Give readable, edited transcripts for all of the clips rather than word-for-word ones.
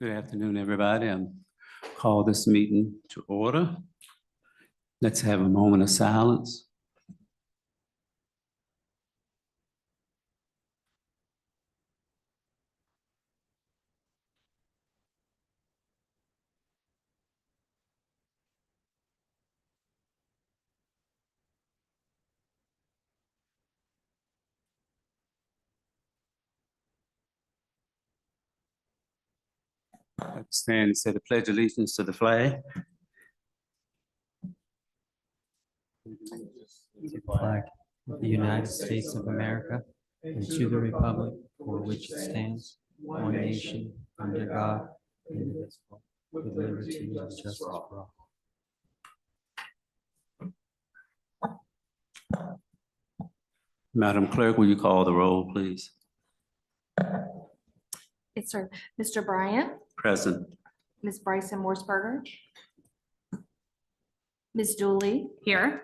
Good afternoon, everybody. Call this meeting to order. Let's have a moment of silence. Stand and say the Pledge of Allegiance to the flag. To the flag of the United States of America and to the republic for which it stands, one nation, under God, indivisible, with liberty and justice for all. Madam Clerk, will you call the roll, please? Yes, sir. Mr. Bryant, Present. Ms. Bryson Morseberger, Ms. Dooley. Here.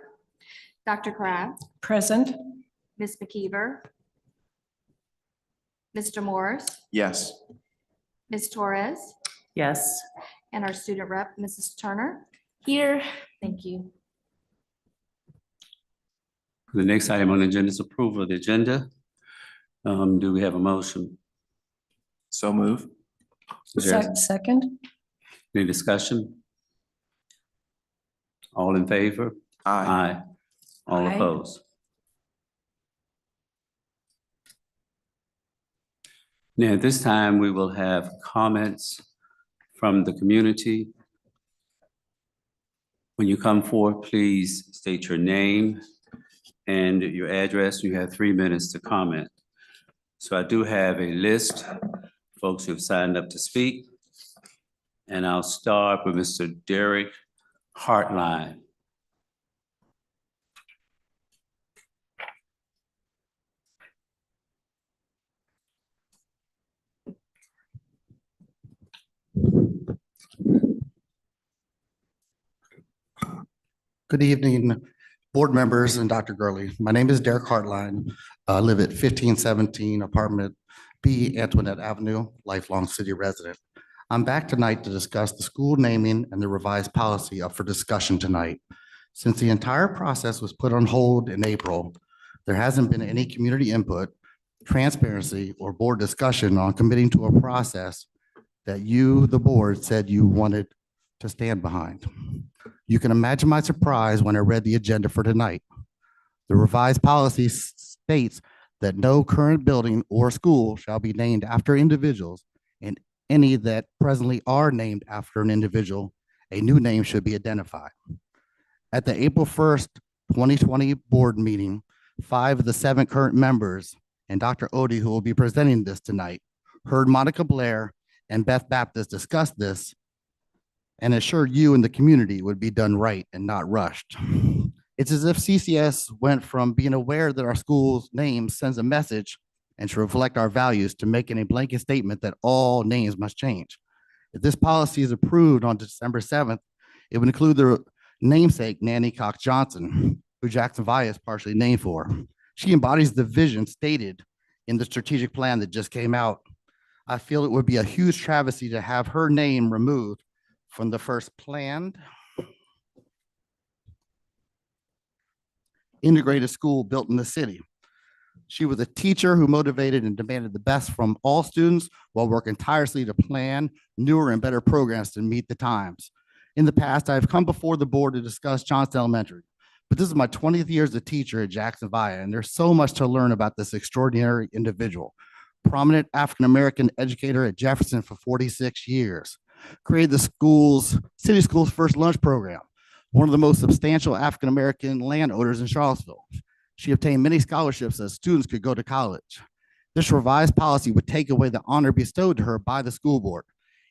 Dr. Kraft, Present. Ms. McKeever, Mr. Morris, Yes. Ms. Torres, Yes. and our student rep, Mrs. Turner. Here. Thank you. The next item on the agenda is approval of the agenda. Do we have a motion? So move. Is there Second. any discussion? All in favor? Aye. Aye. All Aye. opposed? Now, at this time, we will have comments from the community. When you come forward, please state your name and your address. You have 3 minutes to comment. So I do have a list of folks who have signed up to speak. And I'll start with Mr. Derek Hartline. Good evening, board members and Dr. Gurley. My name is Derek Hartline. I live at 1517 Apartment B, Antoinette Avenue, lifelong city resident. I'm back tonight to discuss the school naming and the revised policy up for discussion tonight. Since the entire process was put on hold in April, there hasn't been any community input, transparency, or board discussion on committing to a process that you, the board, said you wanted to stand behind. You can imagine my surprise when I read the agenda for tonight. The revised policy states that no current building or school shall be named after individuals, and any that presently are named after an individual, a new name should be identified. At the April 1st, 2020 board meeting, 5 of the 7 current members and Dr. Odie, who will be presenting this tonight, heard Monica Blair and Beth Baptist discuss this and assured you and the community would be done right and not rushed. It's as if CCS went from being aware that our school's name sends a message and should reflect our values to making a blanket statement that all names must change. If this policy is approved on December 7th, it would include the namesake Nanny Cox Johnson, who Jackson Valle is partially named for. She embodies the vision stated in the strategic plan that just came out. I feel it would be a huge travesty to have her name removed from the first planned integrated school built in the city. She was a teacher who motivated and demanded the best from all students while working tirelessly to plan newer and better programs to meet the times. In the past, I've come before the board to discuss Johnson Elementary, but this is my 20th year as a teacher at Jackson Valle, and there's so much to learn about this extraordinary individual. Prominent African-American educator at Jefferson for 46 years. Created the city school's first lunch program, one of the most substantial African-American landowners in Charlottesville. She obtained many scholarships so students could go to college. This revised policy would take away the honor bestowed to her by the school board.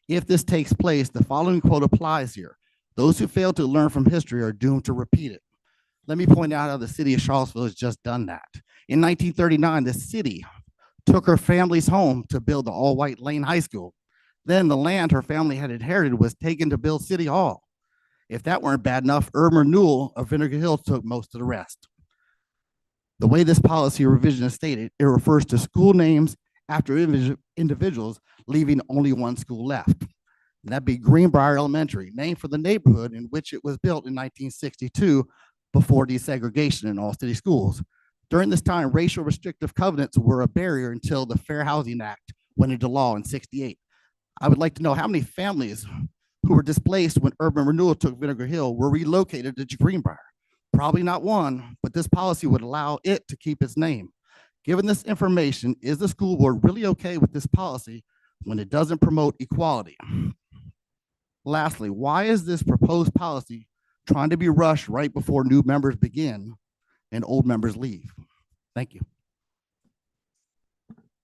If this takes place, the following quote applies here. Those who fail to learn from history are doomed to repeat it. Let me point out how the city of Charlottesville has just done that. In 1939, the city took her family's home to build the all-white Lane High School. Then the land her family had inherited was taken to build City Hall. If that weren't bad enough, urban renewal of Vinegar Hills took most of the rest. The way this policy revision is stated, it refers to school names after individuals, leaving only one school left. And that'd be Greenbrier Elementary, named for the neighborhood in which it was built in 1962 before desegregation in all city schools. During this time, racial restrictive covenants were a barrier until the Fair Housing Act went into law in '68. I would like to know how many families who were displaced when urban renewal took Vinegar Hill were relocated to Greenbrier. Probably not one, but this policy would allow it to keep its name. Given this information, is the school board really okay with this policy when it doesn't promote equality? Lastly, why is this proposed policy trying to be rushed right before new members begin and old members leave? Thank you.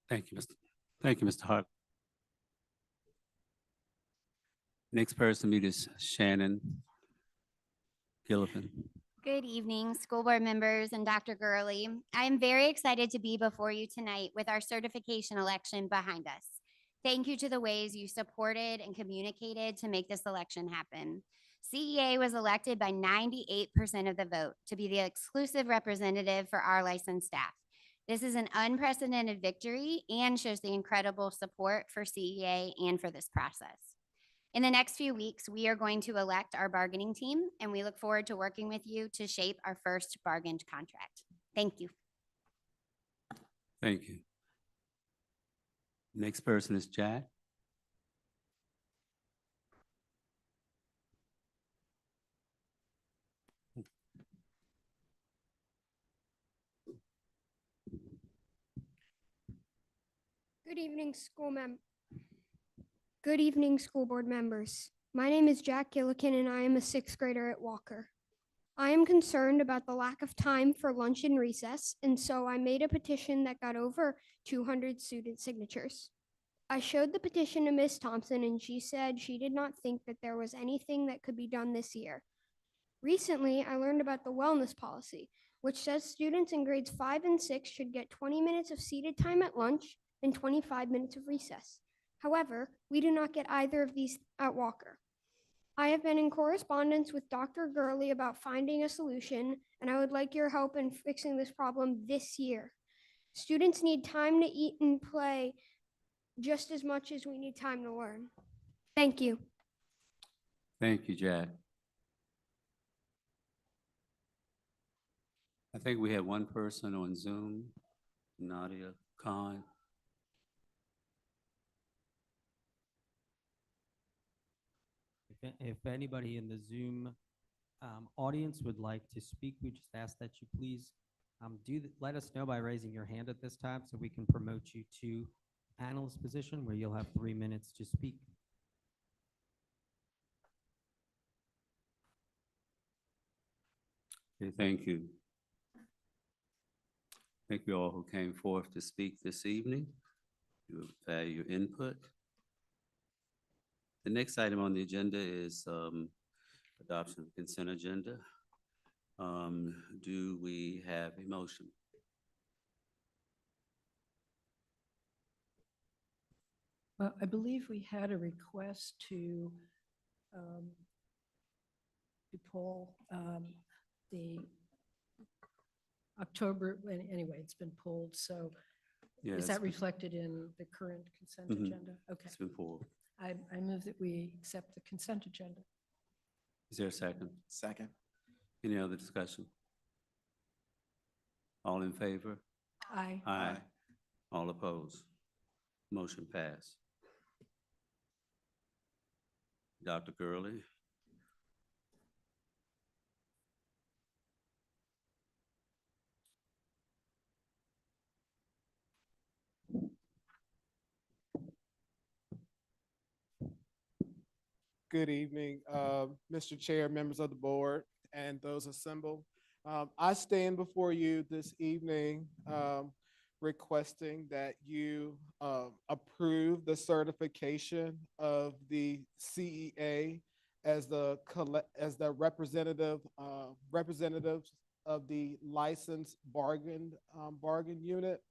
Thank you, Mr. Hart. Next person to meet is Shannon Gillifin. Good evening, school board members and Dr. Gurley. I am very excited to be before you tonight with our certification election behind us. Thank you to the ways you supported and communicated to make this election happen. CEA was elected by 98% of the vote to be the exclusive representative for our licensed staff. This is an unprecedented victory and shows the incredible support for CEA and for this process. In the next few weeks, we are going to elect our bargaining team, and we look forward to working with you to shape our first bargained contract. Thank you. Thank you. Next person is Jack. Good evening, school board members. My name is Jack Gillikin, and I am a sixth grader at Walker. I am concerned about the lack of time for lunch and recess, and so I made a petition that got over 200 student signatures. I showed the petition to Ms. Thompson, and she said she did not think that there was anything that could be done this year. Recently, I learned about the wellness policy, which says students in grades 5 and 6 should get 20 minutes of seated time at lunch and 25 minutes of recess. However, we do not get either of these at Walker. I have been in correspondence with Dr. Gurley about finding a solution, and I would like your help in fixing this problem this year. Students need time to eat and play just as much as we need time to learn. Thank you. Thank you, Jack. I think we have one person on Zoom, Nadia Khan. If anybody in the Zoom audience would like to speak, we just ask that you please let us know by raising your hand at this time so we can promote you to panelist position where you'll have 3 minutes to speak. Okay, thank you. Thank you all who came forth to speak this evening. You value your input. The next item on the agenda is adoption of consent agenda. Do we have a motion? Well, I believe we had a request to pull the October, anyway, it's been pulled, so Yeah, is it's that reflected in the current consent Mhm. agenda? Okay. It's been pulled. I move that we accept the consent agenda. Is there a second? Second. Any other discussion? All in favor? Aye. Aye. All opposed? Motion passed. Dr. Gurley? Good evening, Mr. Chair, members of the board, and those assembled. I stand before you this evening requesting that you approve the certification of the CEA as the representatives of the licensed bargain unit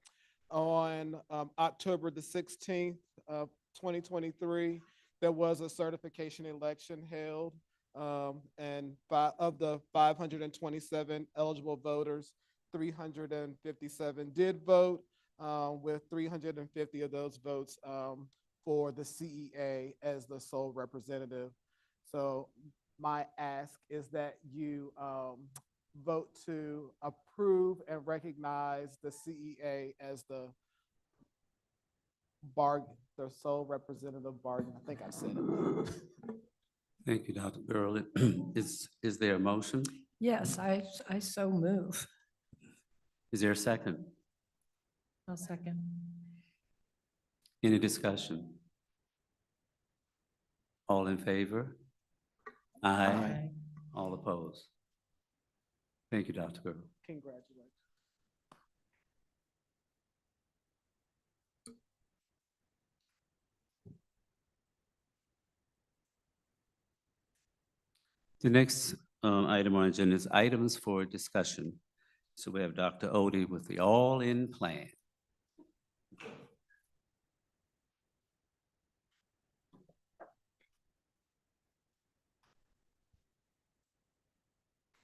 on October the 16th of 2023. There was a certification election held, and of the 527 eligible voters, 357 did vote. with 350 of those votes for the CEA as the sole representative. So my ask is that you vote to approve and recognize the CEA as the sole representative bargain. I think I said it. Thank you, Dr. Gurley. Is there a motion? Yes, I so move. Is there a second? I'll second. Any discussion? All in favor? Aye. All opposed? Thank you, Dr. Gurley. Congratulations. The next item on the agenda is items for discussion. So we have Dr. Odie with the all-in plan.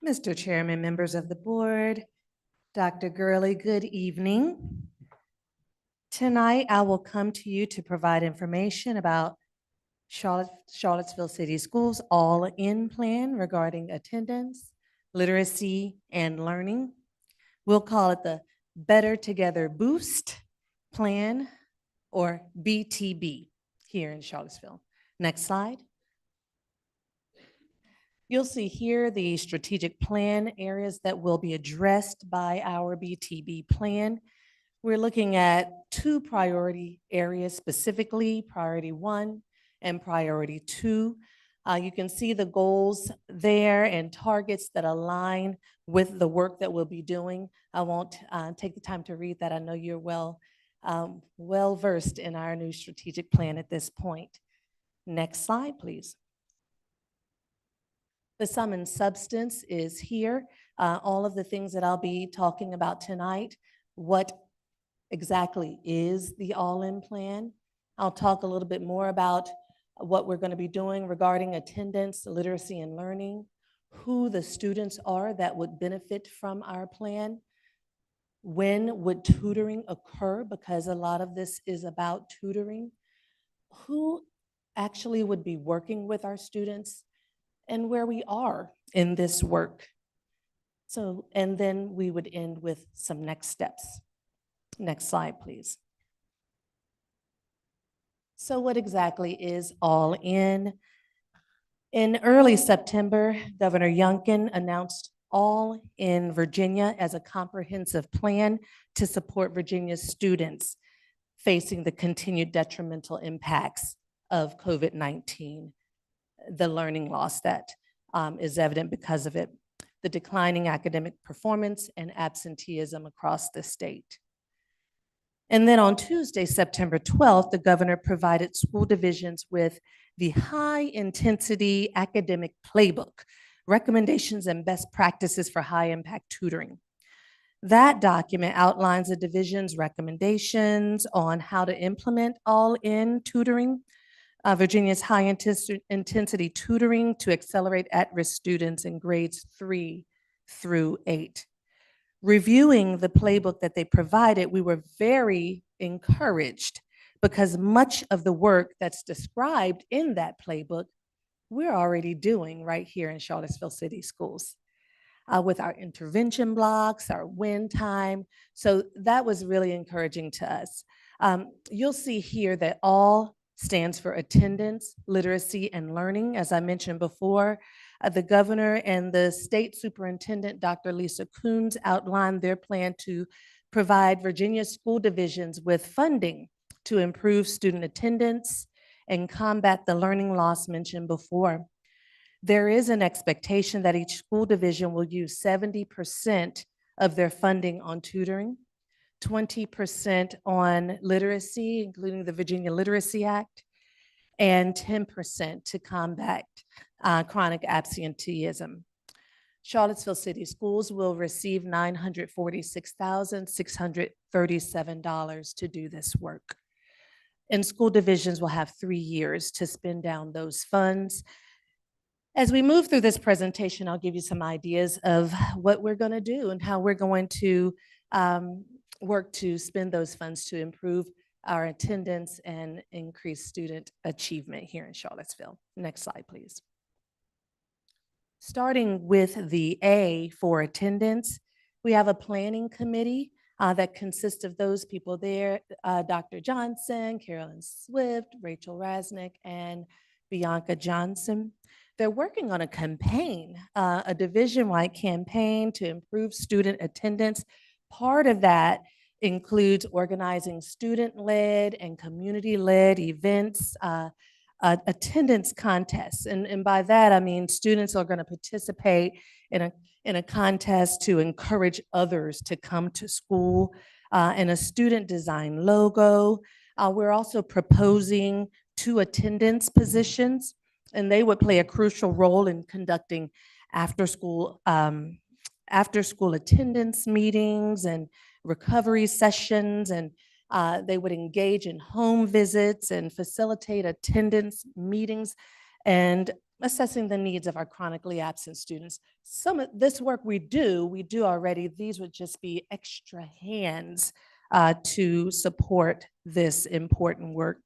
Mr. Chairman, members of the board, Dr. Gurley, good evening. Tonight, I will come to you to provide information about Charlottesville City Schools all-in plan regarding attendance, literacy, and learning. We'll call it the Better Together Boost Plan, or BTB, here in Charlottesville. Next slide. You'll see here the strategic plan areas that will be addressed by our BTB plan. We're looking at two priority areas specifically, priority 1 and priority 2. You can see the goals there and targets that align with the work that we'll be doing. I won't take the time to read that. I know you're well versed in our new strategic plan at this point. Next slide, please. The sum and substance is here. All of the things that I'll be talking about tonight. What exactly is the all-in plan? I'll talk a little bit more about what we're going to be doing regarding attendance, literacy, and learning, who the students are that would benefit from our plan, when would tutoring occur, because a lot of this is about tutoring, who actually would be working with our students, and where we are in this work. So, and then we would end with some next steps. Next slide, please. So what exactly is all in? In early September, Governor Youngkin announced All in Virginia as a comprehensive plan to support Virginia's students facing the continued detrimental impacts of COVID-19, the learning loss that is evident because of it, the declining academic performance and absenteeism across the state. And then on Tuesday, September 12th, the governor provided school divisions with the high-intensity academic playbook, recommendations and best practices for high-impact tutoring. That document outlines the division's recommendations on how to implement all-in tutoring, Virginia's high-intensity tutoring to accelerate at-risk students in grades 3 through 8. Reviewing the playbook that they provided, we were very encouraged because much of the work that's described in that playbook, we're already doing right here in Charlottesville City Schools with our intervention blocks, our win time. So that was really encouraging to us. You'll see here that all stands for attendance, literacy, and learning. As I mentioned before, the governor and the state superintendent, Dr. Lisa Coons, outlined their plan to provide Virginia school divisions with funding to improve student attendance and combat the learning loss mentioned before. There is an expectation that each school division will use 70% of their funding on tutoring, 20% on literacy, including the Virginia Literacy Act, and 10% to combat chronic absenteeism. Charlottesville City Schools will receive $946,637 to do this work. And school divisions will have 3 years to spend down those funds. As we move through this presentation, I'll give you some ideas of what we're going to do and how we're going to work to spend those funds to improve our attendance and increase student achievement here in Charlottesville. Next slide, please. Starting with the A for attendance, we have a planning committee that consists of those people there, Dr. Johnson, Carolyn Swift, Rachel Rasnick, and Bianca Johnson. They're working on a campaign, a division-wide campaign to improve student attendance. Part of that includes organizing student-led and community-led events, attendance contests. And by that, I mean students are going to participate in a contest to encourage others to come to school, and a student design logo. We're also proposing 2 attendance positions, and they would play a crucial role in conducting after-school attendance meetings and recovery sessions, and they would engage in home visits and facilitate attendance meetings and assessing the needs of our chronically absent students. Some of this work we do already. These would just be extra hands to support this important work.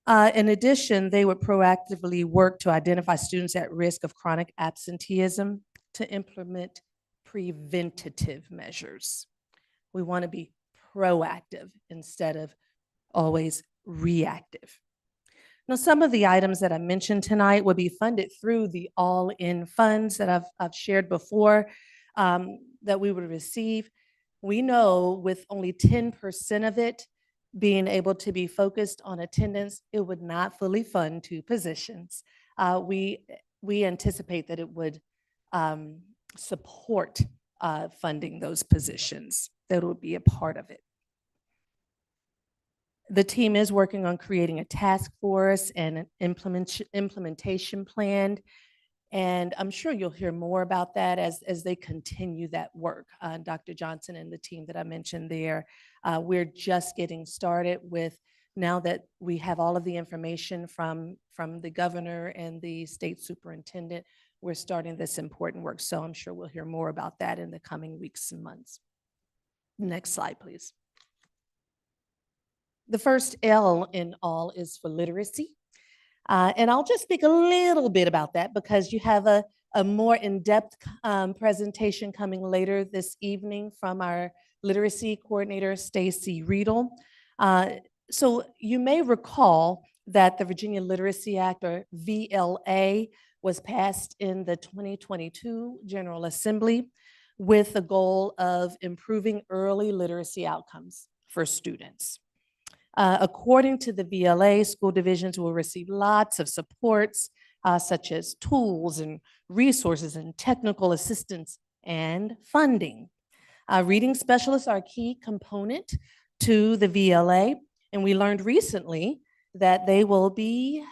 In addition, they would proactively work to identify students at risk of chronic absenteeism to implement preventative measures. We want to be proactive instead of always reactive. Now, some of the items that I mentioned tonight will be funded through the all-in funds that I've shared before that we would receive. We know with only 10% of it being able to be focused on attendance, it would not fully fund 2 positions. We anticipate that it would support funding those positions, that would be a part of it. The team is working on creating a task force and an implementation plan, and I'm sure you'll hear more about that as they continue that work. Dr. Johnson and the team that I mentioned there, we're just getting started with, now that we have all of the information from the governor and the state superintendent, we're starting this important work. So I'm sure we'll hear more about that in the coming weeks and months. Next slide, please. The first L in all is for literacy. And I'll just speak a little bit about that because you have a more in-depth presentation coming later this evening from our literacy coordinator, Stacy Riedel. So you may recall that the Virginia Literacy Act, or VLA, was passed in the 2022 General Assembly with the goal of improving early literacy outcomes for students. According to the VLA, school divisions will receive lots of supports, such as tools and resources and technical assistance and funding. Reading specialists are a key component to the VLA, and we learned recently that they will be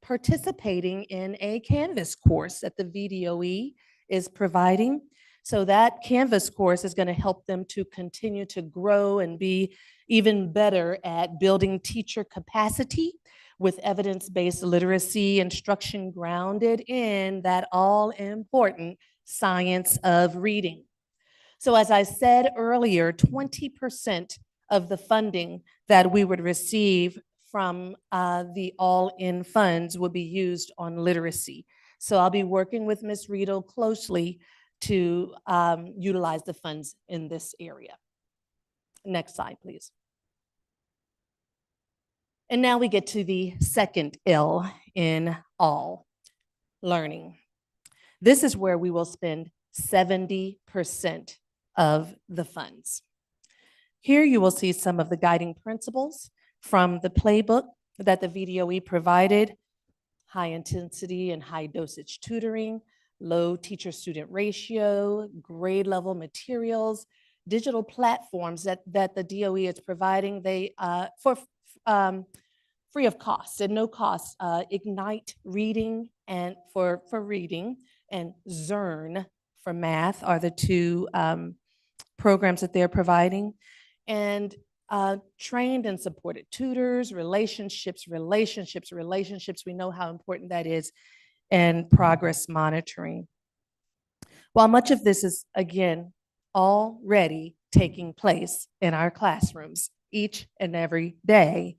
participating in a Canvas course that the VDOE is providing. So that Canvas course is going to help them to continue to grow and be even better at building teacher capacity with evidence-based literacy instruction grounded in that all-important science of reading. So as I said earlier, 20% of the funding that we would receive from the all-in funds will be used on literacy. So I'll be working with Ms. Riedel closely to utilize the funds in this area. Next slide, please. And now we get to the second L in all, learning. This is where we will spend 70% of the funds. Here you will see some of the guiding principles from the playbook that the VDOE provided: high intensity and high dosage tutoring, low teacher-student ratio, grade level materials, digital platforms that the DOE is providing. They for free of cost and no cost. Ignite Reading and for reading, and Zern for math are the 2 programs that they're providing. And trained and supported tutors, relationships. We know how important that is, and progress monitoring. While much of this is, again, already taking place in our classrooms each and every day.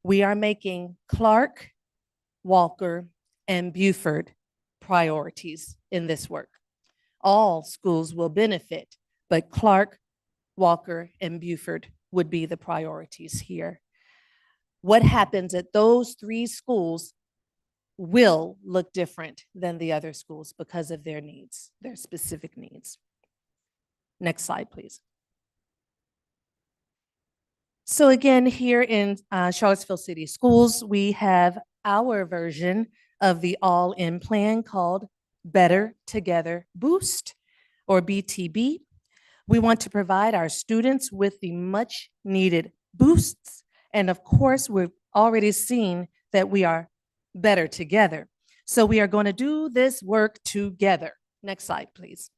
We are making Clark, Walker, and Buford priorities in this work. All schools will benefit, but Clark, Walker, and Buford would be the priorities here. What happens at those three schools will look different than the other schools because of their needs, their specific needs. Next slide, please. So again, here in Charlottesville City Schools, we have our version of the all-in plan called Better Together Boost, or BTB. We want to provide our students with the much needed boosts. And of course, we've already seen that we are better together. So we are going to do this work together. Next slide, please.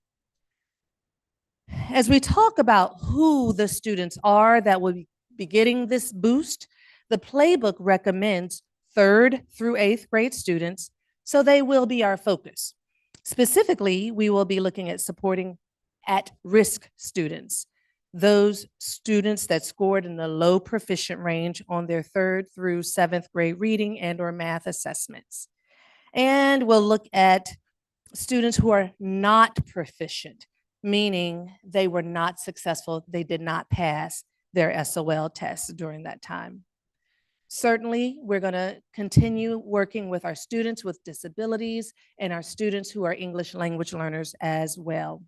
As we talk about who the students are that will be getting this boost, the playbook recommends 3rd through 8th grade students, so they will be our focus. Specifically, we will be looking at supporting at-risk students, those students that scored in the low proficient range on their 3rd through 7th grade reading and or math assessments. And we'll look at students who are not proficient, meaning they were not successful, they did not pass their SOL tests during that time. Certainly, we're going to continue working with our students with disabilities and our students who are English language learners as well.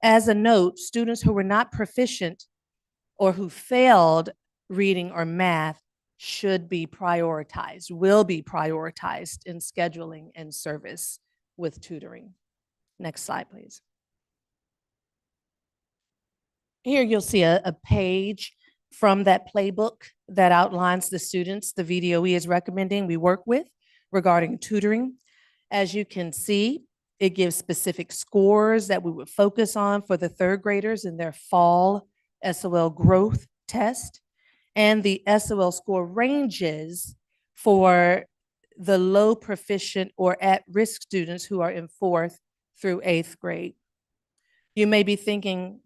As a note, students who were not proficient or who failed reading or math should be prioritized, will be prioritized in scheduling and service with tutoring. Next slide, please. Here you'll see a page from that playbook that outlines the students the VDOE is recommending we work with regarding tutoring. As you can see, it gives specific scores that we would focus on for the 3rd graders in their fall SOL growth test, and the SOL score ranges for the low proficient or at-risk students who are in 4th through 8th grade. You may be thinking,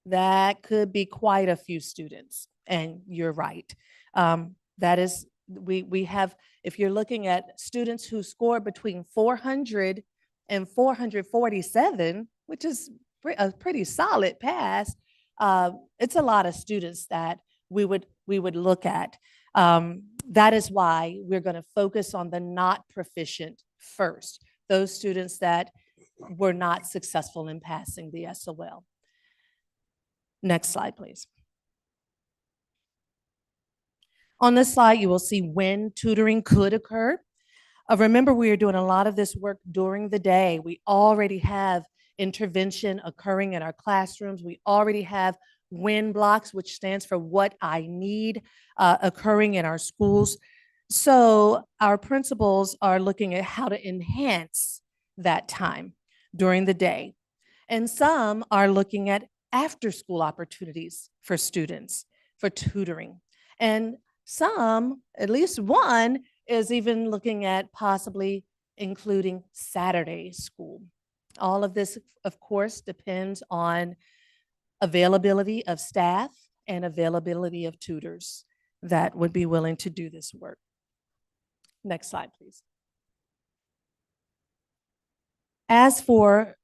that could be quite a few students, and you're right. That is, we have, if you're looking at students who score between 400 and 447, which is a pretty solid pass, it's a lot of students that we would look at. That is why we're going to focus on the not proficient first, those students that were not successful in passing the SOL. Next slide, please. On this slide, you will see when tutoring could occur. Remember, we are doing a lot of this work during the day. We already have intervention occurring in our classrooms. We already have WIN blocks, which stands for What I Need, occurring in our schools. So our principals are looking at how to enhance that time during the day. And some are looking at after-school opportunities for students, for tutoring. And some, at least one, is even looking at possibly including Saturday school. All of this, of course, depends on availability of staff and availability of tutors that would be willing to do this work. Next slide, please. As for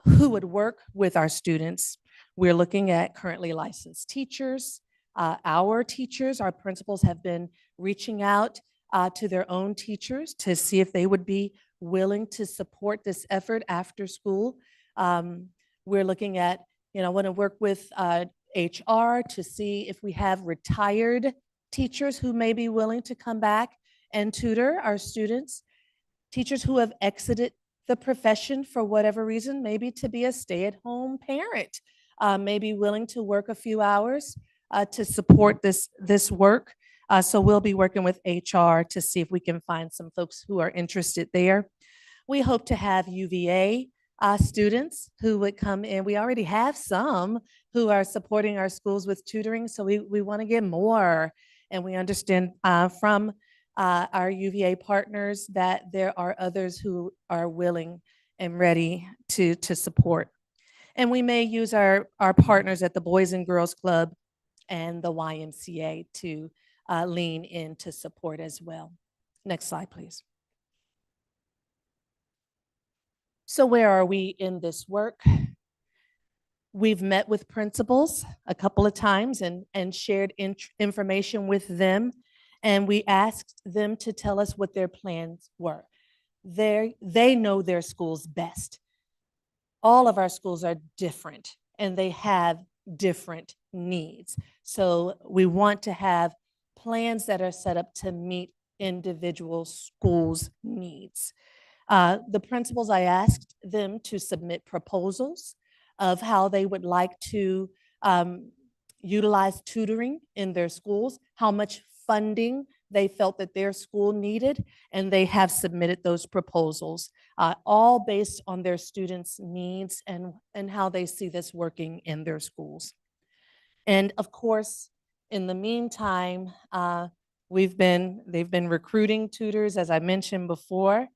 who would work with our students, we're looking at currently licensed teachers. Our teachers, our principals have been reaching out to their own teachers to see if they would be willing to support this effort after school. We're looking at, I want to work with HR to see if we have retired teachers who may be willing to come back and tutor our students. Teachers who have exited the profession for whatever reason, maybe to be a stay-at-home parent, may be willing to work a few hours to support this work. So we'll be working with HR to see if we can find some folks who are interested there. We hope to have UVA students who would come in. We already have some who are supporting our schools with tutoring, so we want to get more. And we understand from our UVA partners that there are others who are willing and ready to support. And we may use our partners at the Boys and Girls Club and the YMCA to lean in to support as well. Next slide, please. So where are we in this work? We've met with principals a couple of times and shared information with them, and we asked them to tell us what their plans were. They know their schools best. All of our schools are different, and they have different needs. So we want to have plans that are set up to meet individual schools' needs. The principals, I asked them to submit proposals of how they would like to utilize tutoring in their schools, how much funding they felt that their school needed, and they have submitted those proposals, all based on their students' needs and how they see this working in their schools. And of course, in the meantime, they've been recruiting tutors, as I mentioned before.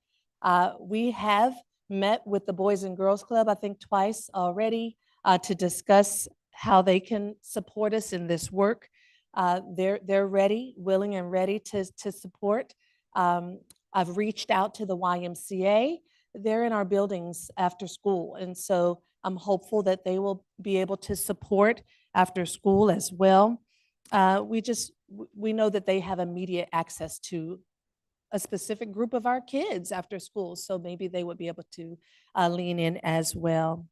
We have met with the Boys and Girls Club, I think twice already, to discuss how they can support us in this work. They're ready, willing and ready to support. I've reached out to the YMCA. They're in our buildings after school. And so I'm hopeful that they will be able to support after school as well. We know that they have immediate access to a specific group of our kids after school, so maybe they would be able to lean in as well.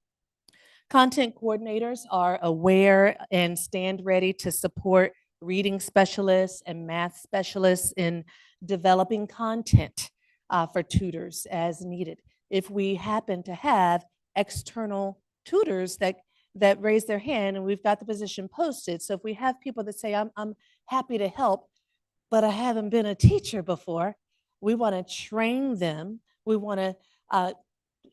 Content coordinators are aware and stand ready to support reading specialists and math specialists in developing content for tutors as needed. If we happen to have external tutors that raise their hand, and we've got the position posted, so if we have people that say, I'm happy to help, but I haven't been a teacher before, we want to train them. We want to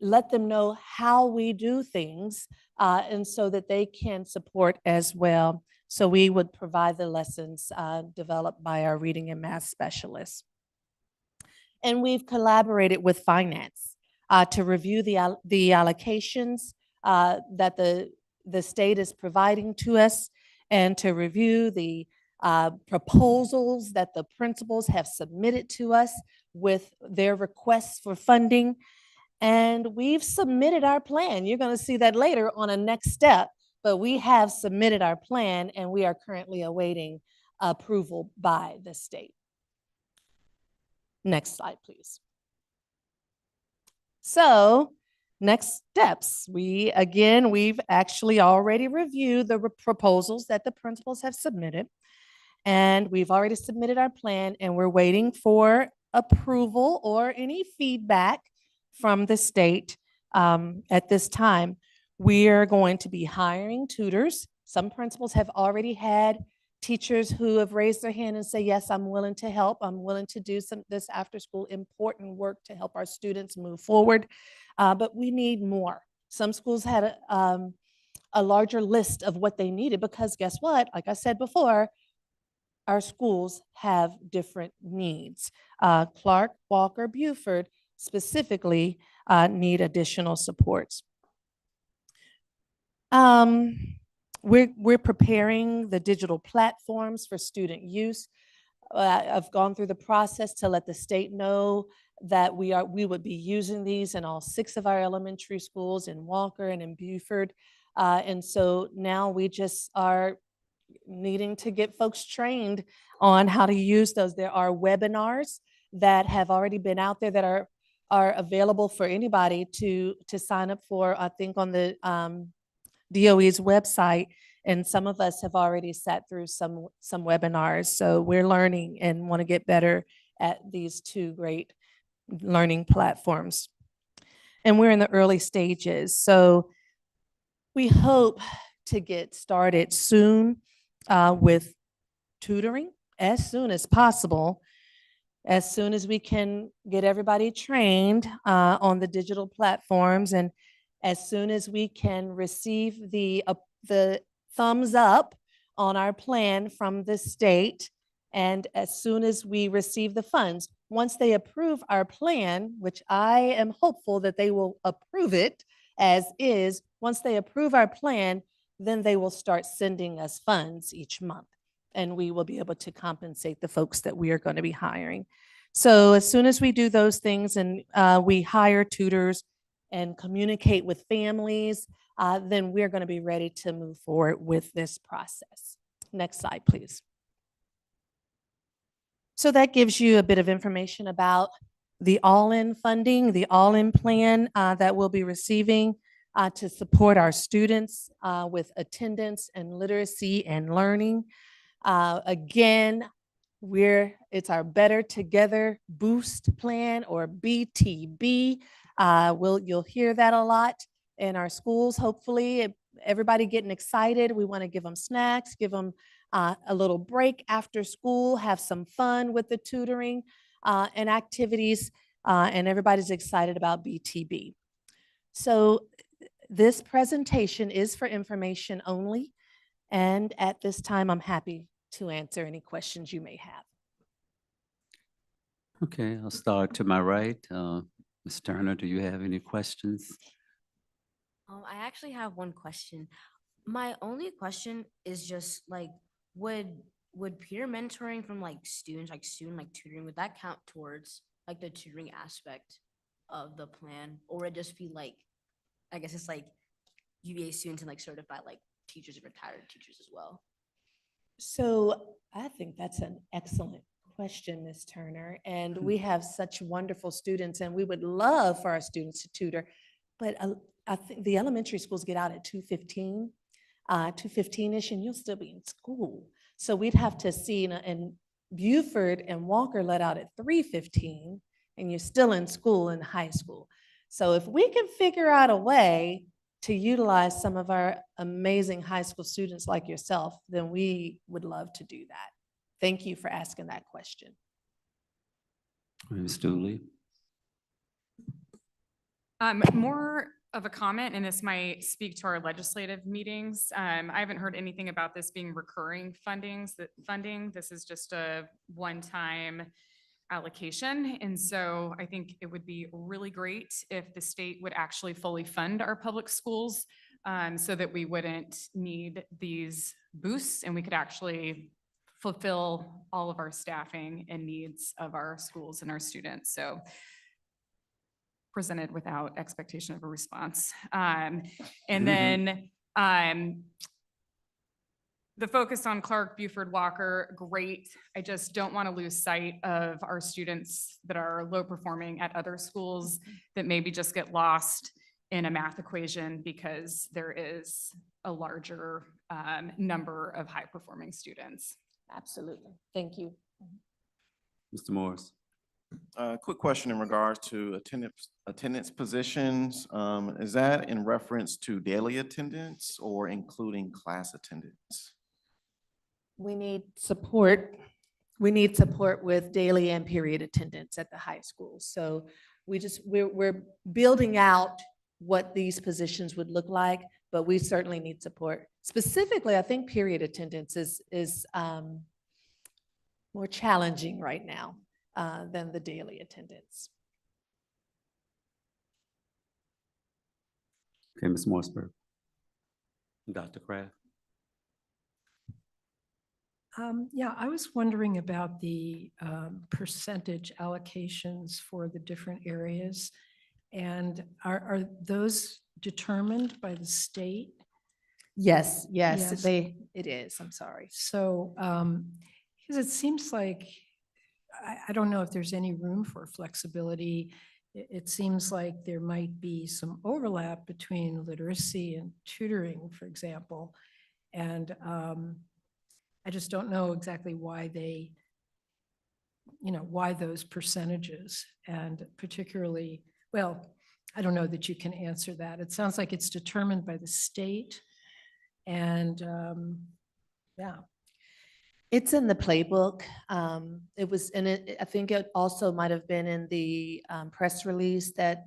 let them know how we do things, and so that they can support as well. So we would provide the lessons developed by our reading and math specialists. And we've collaborated with finance to review the allocations that the state is providing to us, and to review the proposals that the principals have submitted to us with their requests for funding. And we've submitted our plan. You're going to see that later on a next step, but we have submitted our plan, and we are currently awaiting approval by the state. Next slide, please. So next steps, we've actually already reviewed the proposals that the principals have submitted, and we've already submitted our plan, and we're waiting for approval or any feedback from the state. At this time, we are going to be hiring tutors. Some principals have already had teachers who have raised their hand and say, yes, I'm willing to help. I'm willing to do this after school important work to help our students move forward. But we need more. Some schools had a larger list of what they needed, because guess what? Like I said before, our schools have different needs. Clark, Walker, Buford specifically need additional supports. We're preparing the digital platforms for student use. I've gone through the process to let the state know that we would be using these in all 6 of our elementary schools in Walker and in Buford. And so now we just are needing to get folks trained on how to use those. There are webinars that have already been out there that are available for anybody to sign up for, I think on the DOE's website. And some of us have already sat through some webinars. So we're learning and want to get better at these 2 great learning platforms. And we're in the early stages. So we hope to get started soon with tutoring as soon as possible, as soon as we can get everybody trained on the digital platforms, and as soon as we can receive the thumbs up on our plan from the state, and as soon as we receive the funds. Once they approve our plan, which I am hopeful that they will approve it as is. Once they approve our plan, then they will start sending us funds each month, and we will be able to compensate the folks that we are going to be hiring. So as soon as we do those things and we hire tutors and communicate with families, then we're going to be ready to move forward with this process. Next slide, please. So that gives you a bit of information about the all-in funding, the all-in plan that we'll be receiving to support our students with attendance and literacy and learning. Again, it's our Better Together Boost Plan, or BTB. You'll hear that a lot in our schools. Hopefully, everybody getting excited. We want to give them snacks, give them a little break after school, have some fun with the tutoring and activities, and everybody's excited about BTB. So this presentation is for information only, and at this time, I'm happy to answer any questions you may have. Okay, I'll start to my right. Ms. Turner, do you have any questions? I actually have one question. My only question is just like, would peer mentoring from like student tutoring, would that count towards like the tutoring aspect of the plan? Or would it just be like, I guess it's like UVA students and like certified like teachers and retired teachers as well? So I think that's an excellent question, Ms. Turner. And we have such wonderful students, and we would love for our students to tutor. But I think the elementary schools get out at 2:15, 2:15-ish, and you'll still be in school. So we'd have to see, and Buford and Walker let out at 3:15, and you're still in school in high school. So if we can figure out a way to utilize some of our amazing high school students like yourself, then we would love to do that. Thank you for asking that question. Ms. Dooley? More of a comment, and this might speak to our legislative meetings. I haven't heard anything about this being recurring funding. This is just a one-time allocation. And so I think it would be really great if the state would actually fully fund our public schools so that we wouldn't need these boosts and we could actually fulfill all of our staffing and needs of our schools and our students. So presented without expectation of a response. And then the focus on Clark, Buford, Walker, great. I just don't want to lose sight of our students that are low performing at other schools that maybe just get lost in a math equation because there is a larger number of high performing students. Absolutely. Thank you. Mr. Morris? Quick question in regards to attendance positions. Is that in reference to daily attendance or including class attendance? We need support. We need support with daily and period attendance at the high school. So we're building out what these positions would look like, but we certainly need support. Specifically, I think period attendance is more challenging right now than the daily attendance. Okay, Ms. Morrisburg. Dr. Kraft? Yeah, I was wondering about the percentage allocations for the different areas. And are those determined by the state? Yes, Yes. it is. I'm sorry. So, because it seems like, I don't know if there's any room for flexibility. It seems like there might be some overlap between literacy and tutoring, for example. And I just don't know exactly why why those percentages, and particularly, well, I don't know that you can answer that. It sounds like it's determined by the state. And yeah. It's in the playbook. It was in it. I think it also might have been in the press release that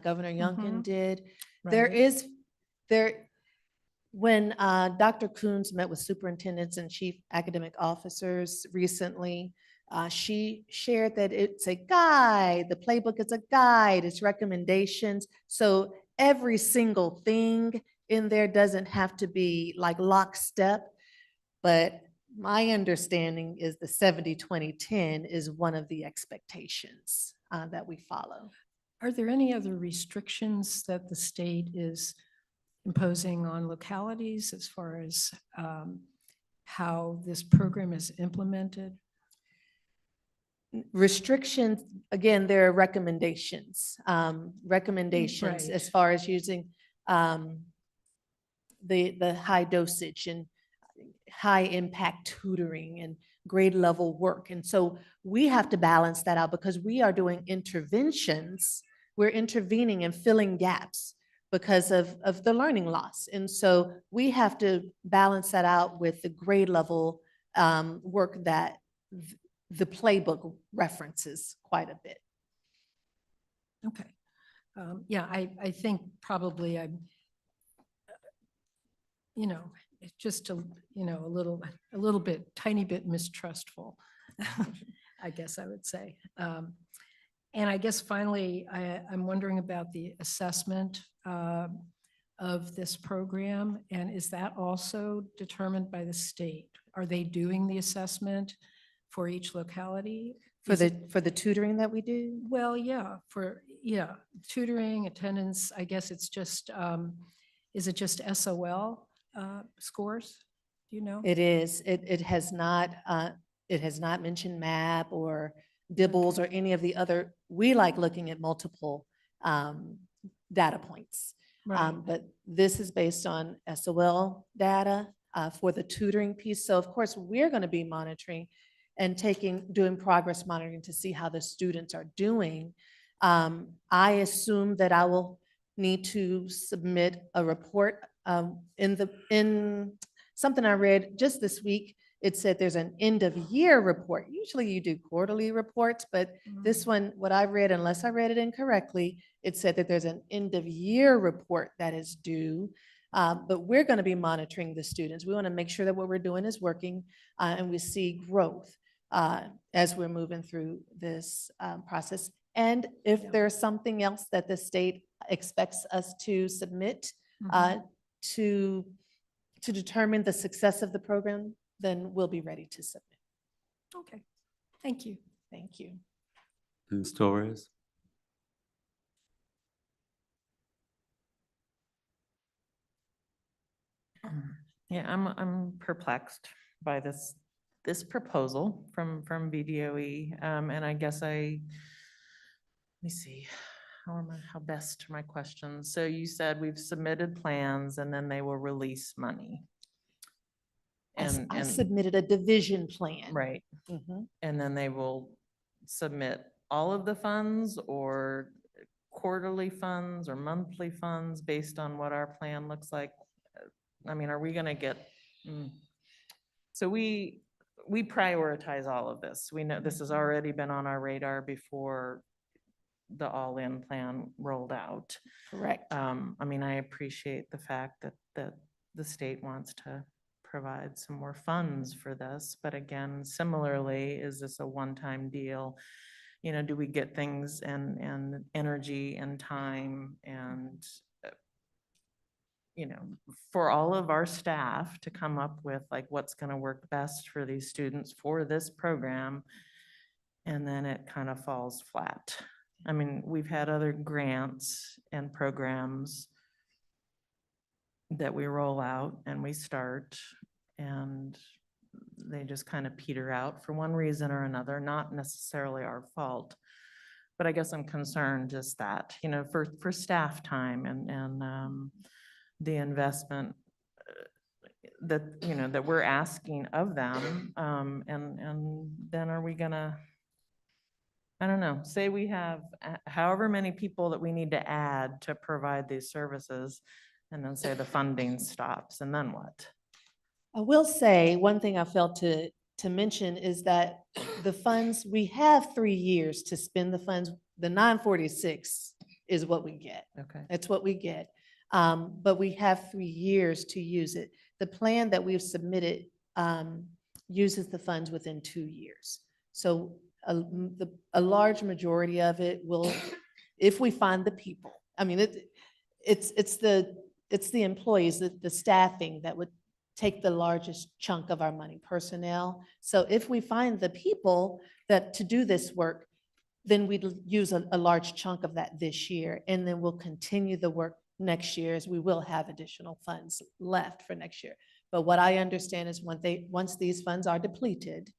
Governor Youngkin did. When Dr. Coons met with superintendents and chief academic officers recently, she shared that it's a guide. The playbook is a guide. It's recommendations. So every single thing in there doesn't have to be like lockstep, but my understanding is the 70-20-10 is one of the expectations that we follow. Are there any other restrictions that the state is imposing on localities as far as how this program is implemented? Restrictions, again, there are recommendations, recommendations as Right. far as using the high dosage and high impact tutoring and grade level work. And so we have to balance that out because we are doing interventions. We're intervening and filling gaps because of the learning loss. And so we have to balance that out with the grade level work that the playbook references quite a bit. Okay. Yeah, I think probably I'm, it's just a little bit, tiny bit mistrustful, I guess I would say. And I guess finally, I'm wondering about the assessment of this program. And is that also determined by the state? Are they doing the assessment for each locality? For the tutoring that we do? Well, yeah, tutoring, attendance, I guess it's just, is it just SOL scores? Do you know? It is. It has not mentioned MAP or DIBBLES or any of the other. We like looking at multiple data points. Right. But this is based on SOL data for the tutoring piece. So of course, we're going to be monitoring and doing progress monitoring to see how the students are doing. I assume that I will need to submit a report in something I read just this week. It said there's an end of year report. Usually you do quarterly reports, but this one, what I read, unless I read it incorrectly, it said that there's an end of year report that is due. But we're going to be monitoring the students. We want to make sure that what we're doing is working and we see growth as we're moving through this process. And if there's something else that the state expects us to submit to determine the success of the program, then we'll be ready to submit. Okay, thank you. Thank you. Ms. Torres? Yeah, I'm perplexed by this proposal from BDOE. And I guess let me see, how best my questions. So you said we've submitted plans and then they will release money. I submitted a division plan. Right. Mhm. And then they will submit all of the funds or quarterly funds or monthly funds based on what our plan looks like? I mean, are we gonna get? So we prioritize all of this. We know this has already been on our radar before the all-in plan rolled out. Correct. I mean, I appreciate the fact that the state wants to provide some more funds for this, but again, similarly, is this a one-time deal? Do we get things and energy and time and for all of our staff to come up with like what's going to work best for these students for this program, and then it kind of falls flat. I mean, we've had other grants and programs that we roll out and we start and they just kind of peter out for one reason or another, not necessarily our fault. But I guess I'm concerned just that, for staff time and the investment that we're asking of them. And then are we gonna, I don't know, say we have however many people that we need to add to provide these services, and then say the funding stops, and then what? I will say, one thing I failed to mention is that the funds, we have 3 years to spend the funds. The 946 is what we get. Okay. That's what we get. But we have 3 years to use it. The plan that we've submitted uses the funds within 2 years. So a large majority of it will, if we find the people. I mean, it's the employees, the staffing that would take the largest chunk of our money, personnel. So if we find the people that to do this work, then we'd use a large chunk of that this year, and then we'll continue the work next year as we will have additional funds left for next year. But what I understand is once these funds are depleted,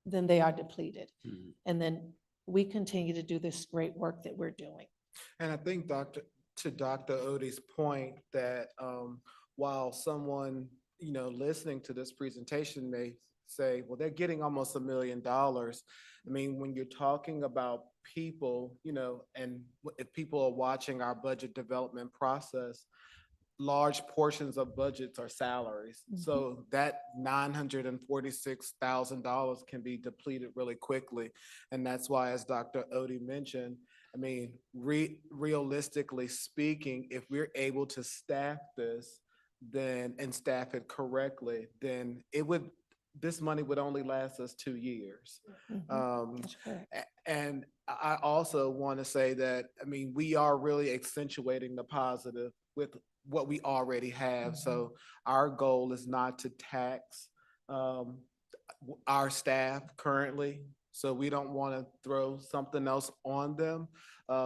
then they are depleted. Mhm. And then we continue to do this great work that we're doing. And I think to Dr. Odie's point that while someone, listening to this presentation may say, well, they're getting almost $1 million. I mean, when you're talking about people, and if people are watching our budget development process, large portions of budgets are salaries. So that $946,000 can be depleted really quickly. And that's why, as Dr. Odie mentioned, I mean, realistically speaking, if we're able to staff this, and staff it correctly, then this money would only last us 2 years. That's correct. And I also want to say that, I mean, we are really accentuating the positive with what we already have. So our goal is not to tax our staff currently. So we don't want to throw something else on them.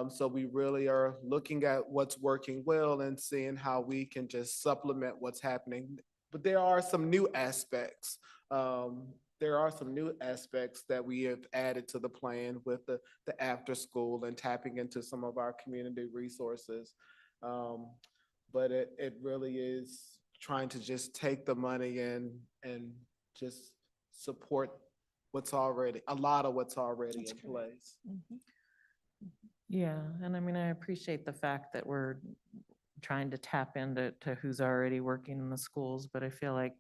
So we really are looking at what's working well and seeing how we can just supplement what's happening. But there are some new aspects. That we have added to the plan with the after school and tapping into some of our community resources. But it really is trying to just take the money and just support a lot of what's already in place. Yeah, and I mean, I appreciate the fact that we're trying to tap into who's already working in the schools, but I feel like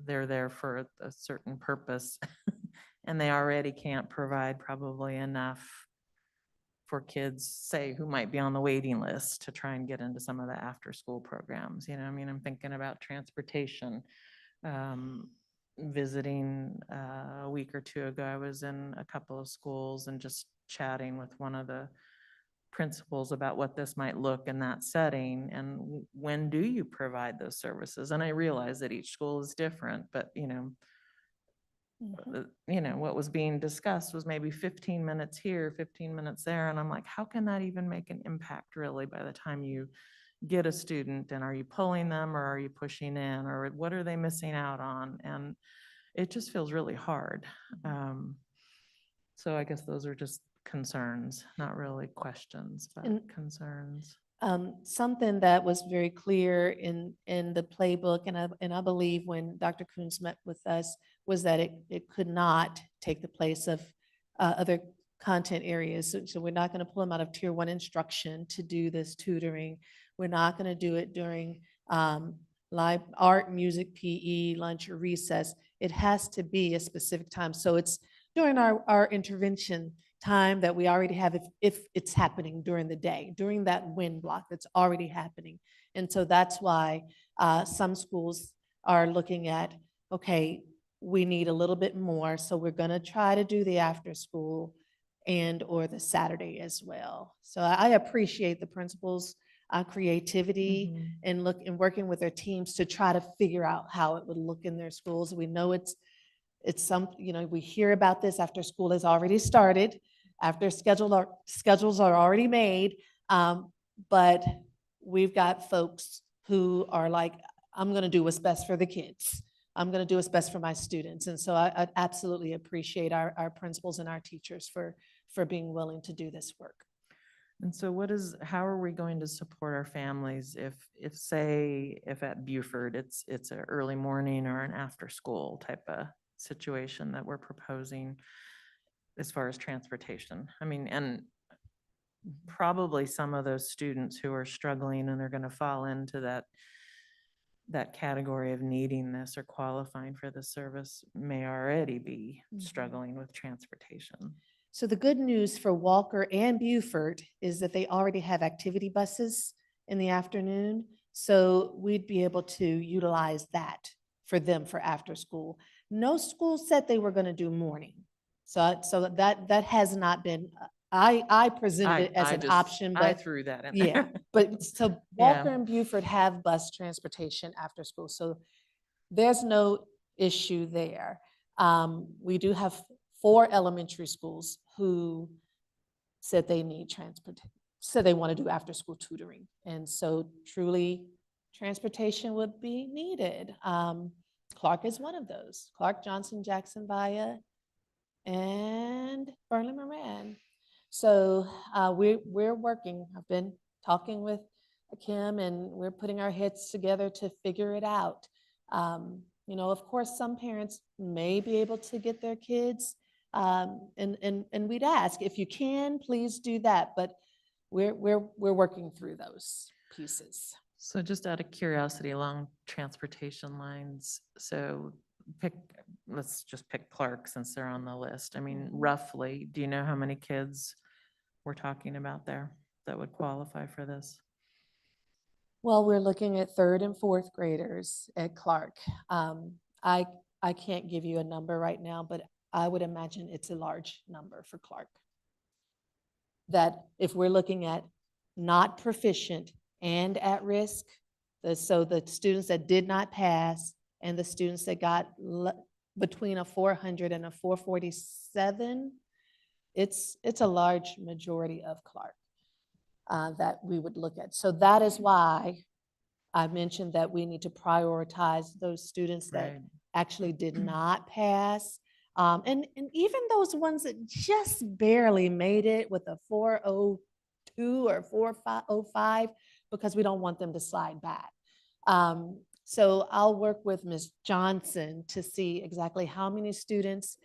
they're there for a certain purpose and they already can't provide probably enough for kids, say, who might be on the waiting list to try and get into some of the after-school programs. I mean, I'm thinking about transportation. Visiting a week or two ago, I was in a couple of schools and just chatting with one of the principals about what this might look in that setting and when do you provide those services. And I realize that each school is different, but what was being discussed was maybe 15 minutes here, 15 minutes there. And I'm like, how can that even make an impact really by the time you get a student? And are you pulling them or are you pushing in, or what are they missing out on? And it just feels really hard. So I guess those are just concerns, not really questions, but concerns. Something that was very clear in the playbook, and I believe when Dr. Coons met with us, was that it could not take the place of other content areas. So we're not going to pull them out of tier 1 instruction to do this tutoring. We're not going to do it during live art, music, PE, lunch, or recess. It has to be a specific time. So it's during our intervention time that we already have, if it's happening during the day, during that wind block that's already happening. And so that's why some schools are looking at, okay, we need a little bit more. So we're going to try to do the after school and or the Saturday as well. So I appreciate the principals' creativity and working with their teams to try to figure out how it would look in their schools. We know it's we hear about this after school has already started, after schedules are already made. But we've got folks who are like, I'm going to do what's best for the kids. I'm going to do what's best for my students. And so I absolutely appreciate our principals and our teachers for being willing to do this work. And so how are we going to support our families if at Buford, it's an early morning or an after school type of situation that we're proposing as far as transportation? I mean, and probably some of those students who are struggling and are going to fall into that category of needing this or qualifying for the service may already be struggling with transportation. So the good news for Walker and Buford is that they already have activity buses in the afternoon. So we'd be able to utilize that for them for after school. No school said they were going to do morning. So that has not been I presented it as I an just- option, I but threw that in yeah, there. but so Yeah. Walker and Buford have bus transportation after school, so there's no issue there. We do have 4 elementary schools who said they need said they want to do after-school tutoring. And so truly, transportation would be needed. Clark is one of those. Clark, Johnson, Jackson, Via, and Burnley Moran. So we're working. I've been talking with Kim, and we're putting our heads together to figure it out. You know, of course, some parents may be able to get their kids, and we'd ask if you can, please do that. But we're working through those pieces. So just out of curiosity, along transportation lines, so let's just pick Clark since they're on the list. I mean, roughly, do you know how many kids we're talking about there that would qualify for this? Well, we're looking at 3rd and 4th graders at Clark. I can't give you a number right now, but I would imagine it's a large number for Clark. That if we're looking at not proficient and at risk, so the students that did not pass and the students that got between a 400 and a 447, it's a large majority of Clark that we would look at. So that is why I mentioned that we need to prioritize those students that actually did not pass. And even those ones that just barely made it with a 402 or 405, because we don't want them to slide back. So I'll work with Ms. Johnson to see exactly how many students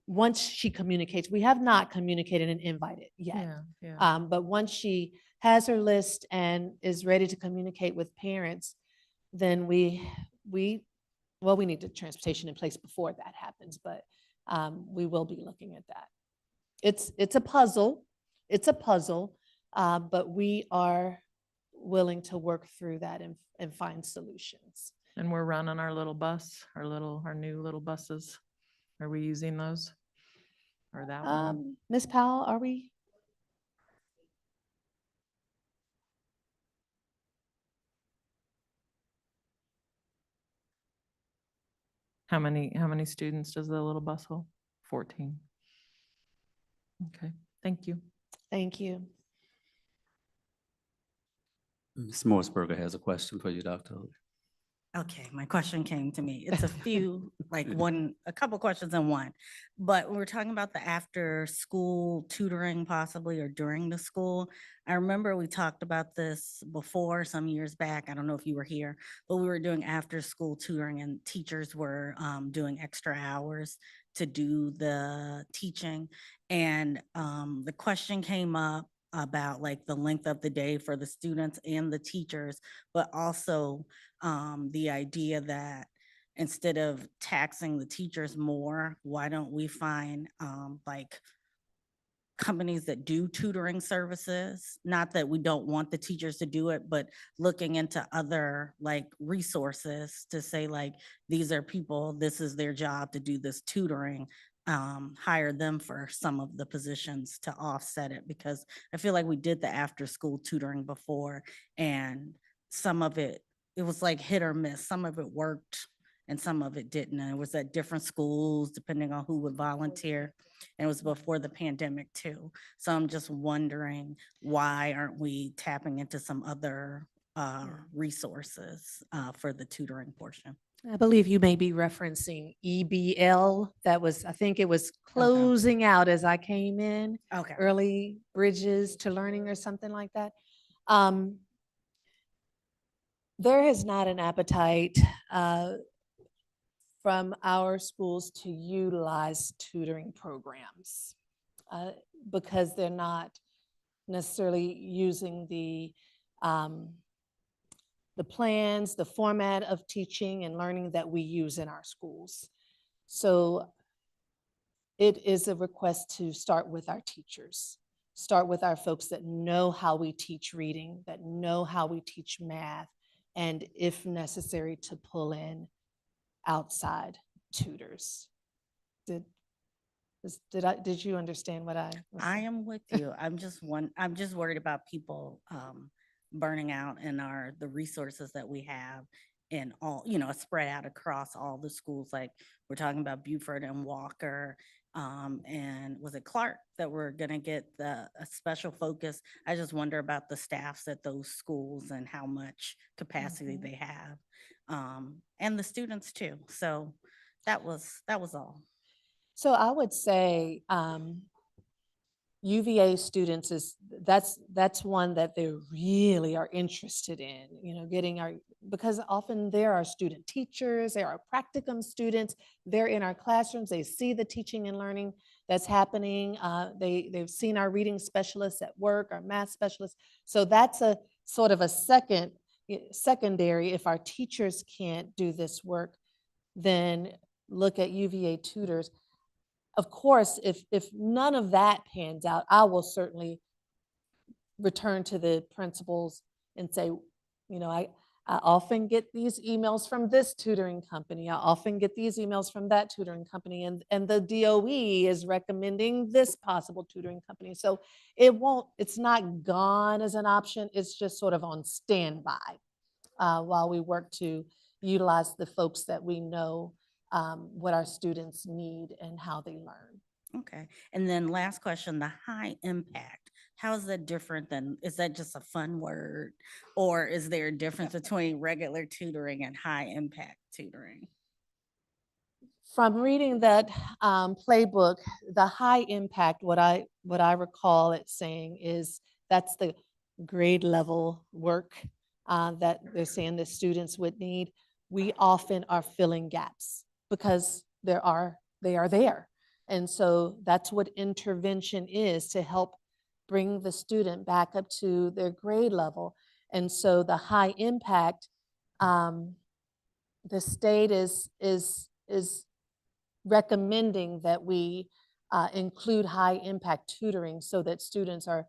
once she communicates, we have not communicated and invited yet. But once she has her list and is ready to communicate with parents, then we need the transportation in place before that happens, but we will be looking at that. It's a puzzle, but we are willing to work through that and find solutions. And we're running our little bus, our new little buses. Are we using those? Or that one? Ms. Powell, are we? How many students does the little bus hold? 14. Okay, thank you. Thank you. Ms. Morrisberger has a question for you, Dr. Hood. Okay, my question came to me. It's a few, a couple questions in one. But we're talking about the after-school tutoring possibly, or during the school. I remember we talked about this before some years back. I don't know if you were here, but we were doing after-school tutoring and teachers were doing extra hours to do the teaching. And the question came up about the length of the day for the students and the teachers, but also the idea that instead of taxing the teachers more, why don't we find companies that do tutoring services? Not that we don't want the teachers to do it, but looking into other resources to say these are people, this is their job to do this tutoring. Hire them for some of the positions to offset it, because I feel like we did the after school tutoring before and some of it was hit or miss. Some of it worked and some of it didn't. And it was at different schools depending on who would volunteer. And it was before the pandemic too. So I'm just wondering, why aren't we tapping into some other resources for the tutoring portion? I believe you may be referencing EBL. I think it was closing out as I came in. Okay. Early Bridges to Learning or something like that. There is not an appetite from our schools to utilize tutoring programs because they're not necessarily using the plans, the format of teaching and learning that we use in our schools. So it is a request to start with our teachers, start with our folks that know how we teach reading, that know how we teach math, and if necessary, to pull in outside tutors. Did you understand what I was I saying? am with you. I'm just worried about people burning out and the resources that we have and all, spread out across all the schools. Like we're talking about Beaufort and Walker. And was it Clark that we're gonna get a special focus? I just wonder about the staffs at those schools and how much capacity Mhm. they have. And the students too. So that was all. So I would say UVA students that's one that they really are interested in, getting because often there are student teachers, there are practicum students, they're in our classrooms, they see the teaching and learning that's happening. They've seen our reading specialists at work, our math specialists. So that's a sort of a secondary. If our teachers can't do this work, then look at UVA tutors. Of course, if none of that pans out, I will certainly return to the principals and say, I often get these emails from this tutoring company. I often get these emails from that tutoring company, and the DOE is recommending this possible tutoring company. So it's not gone as an option. It's just sort of on standby while we work to utilize the folks that we know what our students need and how they learn. Okay. And then last question, the high impact. How is that different than, is that just a fun word? Or is there a difference between regular tutoring and high impact tutoring? From reading that playbook, the high impact, what I recall it saying is that's the grade level work that they're saying the students would need. We often are filling gaps because they are there. And so that's what intervention is, to help bring the student back up to their grade level. And so the high impact, the state is recommending that we include high impact tutoring so that students are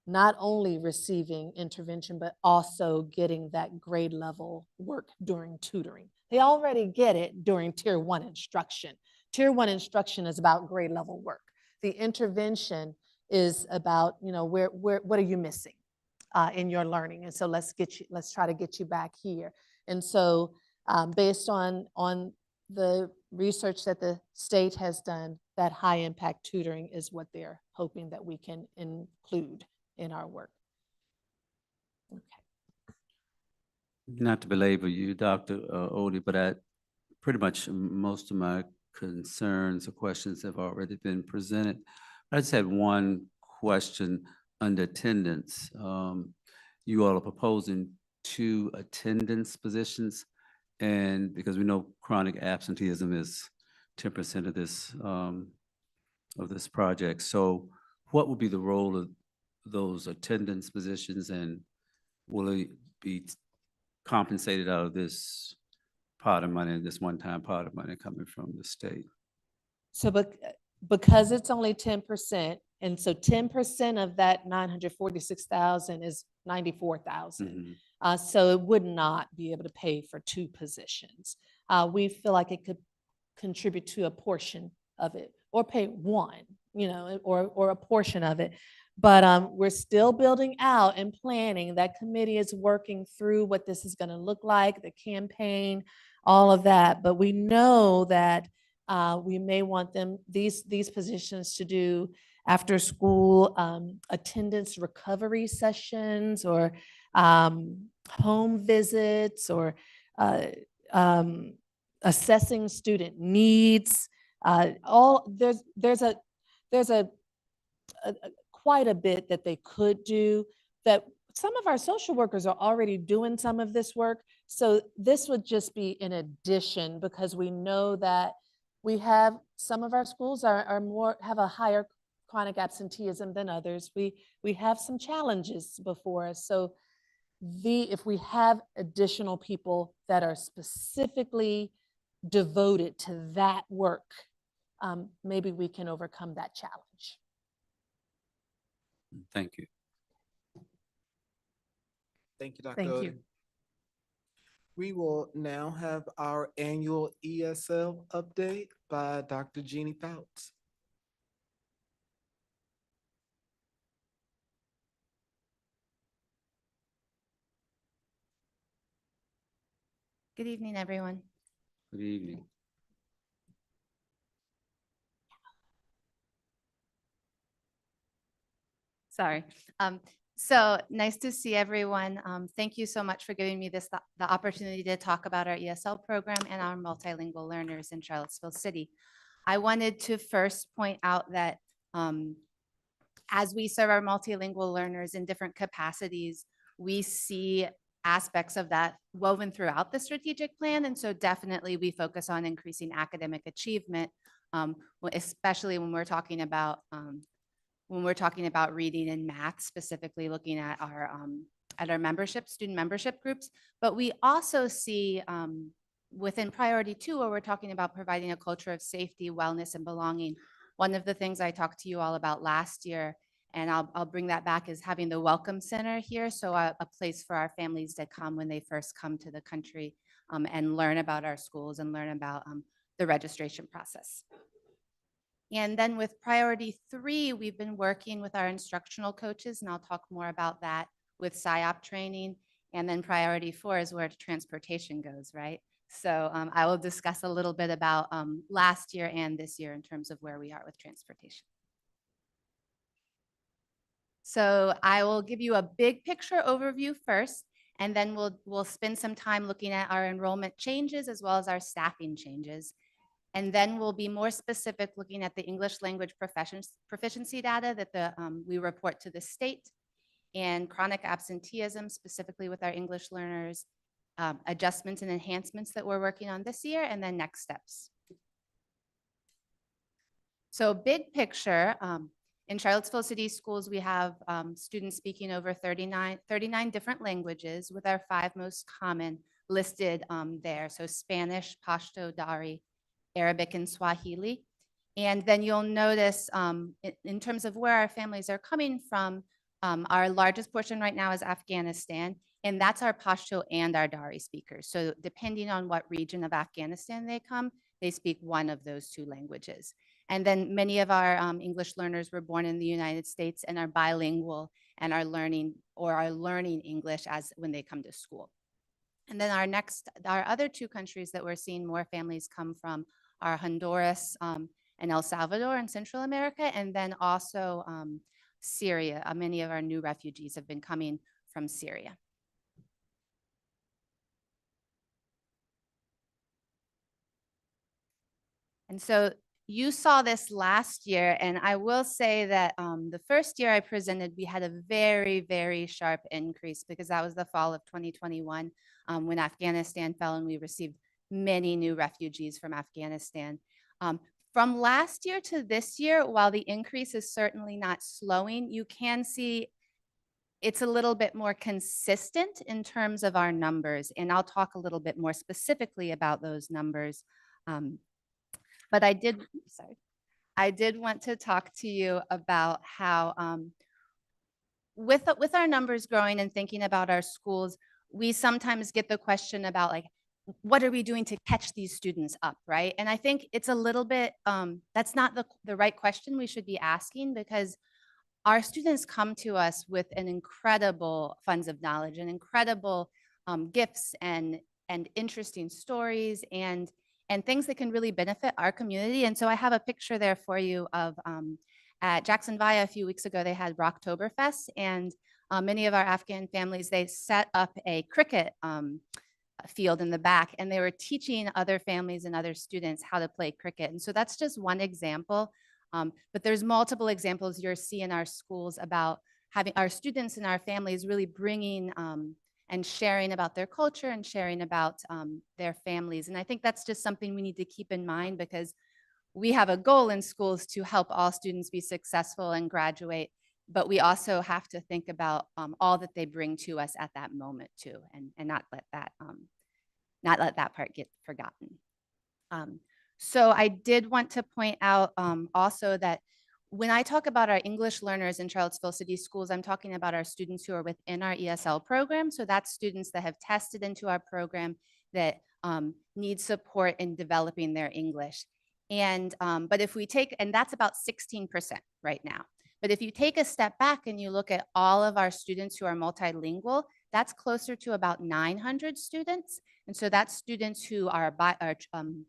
not only receiving intervention, but also getting that grade level work during tutoring. They already get it during Tier 1 instruction. Tier 1 instruction is about grade level work. The intervention is about, what are you missing in your learning? And so let's try to get you back here. And so based on the research that the state has done, that high impact tutoring is what they're hoping that we can include in our work. Okay. Not to belabor you, Dr. Odie, but pretty much most of my concerns or questions have already been presented. I just had one question under attendance. You all are proposing 2 attendance positions, and because we know chronic absenteeism is 10% of this project. So what would be the role of those attendance positions, and will it be compensated out of this pot of money, this one-time pot of money coming from the state? So because it's only 10%, and so 10% of that 946,000 is 94,000. So it would not be able to pay for 2 positions. We feel like it could contribute to a portion of it, or pay 1, or a portion of it. But we're still building out and planning. That committee is working through what this is going to look like, the campaign, all of that. But we know that we may want these positions to do after school attendance recovery sessions, or home visits, or assessing student needs. There's quite a bit that they could do, that some of our social workers are already doing some of this work. So this would just be in addition, because we know that we have some of our schools have a higher chronic absenteeism than others. We have some challenges before us. So if we have additional people that are specifically devoted to that work, maybe we can overcome that challenge. Thank you. Thank you, Dr. Thank you. Odie. We will now have our annual ESL update by Dr. Jeannie Fouts. Good evening, everyone. Good evening. Sorry. So nice to see everyone. Thank you so much for giving me the opportunity to talk about our ESL program and our multilingual learners in Charlottesville City. I wanted to first point out that as we serve our multilingual learners in different capacities, we see aspects of that woven throughout the strategic plan. And so definitely we focus on increasing academic achievement, especially when we're talking about reading and math, specifically looking at our membership, student membership groups. But we also see within priority 2, where we're talking about providing a culture of safety, wellness, and belonging. One of the things I talked to you all about last year, and I'll bring that back, is having the Welcome Center here. So a place for our families to come when they first come to the country and learn about our schools and learn about the registration process. And then with priority 3, we've been working with our instructional coaches, and I'll talk more about that with PSYOP training. And then priority 4 is where transportation goes, right? So I will discuss a little bit about last year and this year in terms of where we are with transportation. So I will give you a big picture overview first, and then we'll spend some time looking at our enrollment changes as well as our staffing changes. And then we'll be more specific looking at the English language proficiency data that we report to the state, and chronic absenteeism, specifically with our English learners, adjustments and enhancements that we're working on this year, and then next steps. So big picture, in Charlottesville City Schools, we have students speaking over 39 different languages, with our 5 most common listed there. So Spanish, Pashto, Dari, Arabic, and Swahili. And then you'll notice in terms of where our families are coming from, our largest portion right now is Afghanistan, and that's our Pashto and our Dari speakers. So depending on what region of Afghanistan they come, they speak one of those 2 languages. And then many of our English learners were born in the United States and are bilingual and are learning English as when they come to school. And then our other 2 countries that we're seeing more families come from are Honduras and El Salvador in Central America, and then also Syria. Many of our new refugees have been coming from Syria. And so you saw this last year, and I will say that the first year I presented, we had a very, very sharp increase because that was the fall of 2021 when Afghanistan fell and we received many new refugees from Afghanistan. From last year to this year, while the increase is certainly not slowing, you can see it's a little bit more consistent in terms of our numbers, and I'll talk a little bit more specifically about those numbers. But I did want to talk to you about how with our numbers growing and thinking about our schools, we sometimes get the question about like, what are we doing to catch these students up, right? And I think it's a little bit, that's not the right question we should be asking, because our students come to us with an incredible funds of knowledge and incredible gifts and interesting stories and things that can really benefit our community. And so I have a picture there for you of at Jackson Via a few weeks ago, they had Rocktoberfest, and many of our Afghan families, they set up a cricket field in the back, and they were teaching other families and other students how to play cricket. And so that's just one example, but there's multiple examples you'll see in our schools about having our students and our families really bringing and sharing about their culture and sharing about their families. And I think that's just something we need to keep in mind, because we have a goal in schools to help all students be successful and graduate, but we also have to think about all that they bring to us at that moment too, and not let that part get forgotten. So I did want to point out also that when I talk about our English learners in Charlottesville City Schools, I'm talking about our students who are within our ESL program. So that's students that have tested into our program that need support in developing their English. And but if we take, and that's about 16% right now. But if you take a step back and you look at all of our students who are multilingual, That's closer to about 900 students. And so that's students who are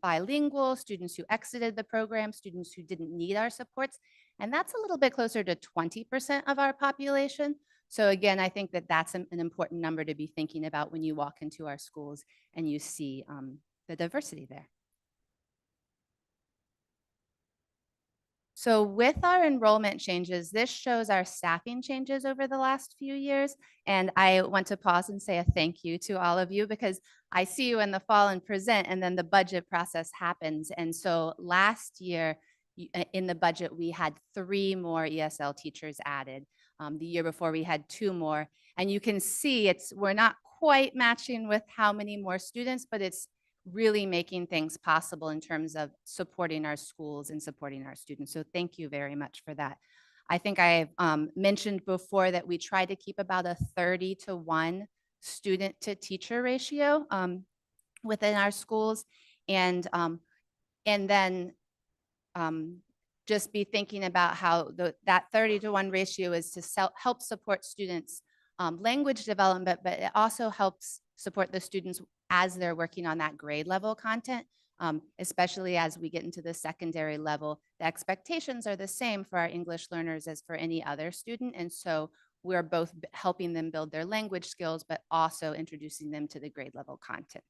bilingual, students who exited the program, students who didn't need our supports. And that's a little bit closer to 20% of our population. So again, I think that that's an important number to be thinking about when you walk into our schools and you see the diversity there. So with our enrollment changes, this shows our staffing changes over the last few years. And I want to pause and say a thank you to all of you because I see you in the fall and present, and then the budget process happens. And so last year in the budget, we had 3 more ESL teachers added. The year before we had 2 more. And you can see we're not quite matching with how many more students, but it's really making things possible in terms of supporting our schools and supporting our students. So thank you very much for that. I think I mentioned before that we try to keep about a 30-to-1 student to teacher ratio within our schools. And then just be thinking about how that 30-to-1 ratio is to help support students' language development, but it also helps support the students as they're working on that grade level content, especially as we get into the secondary level. The expectations are the same for our English learners as for any other student. And so we're both helping them build their language skills, but also introducing them to the grade level content.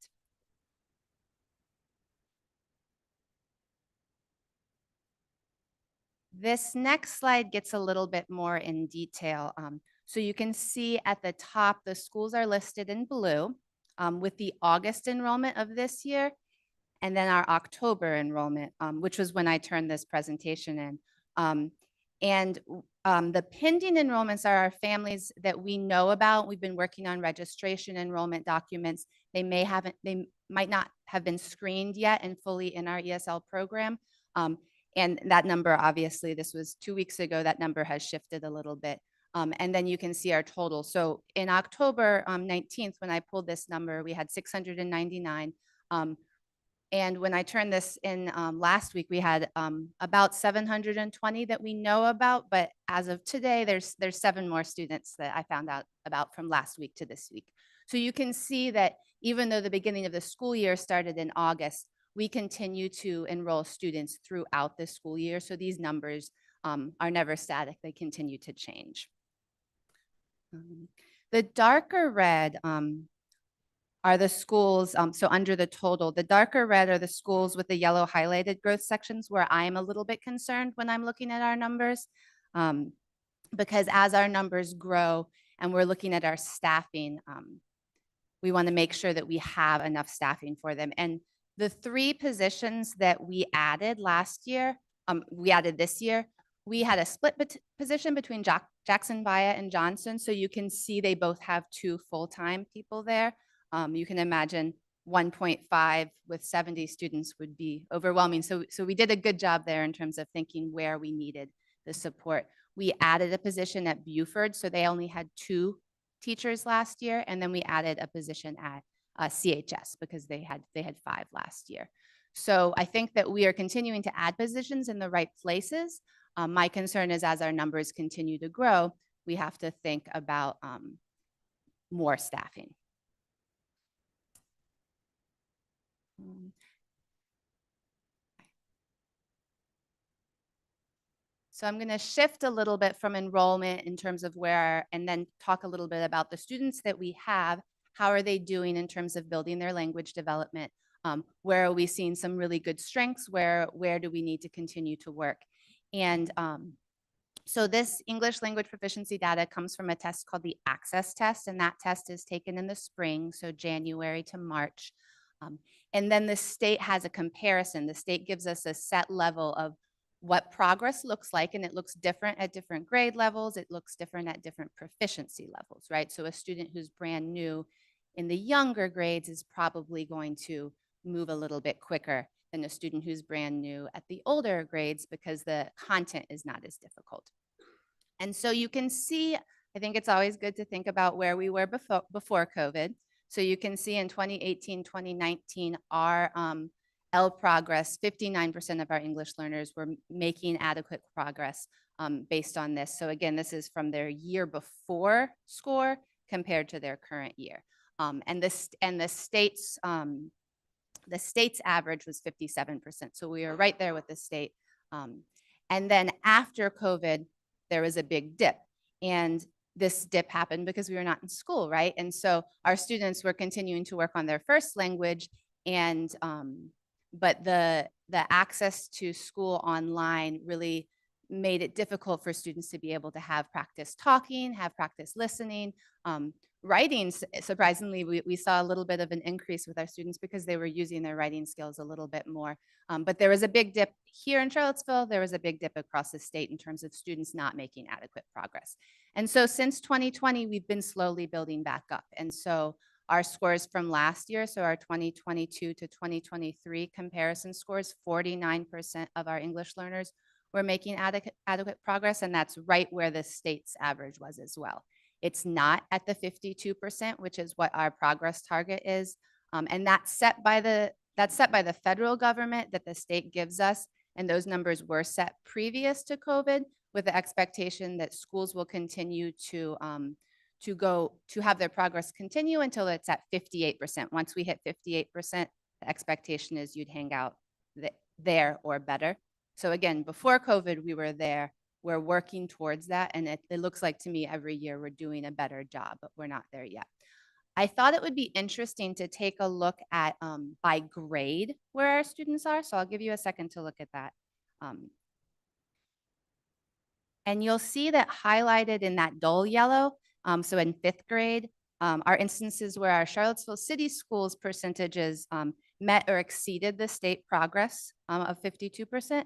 This next slide gets a little bit more in detail. So you can see at the top, the schools are listed in blue with the August enrollment of this year, and then our October enrollment, which was when I turned this presentation in. The pending enrollments are our families that we know about. We've been working on registration enrollment documents. They might not have been screened yet and fully in our ESL program. And that number, obviously, this was 2 weeks ago, that number has shifted a little bit. And then you can see our total. So in October 19th, when I pulled this number, we had 699. And when I turned this in last week, we had about 720 that we know about. But as of today, there's 7 more students that I found out about from last week to this week. So you can see that even though the beginning of the school year started in August, we continue to enroll students throughout the school year. So these numbers are never static. They continue to change. The darker red are the schools, so under the total, the darker red are the schools with the yellow highlighted growth sections where I'm a little bit concerned when I'm looking at our numbers. Because as our numbers grow and we're looking at our staffing, we want to make sure that we have enough staffing for them. And the 3 positions that we added last year, we added this year, we had a split position between Jackson, Via, and Johnson. So you can see they both have 2 full-time people there. You can imagine 1.5 with 70 students would be overwhelming. So we did a good job there in terms of thinking where we needed the support. We added a position at Buford, so they only had 2 teachers last year. And then we added a position at CHS because they had 5 last year. So I think that we are continuing to add positions in the right places. My concern is as our numbers continue to grow, we have to think about more staffing. So I'm going to shift a little bit from enrollment in terms of where, and then talk a little bit about the students that we have. How are they doing in terms of building their language development? Where are we seeing some really good strengths? Where do we need to continue to work? And so this English language proficiency data comes from a test called the Access Test, and that test is taken in the spring, so January to March. And then the state has a comparison. The state gives us a set level of what progress looks like, and it looks different at different grade levels. It looks different at different proficiency levels, right? So a student who's brand new in the younger grades is probably going to move a little bit quicker than a student who's brand new at the older grades because the content is not as difficult. And so you can see, I think it's always good to think about where we were before COVID. So you can see in 2018, 2019, our L progress, 59% of our English learners were making adequate progress based on this. So again, this is from their year before score compared to their current year. And the state's average was 57%. So we were right there with the state. And then after COVID, there was a big dip. And this dip happened because we were not in school, right? And so our students were continuing to work on their first language, and but the access to school online really made it difficult for students to be able to have practice talking, have practice listening. Writing, surprisingly, we saw a little bit of an increase with our students because they were using their writing skills a little bit more. But there was a big dip here in Charlottesville. There was a big dip across the state in terms of students not making adequate progress. And so since 2020, we've been slowly building back up. And so our scores from last year, so our 2022 to 2023 comparison scores, 49% of our English learners were making adequate progress, and that's right where the state's average was as well. It's not at the 52%, which is what our progress target is. And that's set by the federal government that the state gives us. And those numbers were set previous to COVID with the expectation that schools will continue to have their progress continue until it's at 58%. Once we hit 58%, the expectation is you'd hang out there or better. So again, before COVID, we were there. We're working towards that. And it looks like to me every year we're doing a better job, but we're not there yet. I thought it would be interesting to take a look at by grade where our students are. So I'll give you a second to look at that. And you'll see that highlighted in that dull yellow. So in 5th grade, are instances where our Charlottesville City Schools percentages met or exceeded the state progress of 52%.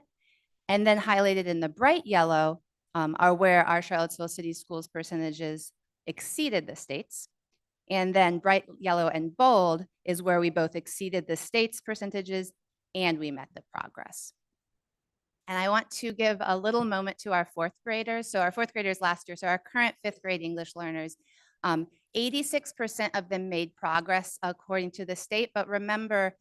And then highlighted in the bright yellow are where our Charlottesville City Schools percentages exceeded the state's. And then bright yellow and bold is where we both exceeded the state's percentages and we met the progress. And I want to give a little moment to our 4th graders. So our 4th graders last year, so our current 5th grade English learners, 86% of them made progress according to the state. But remember,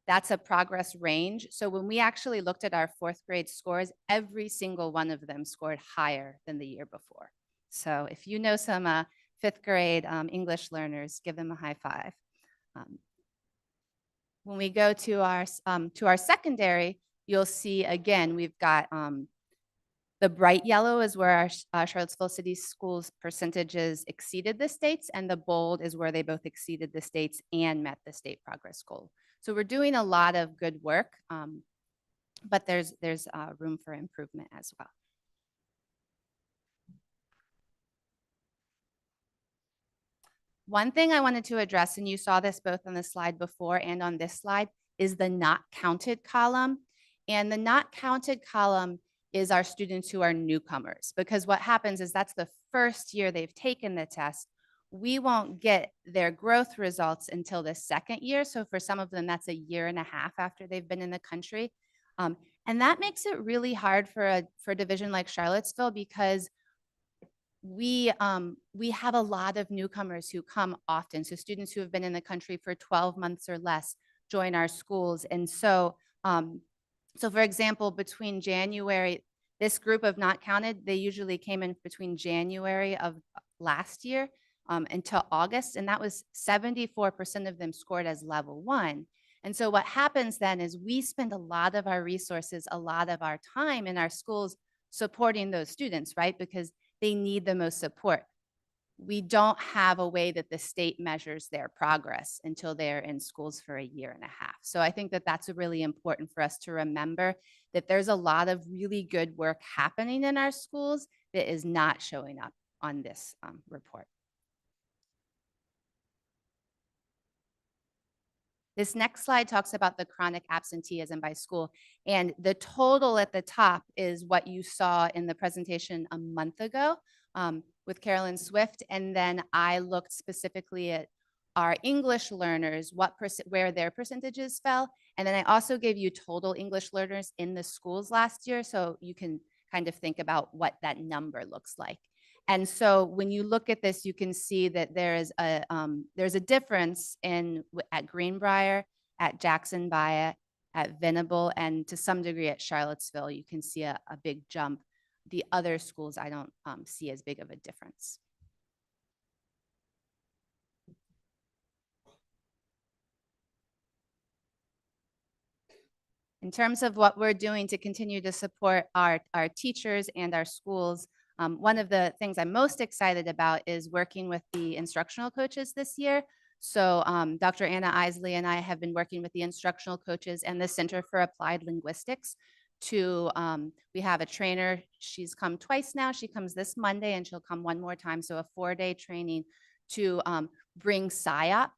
that's a progress range. So when we actually looked at our 4th grade scores, every single one of them scored higher than the year before. So if you know some 5th grade English learners, give them a high five. When we go to our secondary, you'll see again, we've got the bright yellow is where our Charlottesville City Schools percentages exceeded the state's, and the bold is where they both exceeded the state's and met the state progress goal. So we're doing a lot of good work, but there's room for improvement as well. One thing I wanted to address, and you saw this both on the slide before and on this slide, is the not counted column. And the not counted column is our students who are newcomers, because what happens is that's the first year they've taken the test. We won't get their growth results until the 2nd year. So for some of them, that's a year and a half after they've been in the country. And that makes it really hard for a division like Charlottesville, because we have a lot of newcomers who come often. So students who have been in the country for 12 months or less join our schools. And so, so for example, between January, this group of not counted, they usually came in between January of last year until August, and that was 74% of them scored as level 1. And so what happens then is we spend a lot of our resources, a lot of our time in our schools supporting those students, right? Because they need the most support. We don't have a way that the state measures their progress until they're in schools for a year and a half. So I think that that's really important for us to remember, that there's a lot of really good work happening in our schools that is not showing up on this report. This next slide talks about the chronic absenteeism by school. And the total at the top is what you saw in the presentation a month ago with Carolyn Swift. And then I looked specifically at our English learners, where their percentages fell. And then I also gave you total English learners in the schools last year, so you can kind of think about what that number looks like. And so when you look at this, you can see that there's a difference at Greenbrier, at Jackson Via, at Venable, and to some degree at Charlottesville. You can see a big jump. The other schools I don't see as big of a difference. In terms of what we're doing to continue to support our teachers and our schools, one of the things I'm most excited about is working with the instructional coaches this year. So Dr. Anna Isley and I have been working with the instructional coaches and the Center for Applied Linguistics to, we have a trainer, she's come twice now, she comes this Monday and she'll come one more time, so a 4-day training to bring SIOP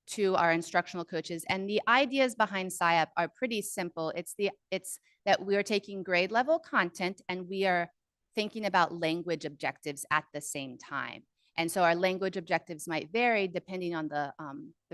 to our instructional coaches. And the ideas behind SIOP are pretty simple. It's that we're taking grade level content and we are thinking about language objectives at the same time. And so our language objectives might vary depending on the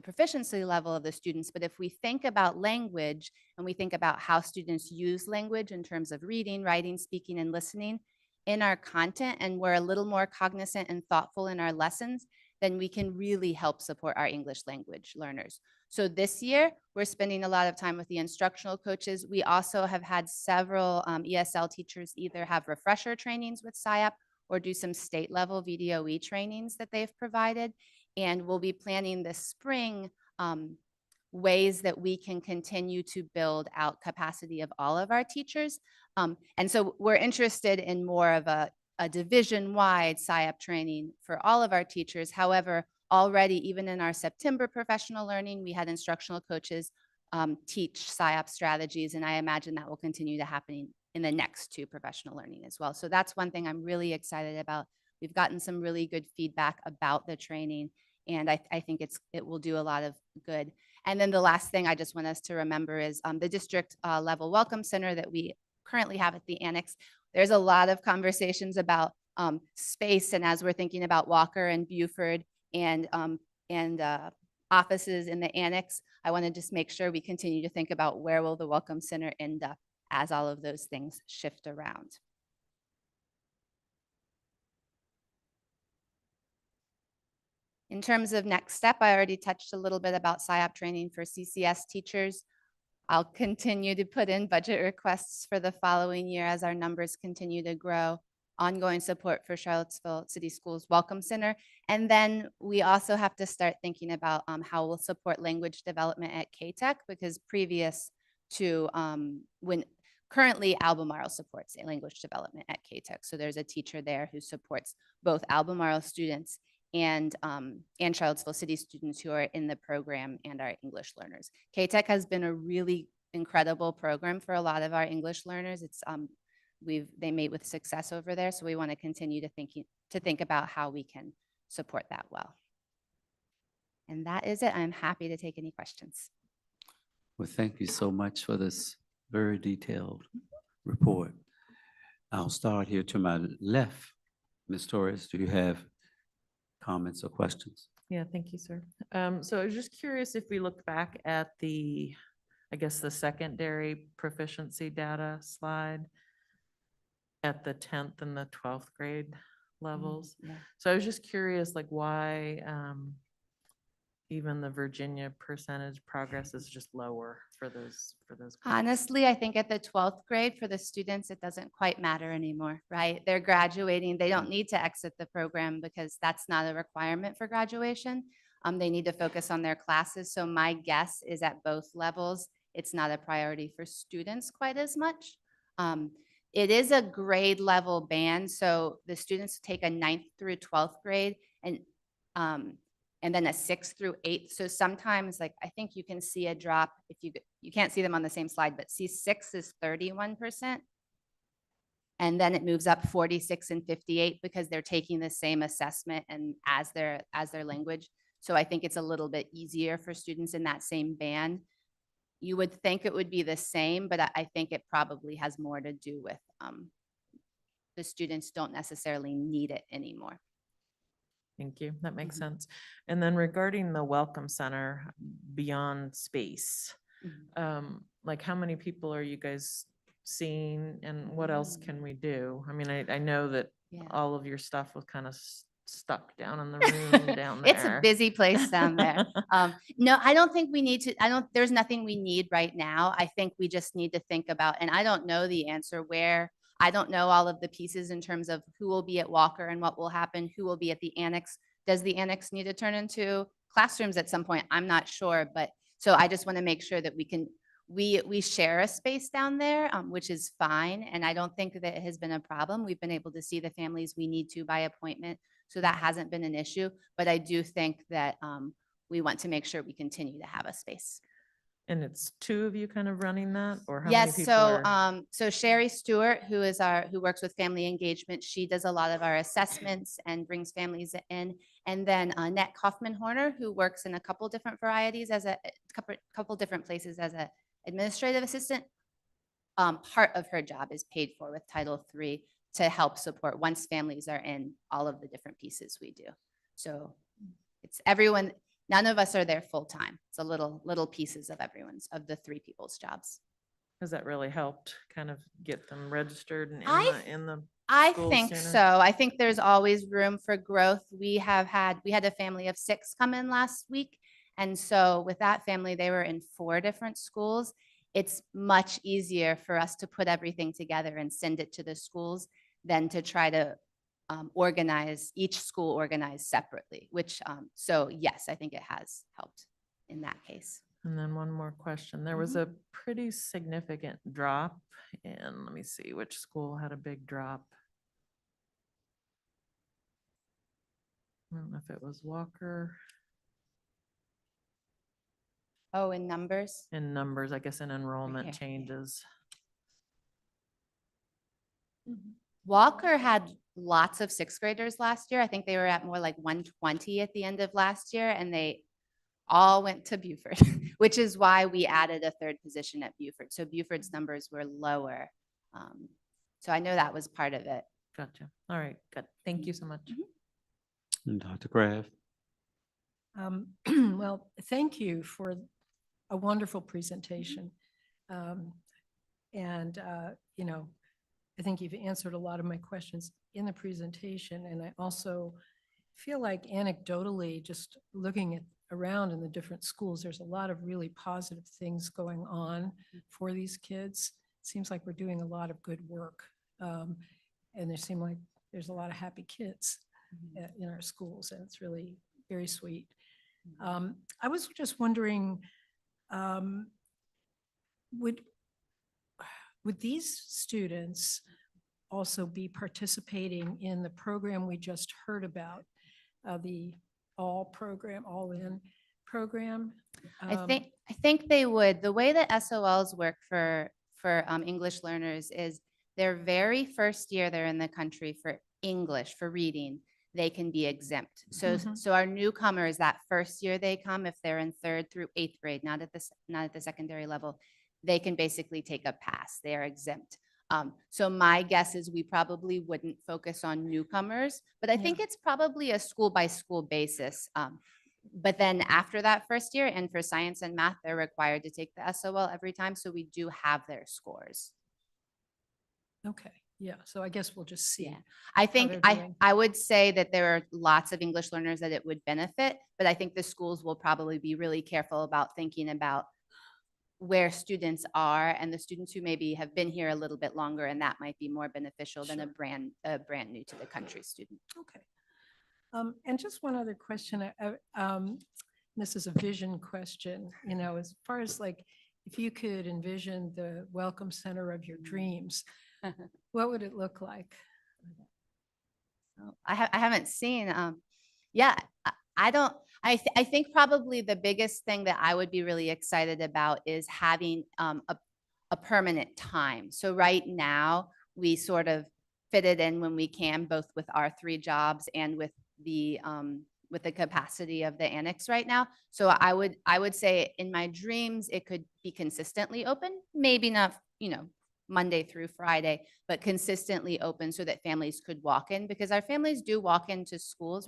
proficiency level of the students. But if we think about language and we think about how students use language in terms of reading, writing, speaking, and listening in our content, and we're a little more cognizant and thoughtful in our lessons, then we can really help support our English language learners. So this year, we're spending a lot of time with the instructional coaches. We also have had several ESL teachers either have refresher trainings with SIOP or do some state level VDOE trainings that they've provided. And we'll be planning this spring ways that we can continue to build out capacity of all of our teachers. And so we're interested in more of a division-wide SIOP training for all of our teachers. However, already even in our September professional learning, we had instructional coaches teach SIOP strategies, and I imagine that will continue to happen in the next 2 professional learning as well. So that's one thing I'm really excited about. We've gotten some really good feedback about the training, and I think it will do a lot of good. And then the last thing I just want us to remember is the district level welcome center that we currently have at the annex. There's a lot of conversations about space, and as we're thinking about Walker and Buford and offices in the annex, I want to just make sure we continue to think about where will the welcome center end up as all of those things shift around. In terms of next step, I already touched a little bit about SIOP training for CCS teachers. I'll continue to put in budget requests for the following year as our numbers continue to grow, ongoing support for Charlottesville City Schools Welcome Center. And then we also have to start thinking about how we'll support language development at K-Tech, because previous to when currently Albemarle supports language development at K-Tech. So there's a teacher there who supports both Albemarle students and Charlottesville City students who are in the program and our English learners. K-Tech has been a really incredible program for a lot of our English learners. It's they made with success over there, so we want to continue to think about how we can support that well. And that is it. I'm happy to take any questions. Well, thank you so much for this very detailed report. I'll start here to my left. Ms. Torres, do you have comments or questions? Yeah, thank you, sir. So I was just curious if we look back at the, I guess, the secondary proficiency data slide at the 10th and the 12th grade levels. Yeah. So I was just curious, like, why even the Virginia percentage progress is just lower for those grades? Honestly, I think at the 12th grade for the students, it doesn't quite matter anymore, right? They're graduating. They don't need to exit the program because that's not a requirement for graduation. They need to focus on their classes. So my guess is at both levels, it's not a priority for students quite as much. It is a grade level band. So the students take a 9th through 12th grade and then a 6th through 8th. So sometimes, like, I think you can see a drop if you can't see them on the same slide, but C6 is 31%. And then it moves up 46 and 58 because they're taking the same assessment and as their language. So I think it's a little bit easier for students in that same band. You would think it would be the same, but I think it probably has more to do with the students don't necessarily need it anymore. Thank you. That makes sense. And then regarding the Welcome Center beyond space, like, how many people are you guys seeing and what else can we do? I mean, I know that all of your stuff was kind of stuck down in the room down there. It's a busy place down there. No, I don't think we need to, there's nothing we need right now. I think we just need to think about, and I don't know the answer where, I don't know all of the pieces in terms of who will be at Walker and what will happen, who will be at the annex. Does the annex need to turn into classrooms at some point? I'm not sure, but so I just want to make sure that we share a space down there, which is fine. And I don't think that it has been a problem. We've been able to see the families we need to by appointment. So that hasn't been an issue. But I do think that we want to make sure we continue to have a space. And it's two of you kind of running that, or how many Yes, people so are? so Sherry Stewart, who works with family engagement, she does a lot of our assessments and brings families in. And then Annette Kaufman Horner, who works in a couple different varieties as a couple different places as a administrative assistant. Part of her job is paid for with Title III to help support once families are in all of the different pieces we do. So it's everyone. None of us are there full time. It's a little pieces of everyone's, of the three people's jobs. Has that really helped kind of get them registered and in the I schools think sooner? so. I think there's always room for growth. We had a family of 6 come in last week. And so with that family, they were in 4 different schools. It's much easier for us to put everything together and send it to the schools than to try to organize each school organized separately, which so yes, I think it has helped in that case. And then one more question. There was a pretty significant drop in, let me see, which school had a big drop? I don't know if it was Walker. Oh, in numbers? In numbers, I guess in enrollment here. changes. Walker had lots of 6th graders last year. I think they were at more like 120 at the end of last year, and they all went to Buford, which is why we added a 3rd position at Buford. So Buford's numbers were lower. So I know that was part of it. Gotcha. All right, good. Thank you so much. And Dr. Graff. Well, thank you for a wonderful presentation. You know, I think you've answered a lot of my questions in the presentation. And I also feel like anecdotally, just looking around in the different schools, there's a lot of really positive things going on for these kids. It seems like we're doing a lot of good work. And there seem like there's a lot of happy kids in our schools, and it's really very sweet. I was just wondering, would these students also be participating in the program we just heard about, the all-in program? I think they would. The way that SOLs work for English learners is their very first year they're in the country for English, for reading, they can be exempt. So our newcomers, that first year they come, if they're in 3rd through 8th grade, not at the secondary level, they can basically take a pass. They are exempt. So my guess is we probably wouldn't focus on newcomers, but I think it's probably a school by school basis. But then after that first year, and for science and math, they're required to take the SOL every time. So we do have their scores. Okay, yeah, so I guess we'll just see. Yeah. I think they're doing. I would say that there are lots of English learners that it would benefit, but I think the schools will probably be really careful about thinking about where students are and the students who maybe have been here a little bit longer, and that might be more beneficial than a brand new to the country student. Okay. And just one other question. This is a vision question, you know, as far as like, if you could envision the welcome center of your dreams, what would it look like? I haven't seen, I think probably the biggest thing that I would be really excited about is having a permanent time. So right now we sort of fit it in when we can, both with our 3 jobs and with the capacity of the annex right now. So I would say in my dreams, it could be consistently open, maybe not, you know, Monday through Friday, but consistently open so that families could walk in, because our families do walk into schools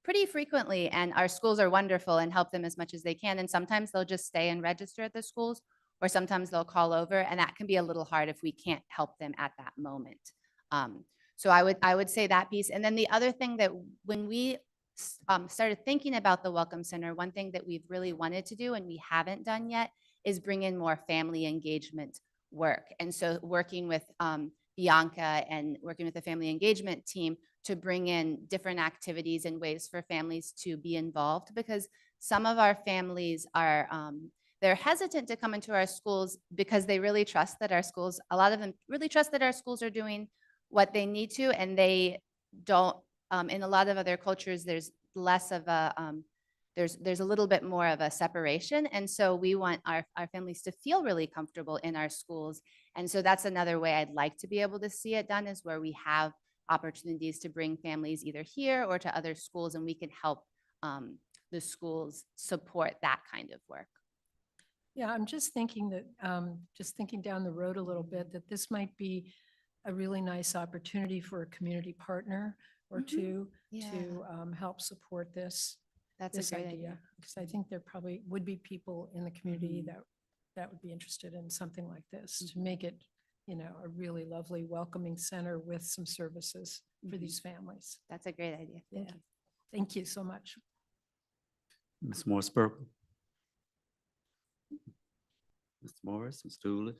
pretty frequently, and our schools are wonderful and help them as much as they can. And sometimes they'll just stay and register at the schools, or sometimes they'll call over, and that can be a little hard if we can't help them at that moment. So I would say that piece. And then the other thing that when we started thinking about the Welcome Center, one thing that we've really wanted to do and we haven't done yet is bring in more family engagement work. And so working with Bianca and working with the family engagement team to bring in different activities and ways for families to be involved, because some of our families are, they're hesitant to come into our schools because they really trust that our schools, a lot of them really trust that our schools are doing what they need to, and they don't, in a lot of other cultures, there's less of a, there's a little bit more of a separation. And so we want our families to feel really comfortable in our schools. And so that's another way I'd like to be able to see it done, is where we have opportunities to bring families either here or to other schools, and we can help the schools support that kind of work. Yeah, I'm just thinking that, just thinking down the road a little bit, that this might be a really nice opportunity for a community partner or two to help support this. That's this a great idea. Because I think there probably would be people in the community that would be interested in something like this, to make it, you know, a really lovely welcoming center with some services for these families. That's a great idea. Thank you. Thank you so much. Ms. Morris-Burkle. Ms. Morris, Ms. Dooley.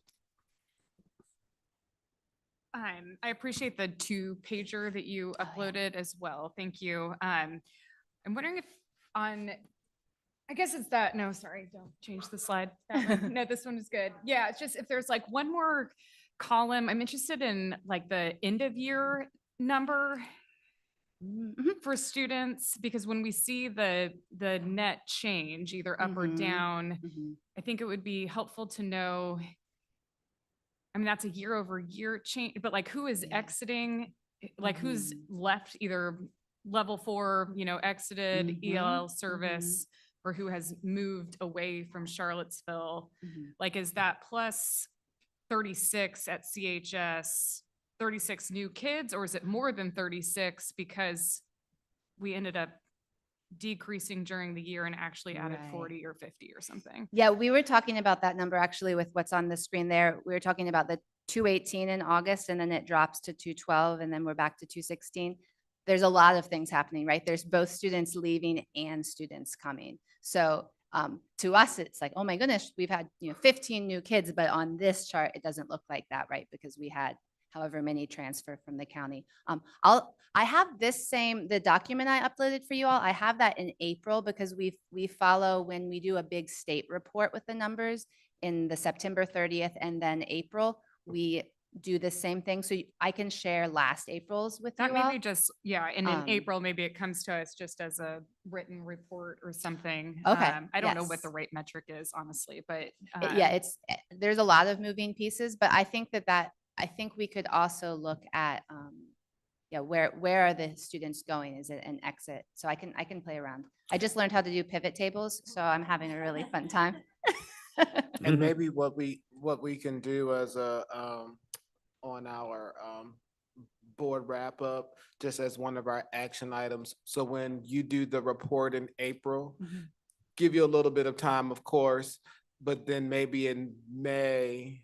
I appreciate the 2-pager that you uploaded as well. Thank you. I'm wondering if on, I guess it's that, no, sorry, don't change the slide. That one. No, this one is good. Yeah, it's just if there's like one more column, I'm interested in like the end of year number for students, because when we see the net change, either up or down, I think it would be helpful to know, I mean, that's a year over year change, but like who is exiting, like who's left either level 4, you know, exited ELL service, or who has moved away from Charlottesville? Like, is that plus 36 at CHS, 36 new kids, or is it more than 36 because we ended up decreasing during the year and actually added 40 or 50 or something? Yeah, we were talking about that number actually with what's on the screen there. We were talking about the 218 in August, and then it drops to 212, and then we're back to 216. There's a lot of things happening, right? There's both students leaving and students coming. So to us, it's like, oh my goodness, we've had 15 new kids, but on this chart, it doesn't look like that, right? Because we had however many transfer from the county. I have the document I uploaded for you all. I have that in April, because we follow when we do a big state report with the numbers in the September 30th and then April, we do the same thing. So I can share last April's with you all. Maybe just, and in April, maybe it comes to us just as a written report or something. Okay, I don't know what yes. the rate metric is, honestly, but. Yeah, there's a lot of moving pieces, but I think I think we could also look at, where are the students going? Is it an exit? So I can play around. I just learned how to do pivot tables, so I'm having a really fun time. And maybe what we can do as a, on our board wrap up, just as one of our action items. So when you do the report in April, give you a little bit of time, of course, but then maybe in May,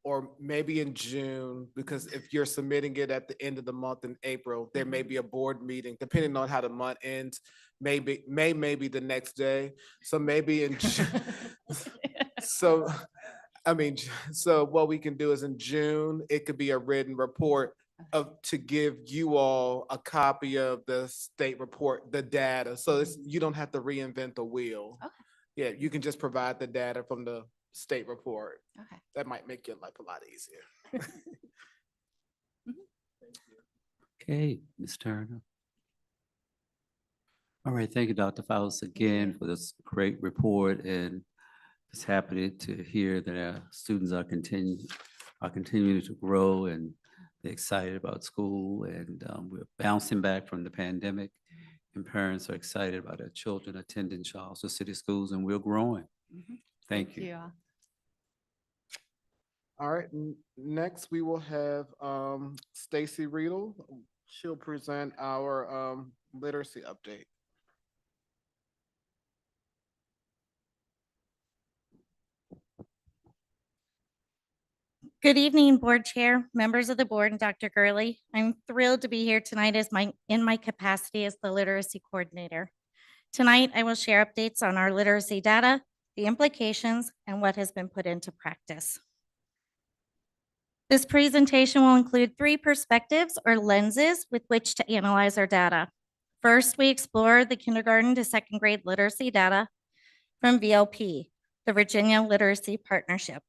or maybe in June, because if you're submitting it at the end of the month in April, there may be a board meeting, depending on how the month ends, maybe the next day. So maybe in June. So, I mean, so what we can do is in June, it could be a written report to give you all a copy of the state report, the data. So you don't have to reinvent the wheel. Okay. Yeah, you can just provide the data from the state report. Okay. That might make your life a lot easier. Okay, Ms. Turner. All right, thank you, Dr. Faust, again for this great report, and it's happy to hear that our students are continuing to grow, and they're excited about school, and we're bouncing back from the pandemic, and parents are excited about their children attending Charleston City Schools, and we're growing. Thank you. All right, next we will have Stacy Riedel. She'll present our literacy update. Good evening, Board Chair, members of the board, and Dr. Gurley. I'm thrilled to be here tonight in my capacity as the literacy coordinator. Tonight, I will share updates on our literacy data, the implications, and what has been put into practice. This presentation will include 3 perspectives or lenses with which to analyze our data. First, we explore the kindergarten to 2nd grade literacy data from VLP. the Virginia Literacy Partnership,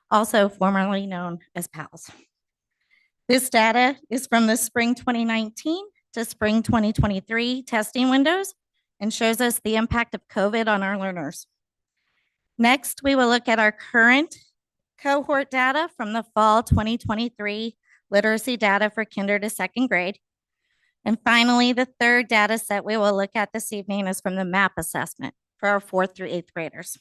also formerly known as PALS. This data is from the spring 2019 to spring 2023 testing windows and shows us the impact of COVID on our learners. Next, we will look at our current cohort data from the fall 2023 literacy data for kinder to second grade. And finally, the third data set we will look at this evening is from the MAP assessment for our 4th through 8th graders.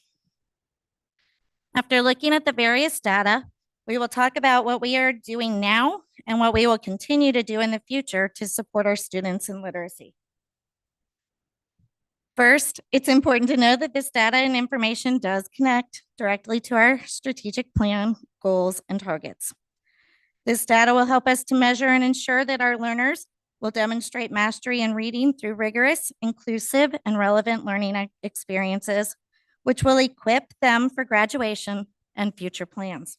After looking at the various data, we will talk about what we are doing now and what we will continue to do in the future to support our students in literacy. First, it's important to know that this data and information does connect directly to our strategic plan, goals, and targets. This data will help us to measure and ensure that our learners will demonstrate mastery in reading through rigorous, inclusive, and relevant learning experiences, which will equip them for graduation and future plans.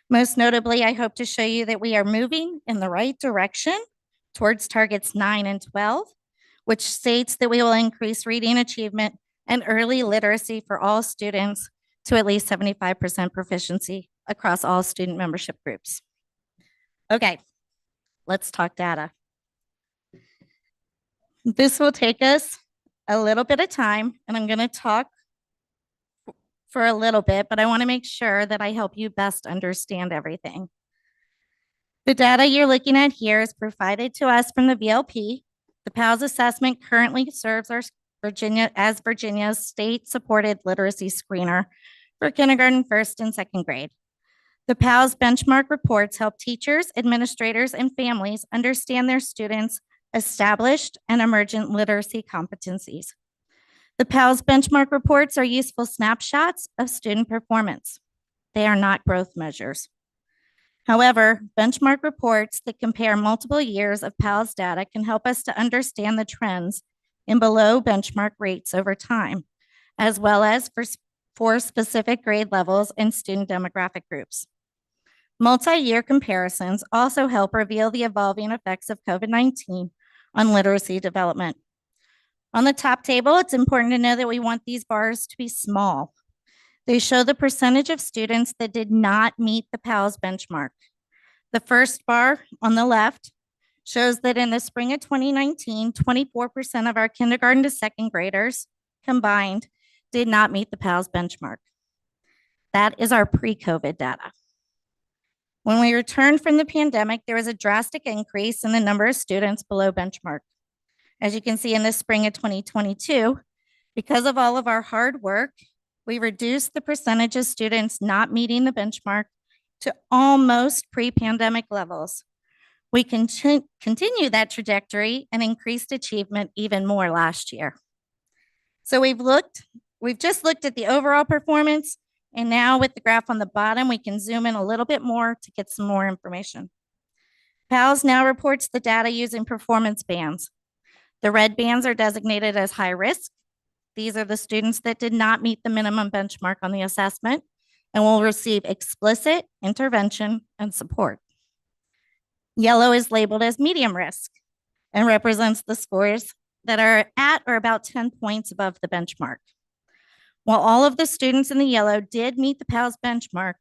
Most notably, I hope to show you that we are moving in the right direction towards targets 9 and 12, which states that we will increase reading achievement and early literacy for all students to at least 75% proficiency across all student membership groups. Okay, let's talk data. This will take us a little bit of time, and I'm going to talk for a little bit, but I want to make sure that I help you best understand everything. The data you're looking at here is provided to us from the VLP. The PALS assessment currently serves our Virginia's state-supported literacy screener for kindergarten, 1st, and 2nd grade. The PALS benchmark reports help teachers, administrators, and families understand their students' established and emergent literacy competencies. The PALS benchmark reports are useful snapshots of student performance. They are not growth measures. However, benchmark reports that compare multiple years of PALS data can help us to understand the trends in below benchmark rates over time, as well as for specific grade levels and student demographic groups. Multi-year comparisons also help reveal the evolving effects of COVID-19 on literacy development. On the top table, it's important to know that we want these bars to be small. They show the percentage of students that did not meet the PALS benchmark. The first bar on the left shows that in the spring of 2019, 24% of our kindergarten to 2nd graders combined did not meet the PALS benchmark. That is our pre-COVID data. When we returned from the pandemic, there was a drastic increase in the number of students below benchmark. As you can see in the spring of 2022, because of all of our hard work, we reduced the percentage of students not meeting the benchmark to almost pre-pandemic levels. We continue that trajectory and increased achievement even more last year. So we've just looked at the overall performance, and now with the graph on the bottom, we can zoom in a little bit more to get some more information. PALS now reports the data using performance bands. The red bands are designated as high risk. These are the students that did not meet the minimum benchmark on the assessment and will receive explicit intervention and support. Yellow is labeled as medium risk and represents the scores that are at or about 10 points above the benchmark. While all of the students in the yellow did meet the PALS benchmark,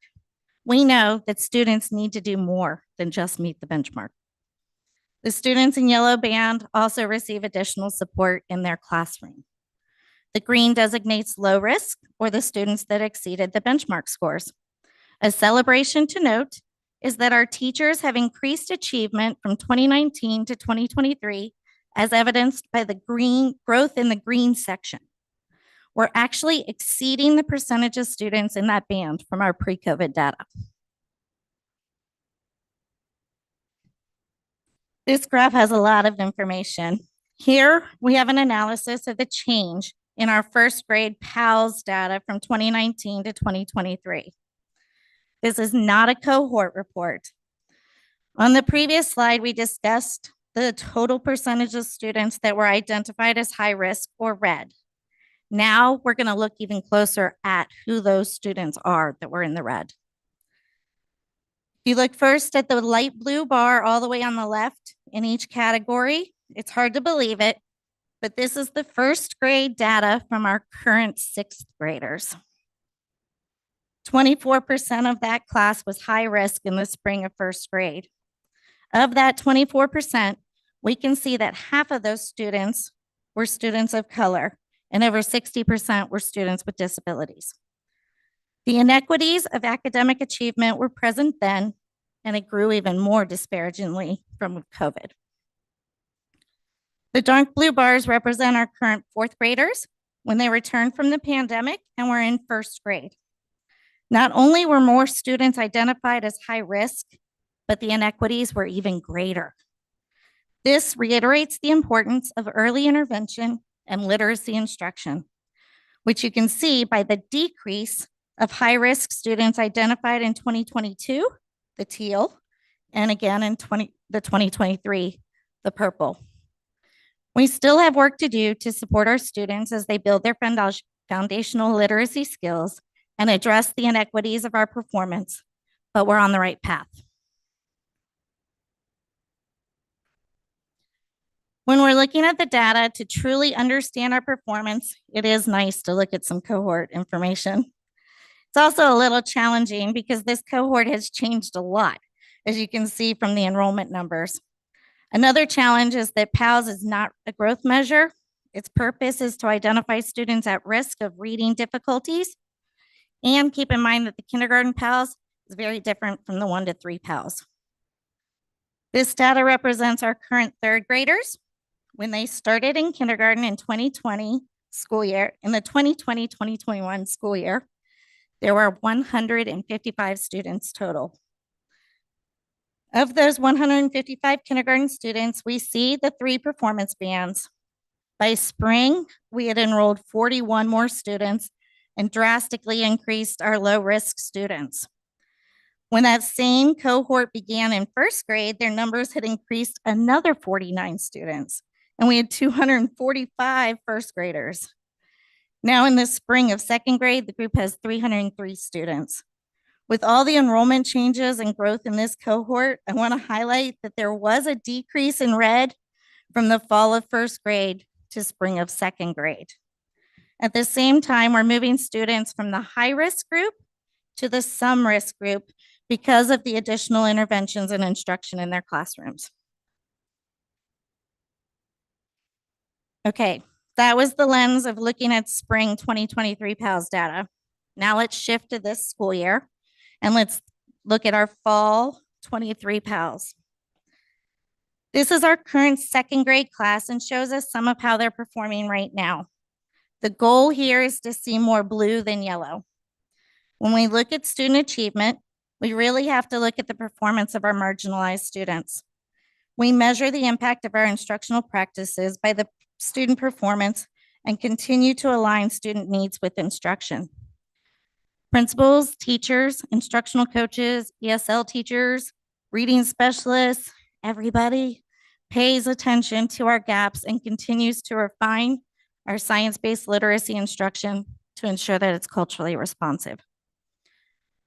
we know that students need to do more than just meet the benchmark. The students in yellow band also receive additional support in their classroom. The green designates low risk, or the students that exceeded the benchmark scores. A celebration to note is that our teachers have increased achievement from 2019 to 2023, as evidenced by the green growth in the green section. We're actually exceeding the percentage of students in that band from our pre-COVID data. This graph has a lot of information. Here, we have an analysis of the change in our 1st grade PALS data from 2019 to 2023. This is not a cohort report. On the previous slide, we discussed the total percentage of students that were identified as high risk or red. Now we're going to look even closer at who those students are that were in the red. If you look first at the light blue bar all the way on the left in each category, it's hard to believe it, but this is the 1st grade data from our current 6th graders. 24% of that class was high risk in the spring of first grade. Of that 24%, we can see that half of those students were students of color and over 60% were students with disabilities. The inequities of academic achievement were present then, and it grew even more disparagingly from COVID. The dark blue bars represent our current fourth graders when they returned from the pandemic and were in first grade. Not only were more students identified as high risk, but the inequities were even greater. This reiterates the importance of early intervention and literacy instruction, which you can see by the decrease of high-risk students identified in 2022, the teal, and again in 2023, the purple. We still have work to do to support our students as they build their foundational literacy skills and address the inequities of our performance, but we're on the right path. When we're looking at the data to truly understand our performance, it is nice to look at some cohort information. It's also a little challenging because this cohort has changed a lot, as you can see from the enrollment numbers. Another challenge is that PALS is not a growth measure. Its purpose is to identify students at risk of reading difficulties. And keep in mind that the kindergarten PALS is very different from the 1 to 3 PALS. This data represents our current third graders. When they started in kindergarten in 2020 school year, in the 2020-2021 school year, there were 155 students total. Of those 155 kindergarten students, we see the 3 performance bands. By spring, we had enrolled 41 more students and drastically increased our low-risk students. When that same cohort began in first grade, their numbers had increased another 49 students, and we had 245 first graders. Now in the spring of second grade, the group has 303 students. With all the enrollment changes and growth in this cohort, I want to highlight that there was a decrease in red from the fall of first grade to spring of second grade. At the same time, we're moving students from the high-risk group to the some risk group because of the additional interventions and instruction in their classrooms. Okay, that was the lens of looking at spring 2023 PALS data. Now let's shift to this school year and let's look at our fall 23 PALS. This is our current second grade class and shows us some of how they're performing right now. The goal here is to see more blue than yellow. When we look at student achievement, we really have to look at the performance of our marginalized students. We measure the impact of our instructional practices by the student performance and continue to align student needs with instruction. Principals, teachers, instructional coaches, ESL teachers, reading specialists, everybody pays attention to our gaps and continues to refine our science-based literacy instruction to ensure that it's culturally responsive.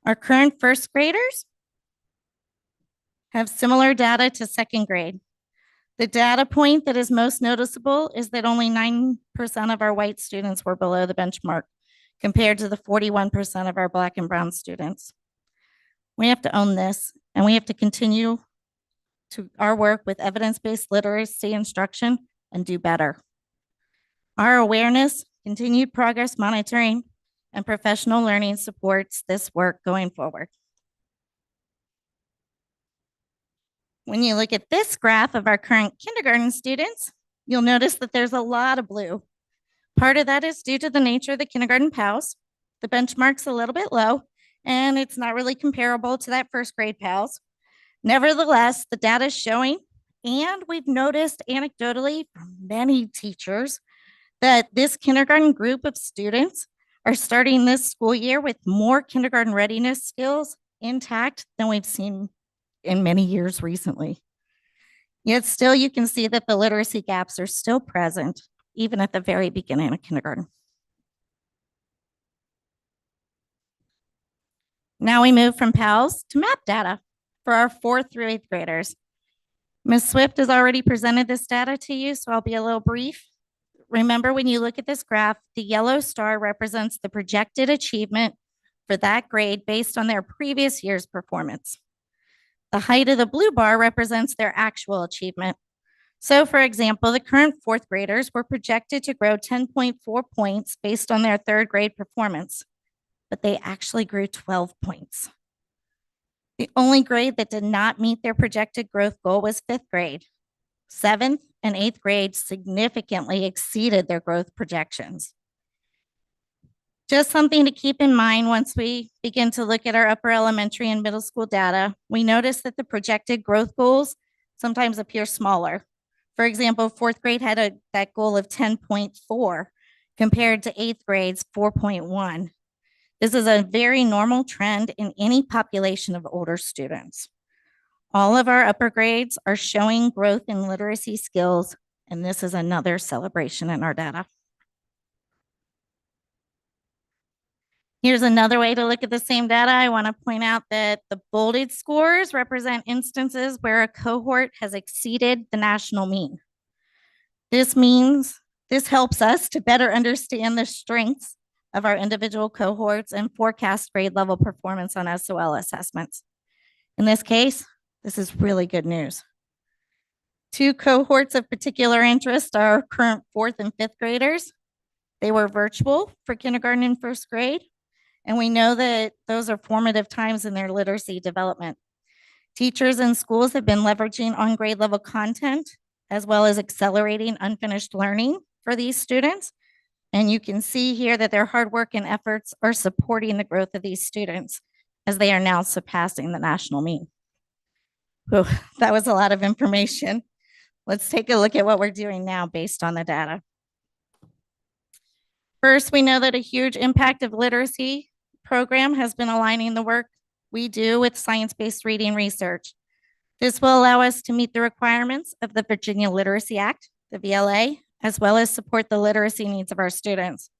Our current first graders have similar data to second grade. The data point that is most noticeable is that only 9% of our white students were below the benchmark compared to the 41% of our Black and brown students. We have to own this, and we have to continue to our work with evidence-based literacy instruction and do better. Our awareness, continued progress monitoring, and professional learning supports this work going forward. When you look at this graph of our current kindergarten students, you'll notice that there's a lot of blue. Part of that is due to the nature of the kindergarten PALS. The benchmark's a little bit low, and it's not really comparable to that first grade PALS. Nevertheless, the data is showing, and we've noticed anecdotally from many teachers that this kindergarten group of students are starting this school year with more kindergarten readiness skills intact than we've seen in many years recently. Yet still, you can see that the literacy gaps are still present, even at the very beginning of kindergarten. Now we move from PALS to MAP data for our 4th through 8th graders. Ms. Swift has already presented this data to you, so I'll be a little brief. Remember, when you look at this graph, the yellow star represents the projected achievement for that grade based on their previous year's performance. The height of the blue bar represents their actual achievement. So for example, the current fourth graders were projected to grow 10.4 points based on their third grade performance, but they actually grew 12 points. The only grade that did not meet their projected growth goal was fifth grade. Seventh and eighth grade significantly exceeded their growth projections. Just something to keep in mind once we begin to look at our upper elementary and middle school data, we notice that the projected growth goals sometimes appear smaller. For example, fourth grade had that goal of 10.4 compared to eighth grade's 4.1. This is a very normal trend in any population of older students. All of our upper grades are showing growth in literacy skills, and this is another celebration in our data. Here's another way to look at the same data. I want to point out that the bolded scores represent instances where a cohort has exceeded the national mean. This helps us to better understand the strengths of our individual cohorts and forecast grade level performance on SOL assessments. In this case, this is really good news. Two cohorts of particular interest are our current fourth and fifth graders. They were virtual for kindergarten and first grade, and we know that those are formative times in their literacy development. Teachers and schools have been leveraging on grade level content as well as accelerating unfinished learning for these students. And you can see here that their hard work and efforts are supporting the growth of these students as they are now surpassing the national mean. Whew, that was a lot of information. Let's take a look at what we're doing now based on the data. First, we know that a huge impact of literacy program has been aligning the work we do with science-based reading research. This will allow us to meet the requirements of the Virginia Literacy Act, the VLA, as well as support the literacy needs of our students.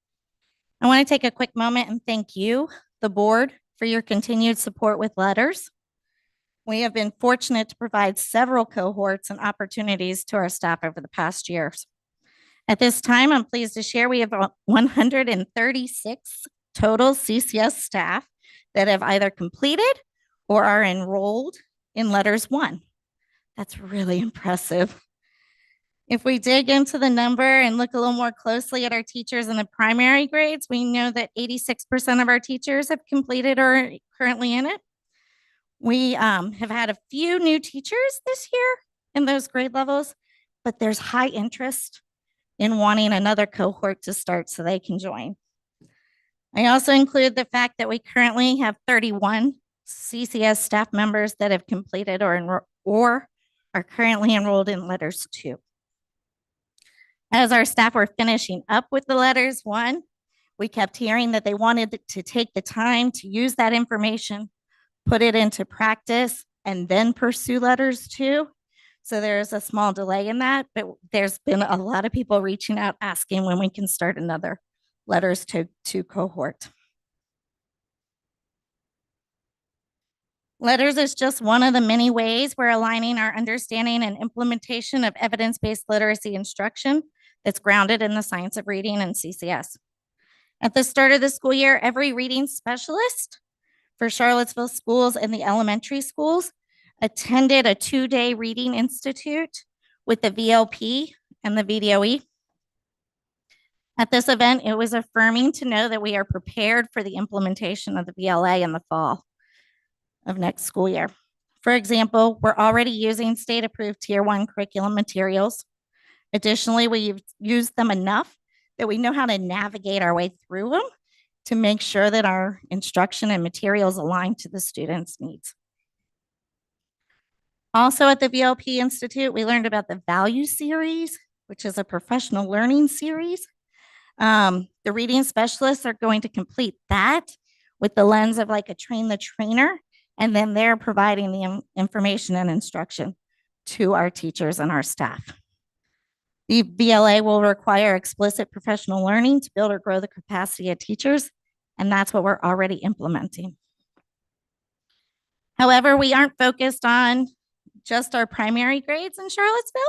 I want to take a quick moment and thank you, the board, for your continued support with letters. We have been fortunate to provide several cohorts and opportunities to our staff over the past years. At this time, I'm pleased to share we have 136 total CCS staff that have either completed or are enrolled in Letters 1. That's really impressive. If we dig into the number and look a little more closely at our teachers in the primary grades, we know that 86% of our teachers have completed or are currently in it. We have had a few new teachers this year in those grade levels, but there's high interest in wanting another cohort to start so they can join. I also include the fact that we currently have 31 CCS staff members that have completed or are currently enrolled in Letters 2. As our staff were finishing up with the Letters 1, we kept hearing that they wanted to take the time to use that information, put it into practice, and then pursue Letters 2. So there's a small delay in that, but there's been a lot of people reaching out asking when we can start another Letters 2 cohort. Letters is just one of the many ways we're aligning our understanding and implementation of evidence-based literacy instruction that's grounded in the science of reading and CCS. At the start of the school year, every reading specialist for Charlottesville schools and the elementary schools attended a 2-day reading institute with the VLP and the VDOE. At this event, it was affirming to know that we are prepared for the implementation of the VLA in the fall of next school year. For example, we're already using state-approved Tier 1 curriculum materials. Additionally, we've used them enough that we know how to navigate our way through them to make sure that our instruction and materials align to the students' needs. Also at the VLP Institute, we learned about the Value Series, which is a professional learning series. The reading specialists are going to complete that with the lens of like a train the trainer, and then they're providing the information and instruction to our teachers and our staff. The VLA will require explicit professional learning to build or grow the capacity of teachers, and that's what we're already implementing. However, we aren't focused on just our primary grades in Charlottesville.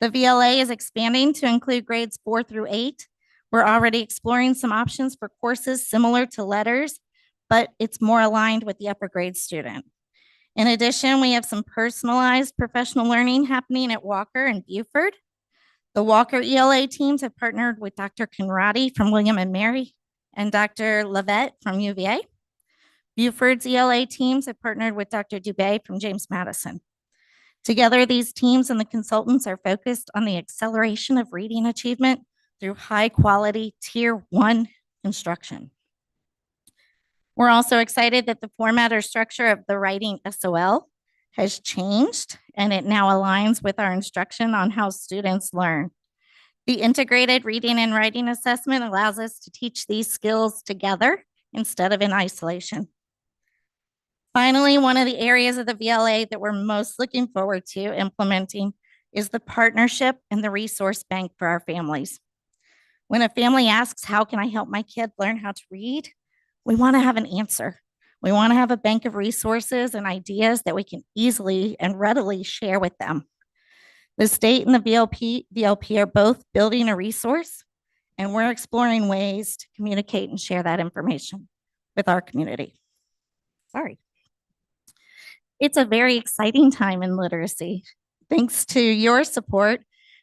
The VLA is expanding to include grades 4 through 8. We're already exploring some options for courses similar to Letters, but it's more aligned with the upper grade student. In addition, we have some personalized professional learning happening at Walker and Buford. The Walker ELA teams have partnered with Dr. Conradi from William and Mary and Dr. Levette from UVA. Buford's ELA teams have partnered with Dr. Dubé from James Madison. Together, these teams and the consultants are focused on the acceleration of reading achievement through high-quality Tier 1 instruction. We're also excited that the format or structure of the writing SOL has changed, and it now aligns with our instruction on how students learn. The integrated reading and writing assessment allows us to teach these skills together instead of in isolation. Finally, one of the areas of the VLA that we're most looking forward to implementing is the partnership and the resource bank for our families. When a family asks, how can I help my kid learn how to read? We want to have an answer. We want to have a bank of resources and ideas that we can easily and readily share with them. The state and the VLP are both building a resource, and we're exploring ways to communicate and share that information with our community. Sorry. It's a very exciting time in literacy. Thanks to your support,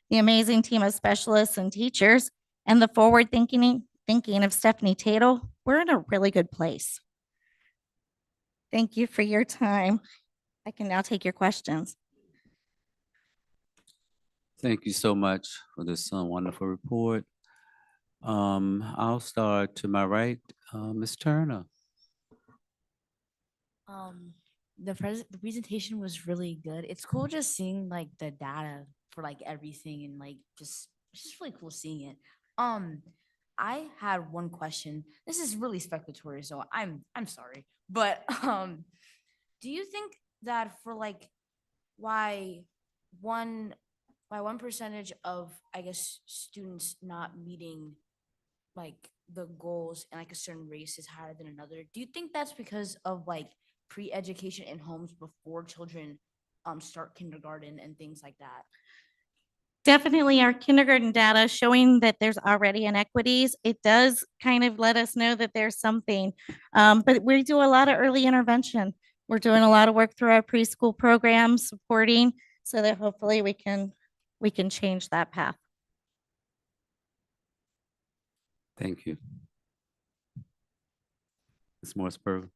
the amazing team of specialists and teachers, and the forward thinking of Stephanie Tatel, we're in a really good place. Thank you for your time. I can now take your questions. Thank you so much for this wonderful report. I'll start to my right, Ms. Turner. The presentation was really good. It's cool just seeing like the data for like everything and like just really cool seeing it. I had one question. This is really speculatory, so I'm sorry. But do you think that for like why one percentage of, I guess, students not meeting like the goals and like a certain race is higher than another, do you think that's because of like pre-education in homes before children start kindergarten and things like that? Definitely our kindergarten data showing that there's already inequities. It does kind of let us know that there's something, but we do a lot of early intervention. We're doing a lot of work through our preschool program supporting so that hopefully we can change that path. Thank you. Ms. Morrisburg.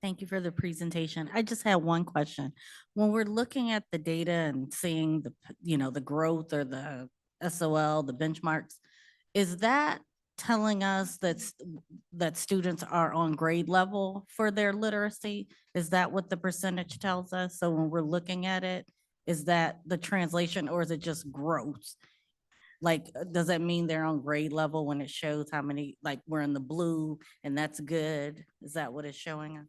Thank you for the presentation. I just had one question. When we're looking at the data and seeing the growth or the SOL, the benchmarks, is that telling us that students are on grade level for their literacy? Is that what the percentage tells us? So when we're looking at it, is that the translation or is it just growth? Like, does that mean they're on grade level when it shows how many, like we're in the blue and that's good? Is that what it's showing us?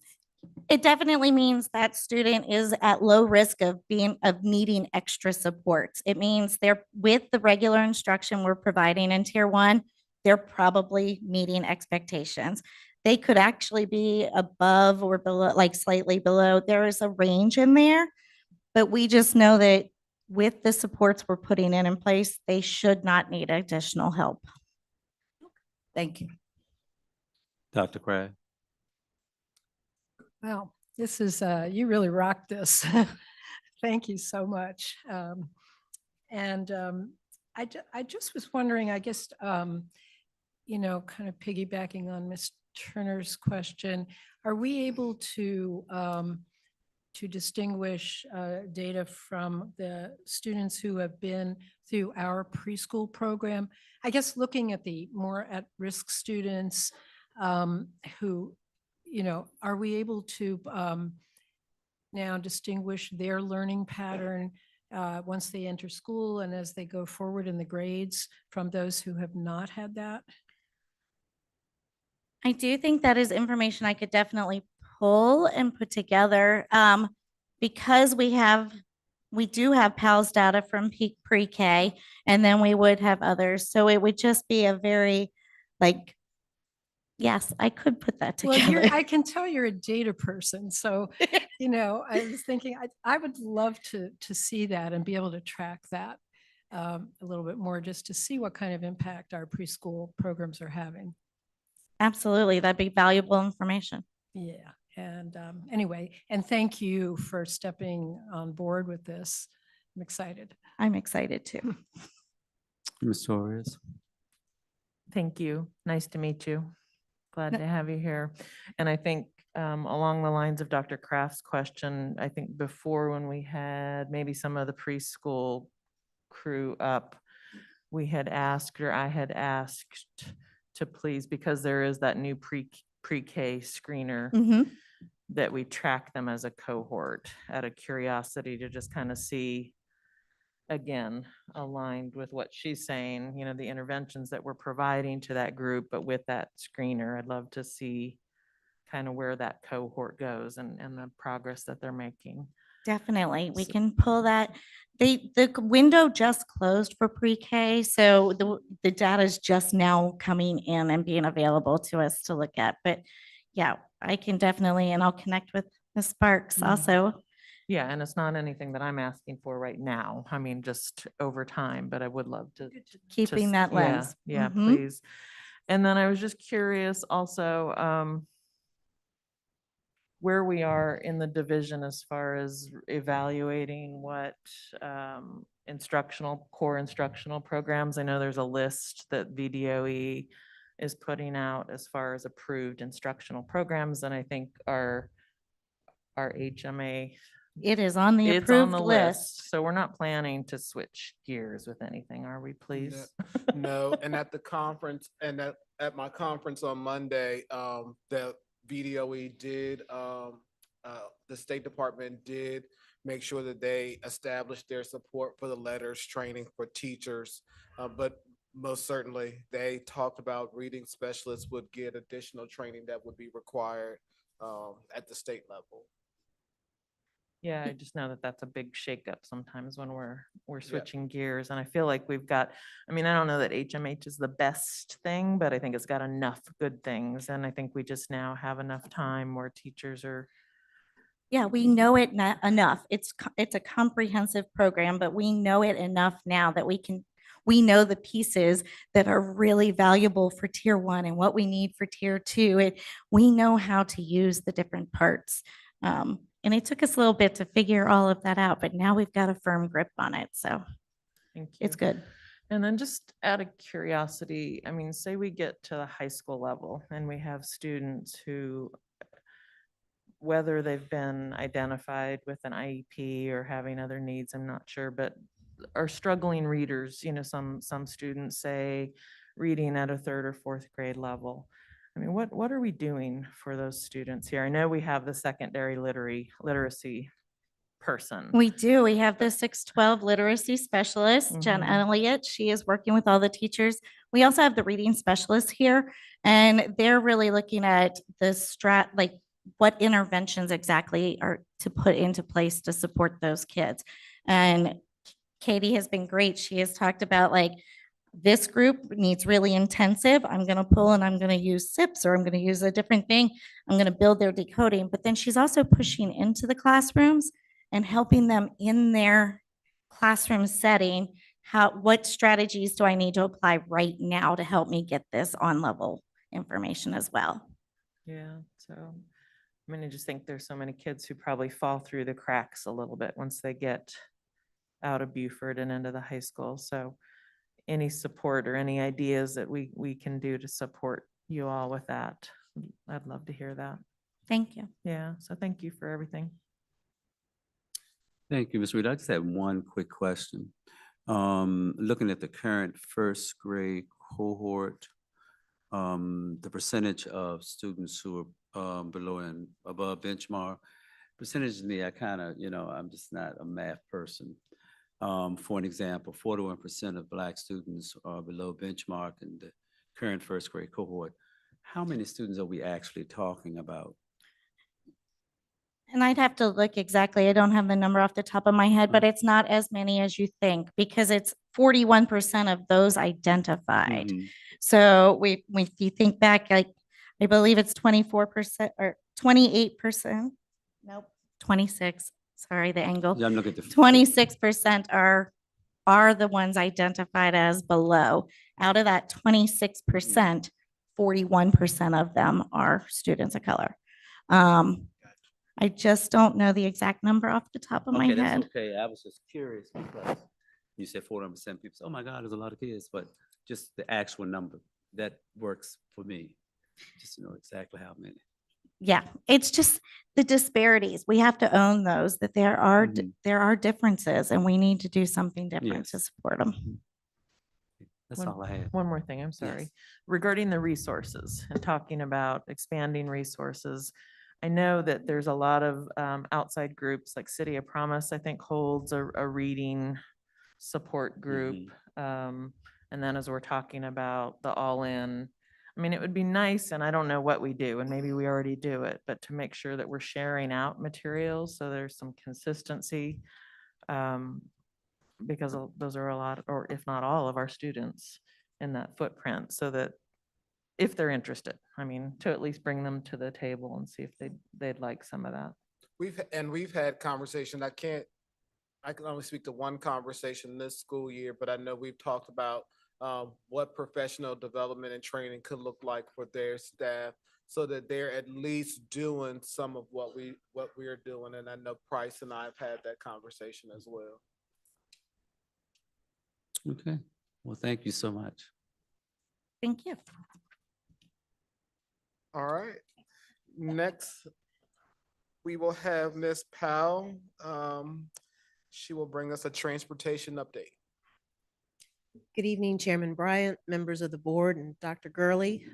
It definitely means that student is at low risk of needing extra supports. It means they're with the regular instruction we're providing in Tier 1, they're probably meeting expectations. They could actually be above or below, like slightly below. There is a range in there, but we just know that with the supports we're putting in place, they should not need additional help. Thank you. Dr. Craig. Wow, this is, you really rocked this. Thank you so much. I just was wondering, I guess, kind of piggybacking on Ms. Turner's question, are we able to distinguish data from the students who have been through our preschool program? I guess looking at the more at-risk students who, are we able to now distinguish their learning pattern once they enter school and as they go forward in the grades from those who have not had that? I do think that is information I could definitely pull and put together because we do have PALS data from pre-K, and then we would have others. So it would just be a very yes, I could put that together. Well, I can tell you're a data person. So, I was thinking I would love to see that and be able to track that a little bit more just to see what kind of impact our preschool programs are having. Absolutely. That'd be valuable information. Yeah, and anyway, and thank you for stepping on board with this. I'm excited. I'm excited too. Ms. Torres? Thank you. Nice to meet you. Glad No- to have you here. And I think along the lines of Dr. Kraft's question, I think before when we had maybe some of the preschool crew up, we had asked, or I had asked to please, because there is that new pre-K screener, Mhm. that we track them as a cohort out of curiosity to just kind of see, again, aligned with what she's saying, you know, the interventions that we're providing to that group, but with that screener, I'd love to see kind of where that cohort goes and the progress that they're making. Definitely. We can pull that. The window just closed for pre-K, so the data is just now coming in and being available to us to look at. But yeah, I can definitely, and I'll connect with Ms. Sparks also. Yeah, and it's not anything that I'm asking for right now. I mean, just over time, but I would love to. Keeping that Yeah, lens. yeah, Mhm. please. And then I was just curious also, where we are in the division as far as evaluating what core instructional programs. I know there's a list that VDOE is putting out as far as approved instructional programs, and I think our HMA. It is on the It's on approved the list. So we're not planning to switch gears with anything, are we, please? No, and at the conference, and at my conference on Monday, the VDOE did, the State Department did make sure that they established their support for the letters training for teachers. But most certainly, they talked about reading specialists would get additional training that would be required at the state level. Yeah, I just know that that's a big shakeup sometimes when we're switching gears. And I feel like we've got, I mean, I don't know that HMH is the best thing, but I think it's got enough good things. And I think we just now have enough time where teachers are. Yeah, we know it not enough. It's a comprehensive program, but we know it enough now that we know the pieces that are really valuable for tier 1 and what we need for tier 2. We know how to use the different parts. And it took us a little bit to figure all of that out, but now we've got a firm grip on it. So Thank you. it's good. And then just out of curiosity, I mean, say we get to the high school level and we have students who, whether they've been identified with an IEP or having other needs, I'm not sure, but are struggling readers. You know, some students say reading at a 3rd or 4th grade level. I mean, what are we doing for those students here? I know we have the secondary literacy person. We do. We have the 612 literacy specialist, Jen Elliott. She is working with all the teachers. We also have the reading specialist here, and they're really looking at the like what interventions exactly are to put into place to support those kids. And Katie has been great. She has talked about like, this group needs really intensive. I'm going to pull and I'm going to use SIPs, or I'm going to use a different thing. I'm going to build their decoding. But then she's also pushing into the classrooms and helping them in their classroom setting. What strategies do I need to apply right now to help me get this on level information as well? Yeah. So, I mean, I just think there's so many kids who probably fall through the cracks a little bit once they get out of Beaufort and into the high school. So any support or any ideas that we can do to support you all with that, I'd love to hear that. Thank you. Yeah, so thank you for everything. Thank you, Ms. Reed. I just have one quick question. Looking at the current 1st grade cohort, the percentage of students who are below and above benchmark, percentage to me, I kind of, I'm just not a math person. For an example, 41% of Black students are below benchmark in the current 1st grade cohort. How many students are we actually talking about? And I'd have to look exactly. I don't have the number off the top of my head, but it's not as many as you think, because it's 41% of those identified. So if you think back, like, I believe it's 24% or 28%. Nope, 26. Sorry, the angle. Yeah, I'm looking at the 26% are the ones identified as below. Out of that 26%, 41% of them are students of color. I just don't know the exact number off the top of my Okay, that's head. okay. I was just curious because you said 400% people. Say, oh my God, there's a lot of kids, but just the actual number that works for me. Just to know exactly how many. Yeah, it's just the disparities. We have to own those, that there are, there are differences and we need to do something different to Yes. support them. That's all I had. One more thing, I'm sorry. Yes. Regarding the resources and talking about expanding resources, I know that there's a lot of outside groups, like City of Promise, I think holds a reading support group. And then as we're talking about the all-in, I mean, it would be nice, and I don't know what we do, and maybe we already do it, but to make sure that we're sharing out materials so there's some consistency. Because those are a lot, or if not all of our students in that footprint, so that if they're interested, I mean, to at least bring them to the table and see if they'd like some of that. We've had conversation. I can only speak to one conversation this school year, but I know we've talked about what professional development and training could look like for their staff, so that they're at least doing some of what we're doing. And I know Price and I have had that conversation as well. Okay. Well, thank you so much. Thank you. All right. Next, we will have Ms. Powell. She will bring us a transportation update. Good evening, Chairman Bryant, members of the board, and Dr. Gurley.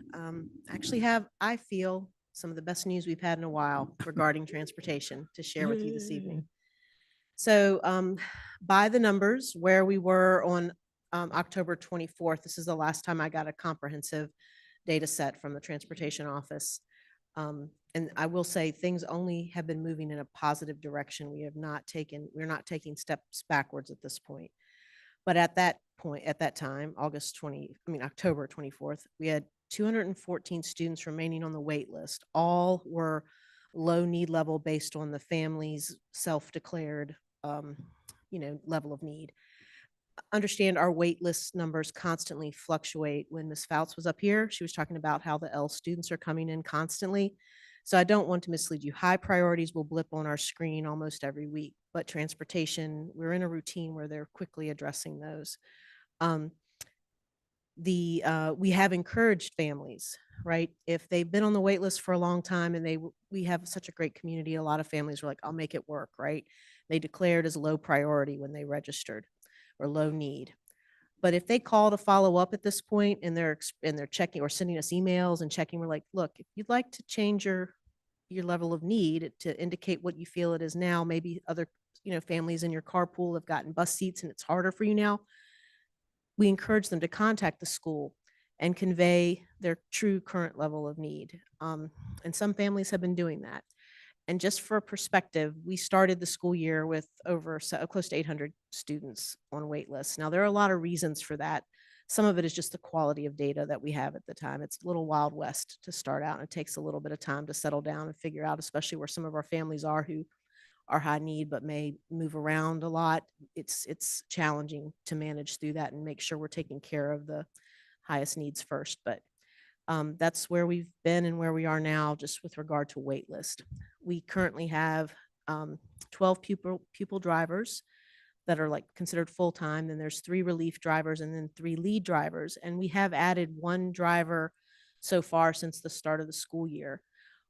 Actually I feel, some of the best news we've had in a while regarding transportation to share with you this evening. So by the numbers, where we were on October 24th, this is the last time I got a comprehensive data set from the transportation office. And I will say things only have been moving in a positive direction. We're not taking steps backwards at this point. But at that point, at that time, October 24th, we had 214 students remaining on the wait list. All were low need level based on the family's self-declared, level of need. Understand our wait list numbers constantly fluctuate. When Ms. Fouts was up here, she was talking about how the L students are coming in constantly. So I don't want to mislead you. High priorities will blip on our screen almost every week, but transportation, we're in a routine where they're quickly addressing those. We have encouraged families, right? If they've been on the wait list for a long time and we have such a great community, a lot of families were like, I'll make it work, right? They declared as low priority when they registered, or low need. But if they call to follow up at this point and they're checking or sending us emails and checking, we're like, look, if you'd like to change your level of need to indicate what you feel it is now, maybe other families in your carpool have gotten bus seats and it's harder for you now, we encourage them to contact the school and convey their true current level of need. And some families have been doing that. And just for perspective, we started the school year with close to 800 students on wait lists. Now, there are a lot of reasons for that. Some of it is just the quality of data that we have at the time. It's a little Wild West to start out, and it takes a little bit of time to settle down and figure out, especially where some of our families are who are high need but may move around a lot. It's challenging to manage through that and make sure we're taking care of the highest needs first. But that's where we've been and where we are now, just with regard to wait list. We currently have 12 pupil drivers that are considered full-time. Then there's 3 relief drivers and then 3 lead drivers. And we have added 1 driver so far since the start of the school year.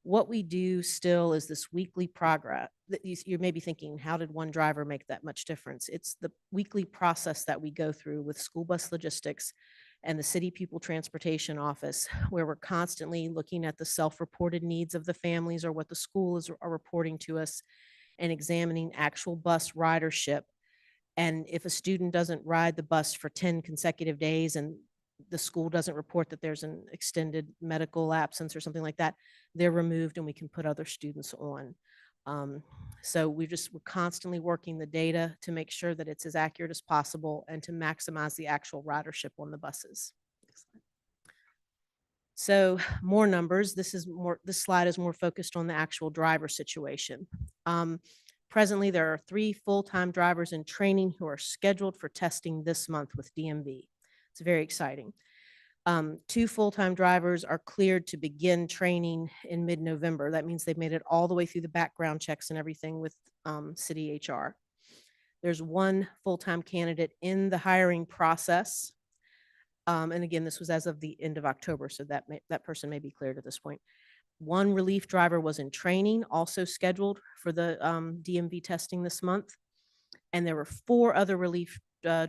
What we do still is this weekly progress. You may be thinking, how did 1 driver make that much difference? It's the weekly process that we go through with school bus logistics and the city pupil transportation office, where we're constantly looking at the self-reported needs of the families or what the schools are reporting to us, and examining actual bus ridership. And if a student doesn't ride the bus for 10 consecutive days and the school doesn't report that there's an extended medical absence or something like that, they're removed and we can put other students on. So we're constantly working the data to make sure that it's as accurate as possible and to maximize the actual ridership on the buses. So more numbers. This slide is more focused on the actual driver situation. Presently, there are 3 full-time drivers in training who are scheduled for testing this month with DMV. It's very exciting. 2 full-time drivers are cleared to begin training in mid-November. That means they've made it all the way through the background checks and everything with city HR. There's 1 full-time candidate in the hiring process. And again, this was as of the end of October, so that person may be cleared at this point. 1 relief driver was in training, also scheduled for the DMV testing this month. And there were 4 other relief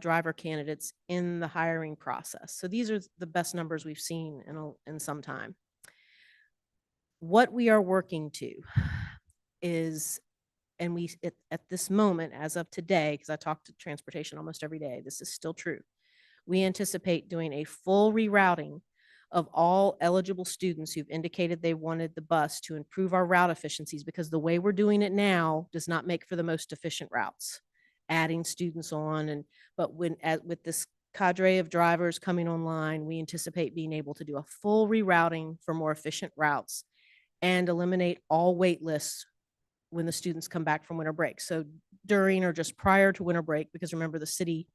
driver candidates in the hiring process. So these are the best numbers we've seen in some time. What we are working to is, and we at this moment, as of today, because I talk to transportation almost every day, this is still true. We anticipate doing a full rerouting of all eligible students who've indicated they wanted the bus to improve our route efficiencies, because the way we're doing it now does not make for the most efficient routes. Adding students on, but with this cadre of drivers coming online, we anticipate being able to do a full rerouting for more efficient routes and eliminate all wait lists when the students come back from winter break. So during or just prior to winter break, because remember, the city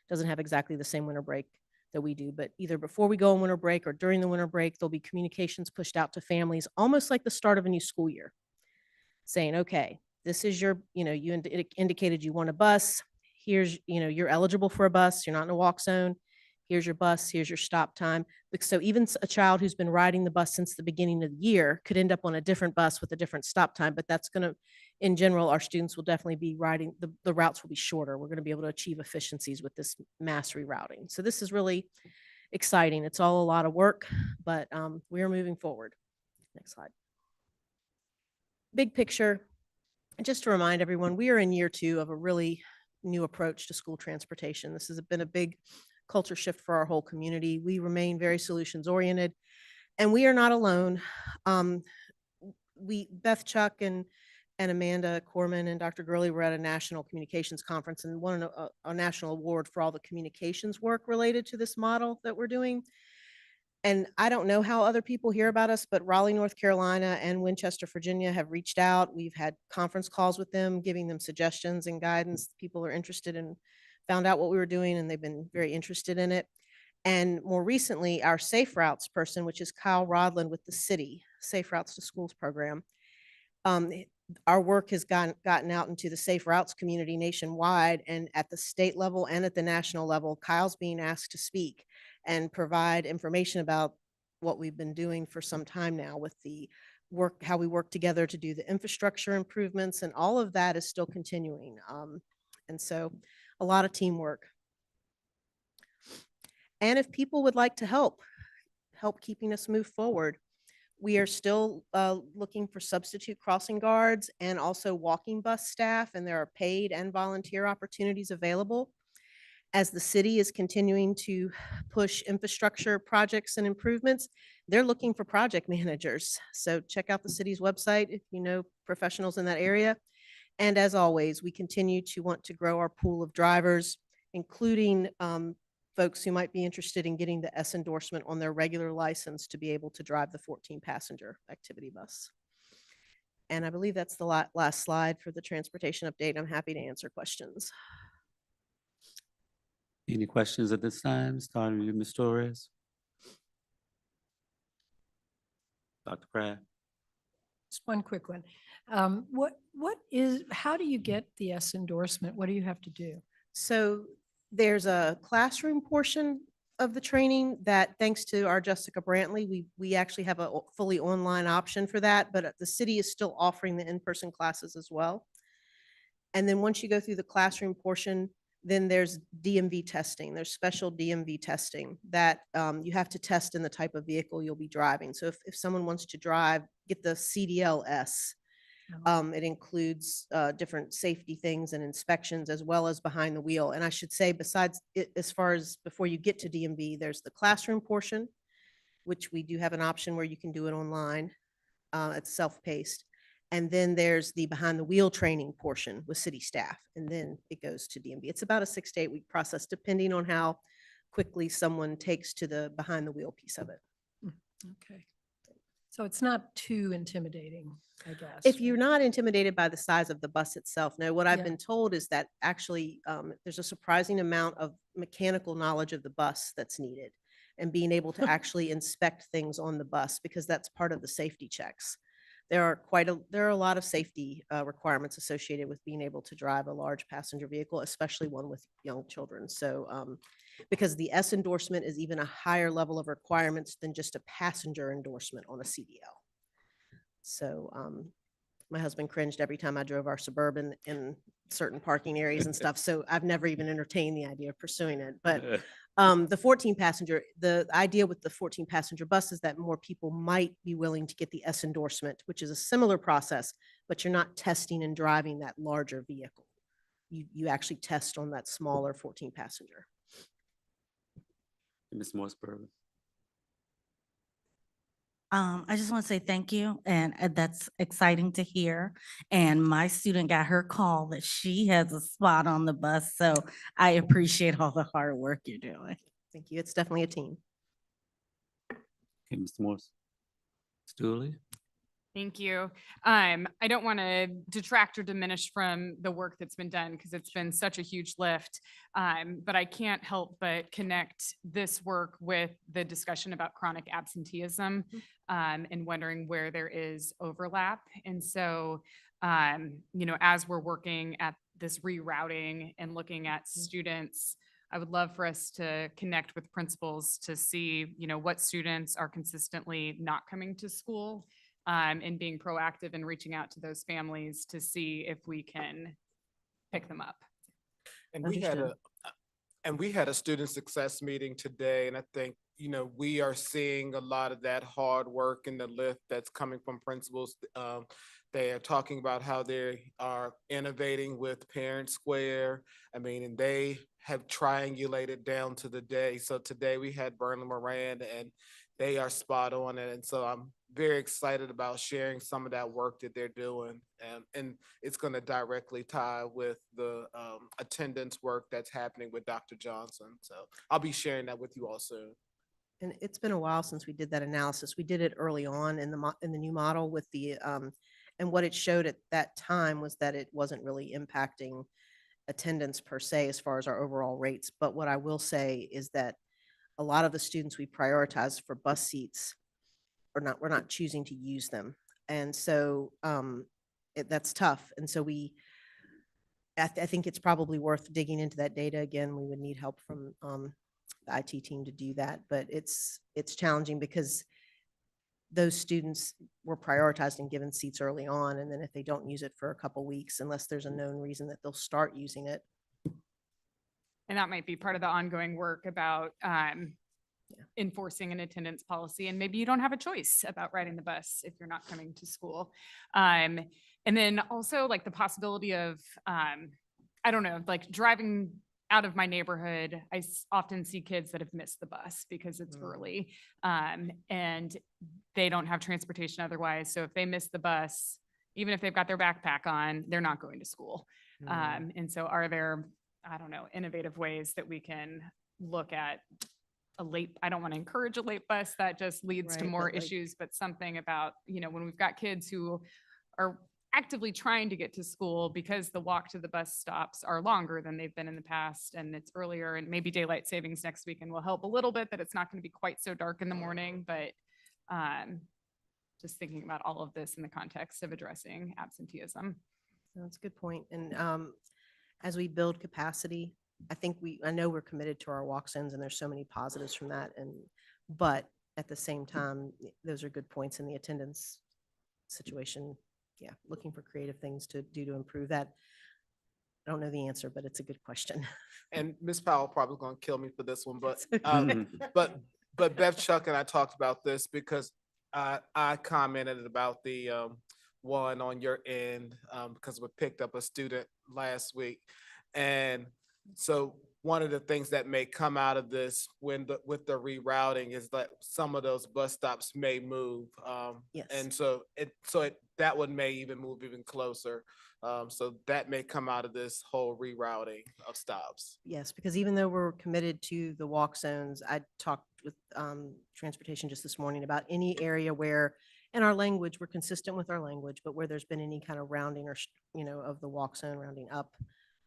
doesn't have exactly the same winter break that we do, but either before we go on winter break or during the winter break, there'll be communications pushed out to families, almost like the start of a new school year, saying, okay, this is your, you indicated you want a bus. Here's, you're eligible for a bus. You're not in a walk zone. Here's your bus. Here's your stop time. So even a child who's been riding the bus since the beginning of the year could end up on a different bus with a different stop time, but that's going to, in general, our students will definitely be riding, the routes will be shorter. We're going to be able to achieve efficiencies with this mass rerouting. So this is really exciting. It's all a lot of work, but we are moving forward. Next slide. Big picture, just to remind everyone, we are in year 2 of a really new approach to school transportation. This has been a big culture shift for our whole community. We remain very solutions oriented, and we are not alone. Beth Chuck and Amanda Corman and Dr. Gurley were at a national communications conference and won a national award for all the communications work related to this model that we're doing. And I don't know how other people hear about us, but Raleigh, North Carolina and Winchester, Virginia have reached out. We've had conference calls with them, giving them suggestions and guidance. People are interested and found out what we were doing, and they've been very interested in it. And more recently, our Safe Routes person, which is Kyle Rodland with the city, Safe Routes to Schools program. Our work has gotten out into the Safe Routes community nationwide, and at the state level and at the national level, Kyle's being asked to speak and provide information about what we've been doing for some time now with the work, how we work together to do the infrastructure improvements, and all of that is still continuing. And so a lot of teamwork. And if people would like to help keeping us move forward, we are still looking for substitute crossing guards and also walking bus staff, and there are paid and volunteer opportunities available. As the city is continuing to push infrastructure projects and improvements, they're looking for project managers. So check out the city's website if you know professionals in that area. And as always, we continue to want to grow our pool of drivers, including folks who might be interested in getting the S endorsement on their regular license to be able to drive the 14-passenger activity bus. And I believe that's the last slide for the transportation update. I'm happy to answer questions. Any questions at this time? Starting with Ms. Torres. Dr. Pratt. Just one quick one. How do you get the S endorsement? What do you have to do? So there's a classroom portion of the training that, thanks to our Jessica Brantley, we actually have a fully online option for that, but the city is still offering the in-person classes as well. And then once you go through the classroom portion, then there's DMV testing. There's special DMV testing that you have to test in the type of vehicle you'll be driving. So if someone wants to get the CDLS, it includes different safety things and inspections as well as behind the wheel. And I should say, besides it, as far as before you get to DMV, there's the classroom portion, which we do have an option where you can do it online. It's self-paced. And then there's the behind the wheel training portion with city staff. And then it goes to DMV. It's about a 6 to 8 week process, depending on how quickly someone takes to the behind the wheel piece of it. Okay. So it's not too intimidating, I guess. If you're not intimidated by the size of the bus itself. No, what I've Yeah. been told is that actually there's a surprising amount of mechanical knowledge of the bus that's needed. and being able to actually inspect things on the bus, because that's part of the safety checks. There are a lot of safety requirements associated with being able to drive a large passenger vehicle, especially one with young children. So because the S endorsement is even a higher level of requirements than just a passenger endorsement on a CDL. So my husband cringed every time I drove our Suburban in certain parking areas and stuff. So I've never even entertained the idea of pursuing it. But the 14 passenger, the idea with the 14 passenger bus is that more people might be willing to get the S endorsement, which is a similar process, but you're not testing and driving that larger vehicle. You actually test on that smaller 14 passenger. Ms. Morseberg. I just want to say thank you, and that's exciting to hear. And my student got her call that she has a spot on the bus, so I appreciate all the hard work you're doing. Thank you. It's definitely a team. Okay, Mr. Morse. Ms. Dooley. Thank you. I don't want to detract or diminish from the work that's been done because it's been such a huge lift. But I can't help but connect this work with the discussion about chronic absenteeism and wondering where there is overlap. And so, as we're working at this rerouting and looking at students, I would love for us to connect with principals to see, what students are consistently not coming to school. And being proactive and reaching out to those families to see if we can pick them up. And we had a student success meeting today, and I think, we are seeing a lot of that hard work and the lift that's coming from principals. They are talking about how they are innovating with Parent Square. And they have triangulated down to the day. So today we had Burnham Moran, and they are spot on it. And so I'm very excited about sharing some of that work that they're doing. And it's going to directly tie with the attendance work that's happening with Dr. Johnson. So I'll be sharing that with you all soon. And it's been a while since we did that analysis. We did it early on in the new model with the, and what it showed at that time was that it wasn't really impacting attendance per se as far as our overall rates. But what I will say is that a lot of the students we prioritize for bus seats we're not choosing to use them. And so that's tough. And so I think it's probably worth digging into that data again. We would need help from the IT team to do that, but it's challenging because those students were prioritized and given seats early on. And then if they don't use it for a couple weeks, unless there's a known reason that they'll start using it. And that might be part of the ongoing work about enforcing an attendance policy. And maybe you don't have a choice about riding the bus if you're not coming to school. And then also like the possibility of, I don't know, like driving out of my neighborhood, I often see kids that have missed the bus because it's early and they don't have transportation otherwise. So if they miss the bus, even if they've got their backpack on, they're not going to school. And so are there, I don't know, innovative ways that we can look at I don't want to encourage a late bus, that just leads to Right, more but like- issues, but something about, when we've got kids who are actively trying to get to school because the walk to the bus stops are longer than they've been in the past and it's earlier, and maybe daylight savings next weekend will help a little bit, that it's not going to be quite so dark in the morning, but just thinking about all of this in the context of addressing absenteeism. That's a good point. And as we build capacity, I know we're committed to our walk-ins and there's so many positives from that. But at the same time, those are good points in the attendance situation. Yeah, looking for creative things to do to improve that. I don't know the answer, but it's a good question. And Ms. Powell probably going to kill me for this one, but That's but Bev, Chuck, and I talked about this because I commented about the one on your end because we picked up a student last week, and so one of the things that may come out of this with the rerouting is that some of those bus stops may move. Yes. And that one may even move even closer. So that may come out of this whole rerouting of stops. Yes, because even though we're committed to the walk zones, I talked with transportation just this morning about any area where in our language, we're consistent with our language, but where there's been any kind of rounding or, of the walk zone rounding up,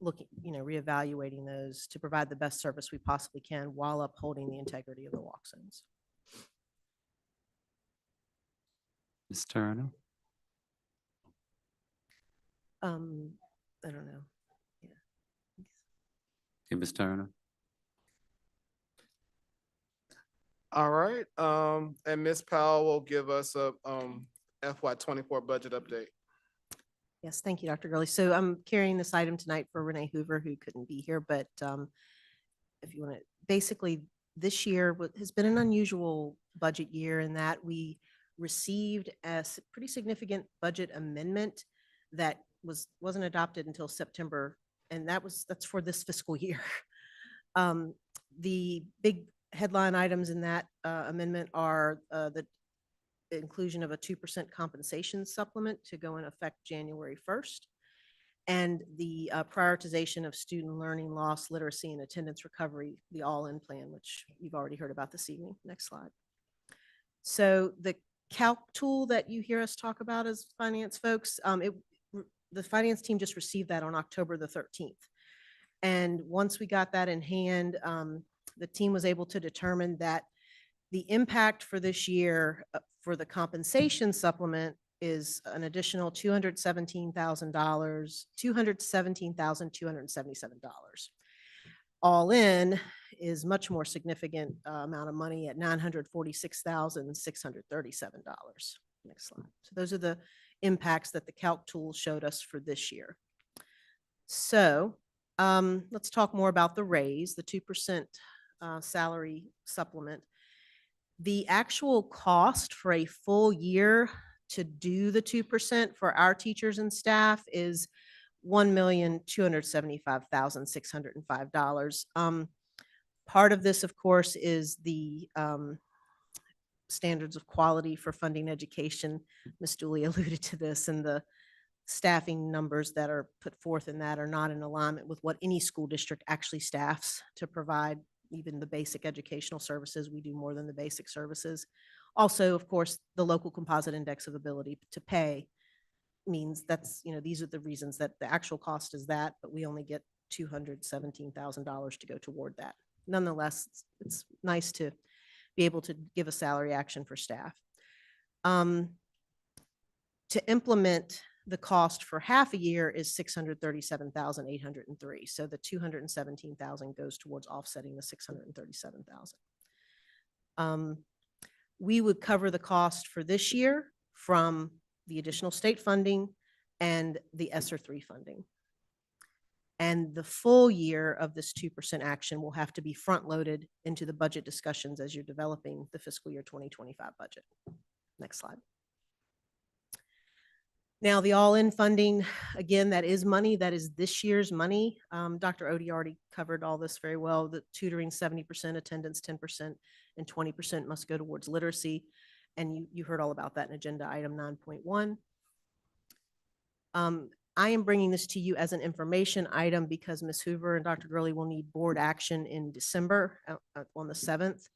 looking, reevaluating those to provide the best service we possibly can while upholding the integrity of the walk zones. Ms. Turner? I don't know. Okay, Ms. Turner? All right, and Ms. Powell will give us a FY '24 budget update. Yes, thank you, Dr. Gurley. So I'm carrying this item tonight for Renee Hoover, who couldn't be here, but if you want to, basically, this year has been an unusual budget year in that we received a pretty significant budget amendment that wasn't adopted until September, and that's for this fiscal year. The big headline items in that amendment are the inclusion of a 2% compensation supplement to go in effect January 1st, and the prioritization of student learning loss, literacy, and attendance recovery, the all-in plan, which you've already heard about this evening. Next slide. So the calc tool that you hear us talk about as finance folks, the finance team just received that on October the 13th. And once we got that in hand, the team was able to determine that the impact for this year for the compensation supplement is an additional $217,277. All in is much more significant amount of money at $946,637. Next slide. So those are the impacts that the calc tool showed us for this year. So let's talk more about the raise, the 2% salary supplement. The actual cost for a full year to do the 2% for our teachers and staff is $1,275,605. Part of this, of course, is the standards of quality for funding education. Ms. Dooley alluded to this, and the staffing numbers that are put forth in that are not in alignment with what any school district actually staffs to provide even the basic educational services. We do more than the basic services. Also, of course, the local composite index of ability to pay means that's, these are the reasons that the actual cost is that, but we only get $217,000 to go toward that. Nonetheless, it's nice to be able to give a salary action for staff. To implement the cost for half a year is $637,803. So the $217,000 goes towards offsetting the $637,000. We would cover the cost for this year from the additional state funding and the ESSER 3 funding. And the full year of this 2% action will have to be front loaded into the budget discussions as you're developing the fiscal year 2025 budget. Next slide. Now, the all-in funding, again, that is money. That is this year's money. Dr. Odie already covered all this very well. The tutoring 70%, attendance 10%, and 20% must go towards literacy. And you heard all about that in agenda item 9.1. I am bringing this to you as an information item because Ms. Hoover and Dr. Gurley will need board action in December on the 7th.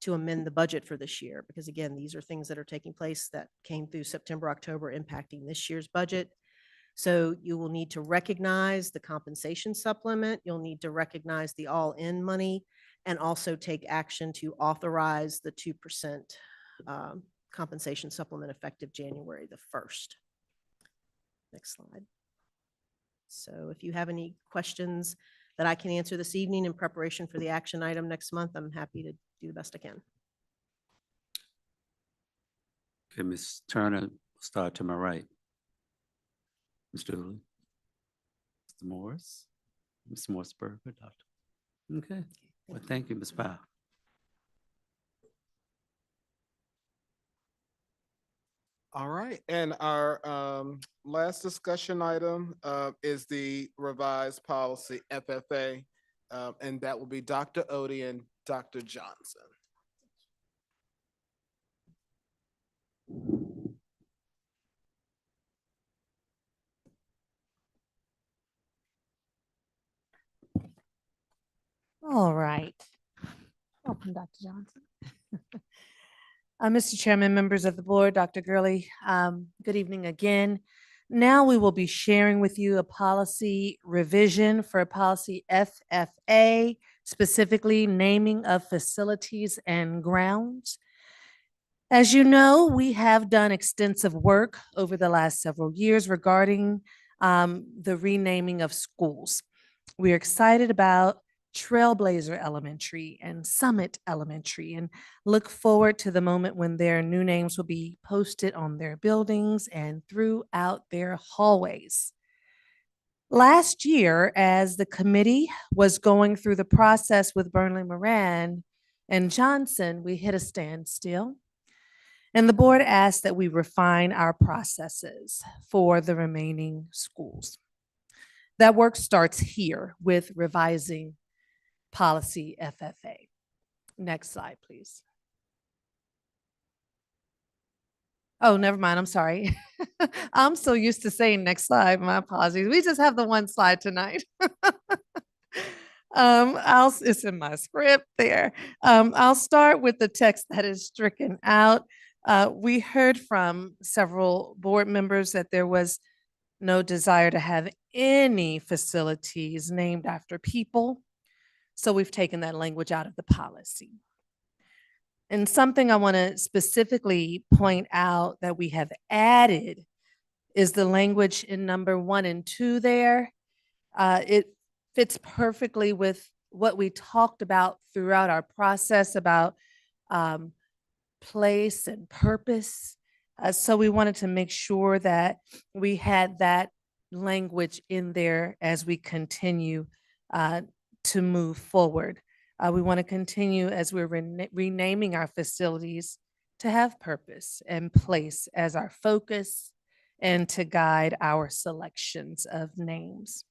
To amend the budget for this year, because again, these are things that are taking place that came through September, October, impacting this year's budget. So you will need to recognize the compensation supplement. You'll need to recognize the all-in money and also take action to authorize the 2% compensation supplement effective January the 1st. Next slide. So if you have any questions that I can answer this evening in preparation for the action item next month, I'm happy to do the best I can. Okay, Ms. Turner, start to my right. Ms. Dooley. Mr. Morris. Mr. Morrisburg, Doctor. Okay, well, thank you, Ms. Powell. All right, and our last discussion item is the revised policy FFA, and that will be Dr. Odie and Dr. Johnson. All right. Welcome, Dr. Johnson. Mr. Chairman, members of the board, Dr. Gurley, good evening again. Now we will be sharing with you a policy revision for policy FFA, specifically naming of facilities and grounds. As you know, we have done extensive work over the last several years regarding the renaming of schools. We are excited about Trailblazer Elementary and Summit Elementary and look forward to the moment when their new names will be posted on their buildings and throughout their hallways. Last year, as the committee was going through the process with Burnley Moran and Johnson, we hit a standstill. And the board asked that we refine our processes for the remaining schools. That work starts here with revising policy FFA. Next slide, please. Oh, never mind. I'm sorry. I'm so used to saying next slide. My apologies. We just have the one slide tonight. It's in my script there. I'll start with the text that is stricken out. We heard from several board members that there was no desire to have any facilities named after people. So we've taken that language out of the policy. And something I want to specifically point out that we have added is the language in number 1 and 2 there. It fits perfectly with what we talked about throughout our process about place and purpose. So we wanted to make sure that we had that language in there as we continue to move forward. We want to continue as we're renaming our facilities to have purpose and place as our focus and to guide our selections of names.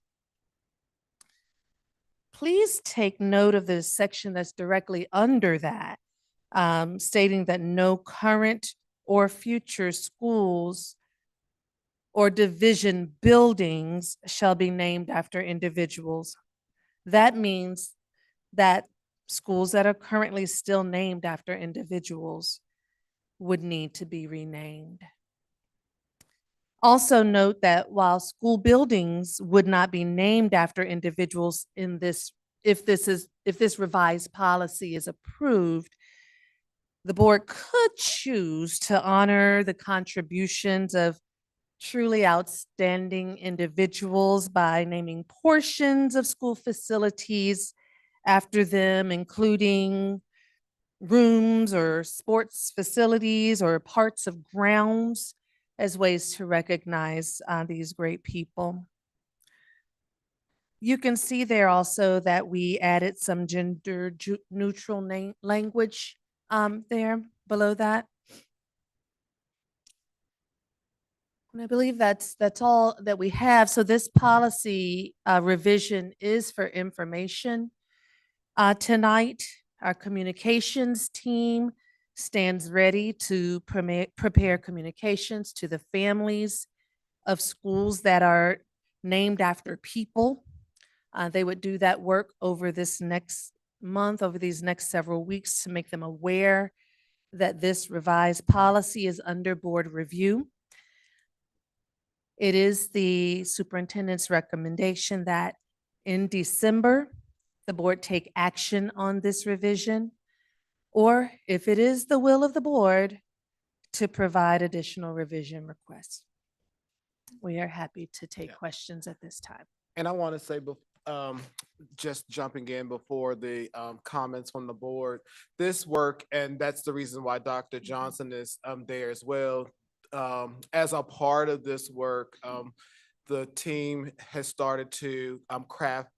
Please take note of the section that's directly under that, stating that no current or future schools or division buildings shall be named after individuals. That means that schools that are currently still named after individuals would need to be renamed. Also note that while school buildings would not be named after individuals in this, if this revised policy is approved, the board could choose to honor the contributions of truly outstanding individuals by naming portions of school facilities after them, including rooms or sports facilities or parts of grounds as ways to recognize these great people. You can see there also that we added some gender neutral language there below that. And I believe that's all that we have. So this policy revision is for information. Tonight, our communications team stands ready to prepare communications to the families of schools that are named after people. They would do that work over this next month, over these next several weeks, to make them aware that this revised policy is under board review. It is the superintendent's recommendation that in December, the board take action on this revision, or if it is the will of the board, to provide additional revision requests. We are happy to take questions at this time. And I want to say, just jumping in before the comments from the board, this work, and that's the reason why Dr. Johnson is there as well. As a part of this work, the team has started to craft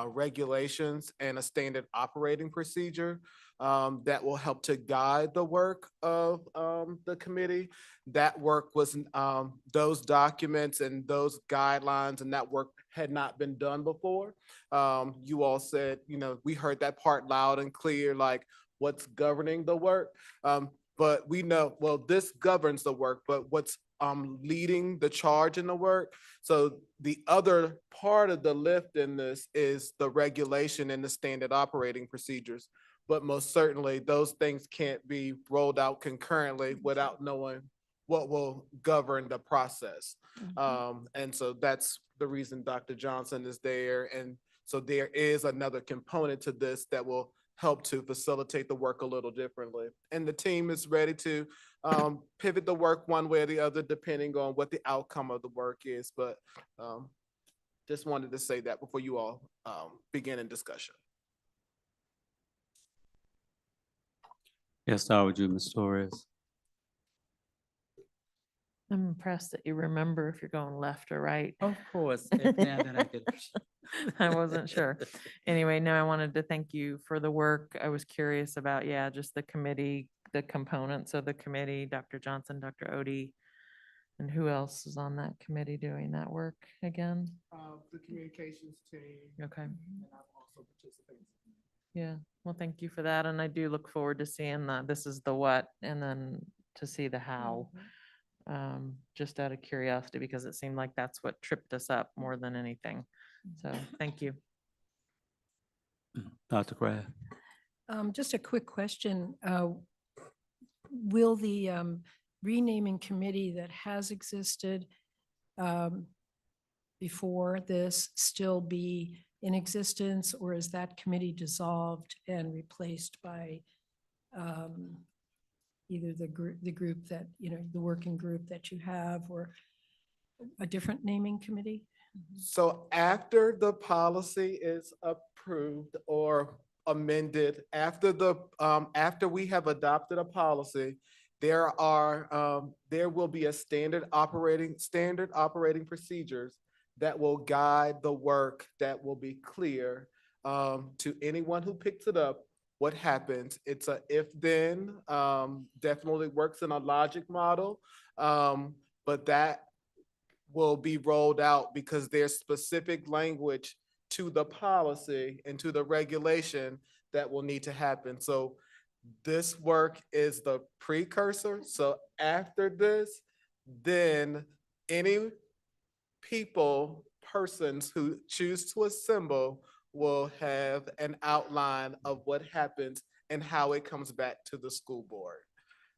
regulations and a standard operating procedure that will help to guide the work of the committee. That work was, those documents and those guidelines and that work had not been done before. You all said, we heard that part loud and clear, like what's governing the work. But we know, well, this governs the work, but what's leading the charge in the work. So the other part of the lift in this is the regulation and the standard operating procedures. But most certainly those things can't be rolled out concurrently without knowing what will govern the process. And so that's the reason Dr. Johnson is there. And so there is another component to this that will help to facilitate the work a little differently. And the team is ready to pivot the work one way or the other, depending on what the outcome of the work is. But just wanted to say that before you all begin in discussion. Yes, start with you, Ms. Torres. I'm impressed that you remember if you're going left or right. Of course. Now that I could. I wasn't sure. Anyway, no, I wanted to thank you for the work. I was curious about, yeah, just the committee, the components of the committee, Dr. Johnson, Dr. Odie, and who else is on that committee doing that work again? The communications team. Okay. And I've also participated. Yeah, well, thank you for that. And I do look forward to seeing this is the what, and then to see the how. Just out of curiosity, because it seemed like that's what tripped us up more than anything. So thank you. Dr. Kraft. Just a quick question. Will the renaming committee that has existed before this still be in existence, or is that committee dissolved and replaced by either the group that, the working group that you have, or a different naming committee? So after the policy is approved or amended, after we have adopted a policy, there will be a standard operating procedures that will guide the work, that will be clear to anyone who picks it up what happens. It's a if-then, definitely works in a logic model, but that will be rolled out because there's specific language to the policy and to the regulation that will need to happen. So this work is the precursor. So after this, then any persons who choose to assemble will have an outline of what happens and how it comes back to the school board.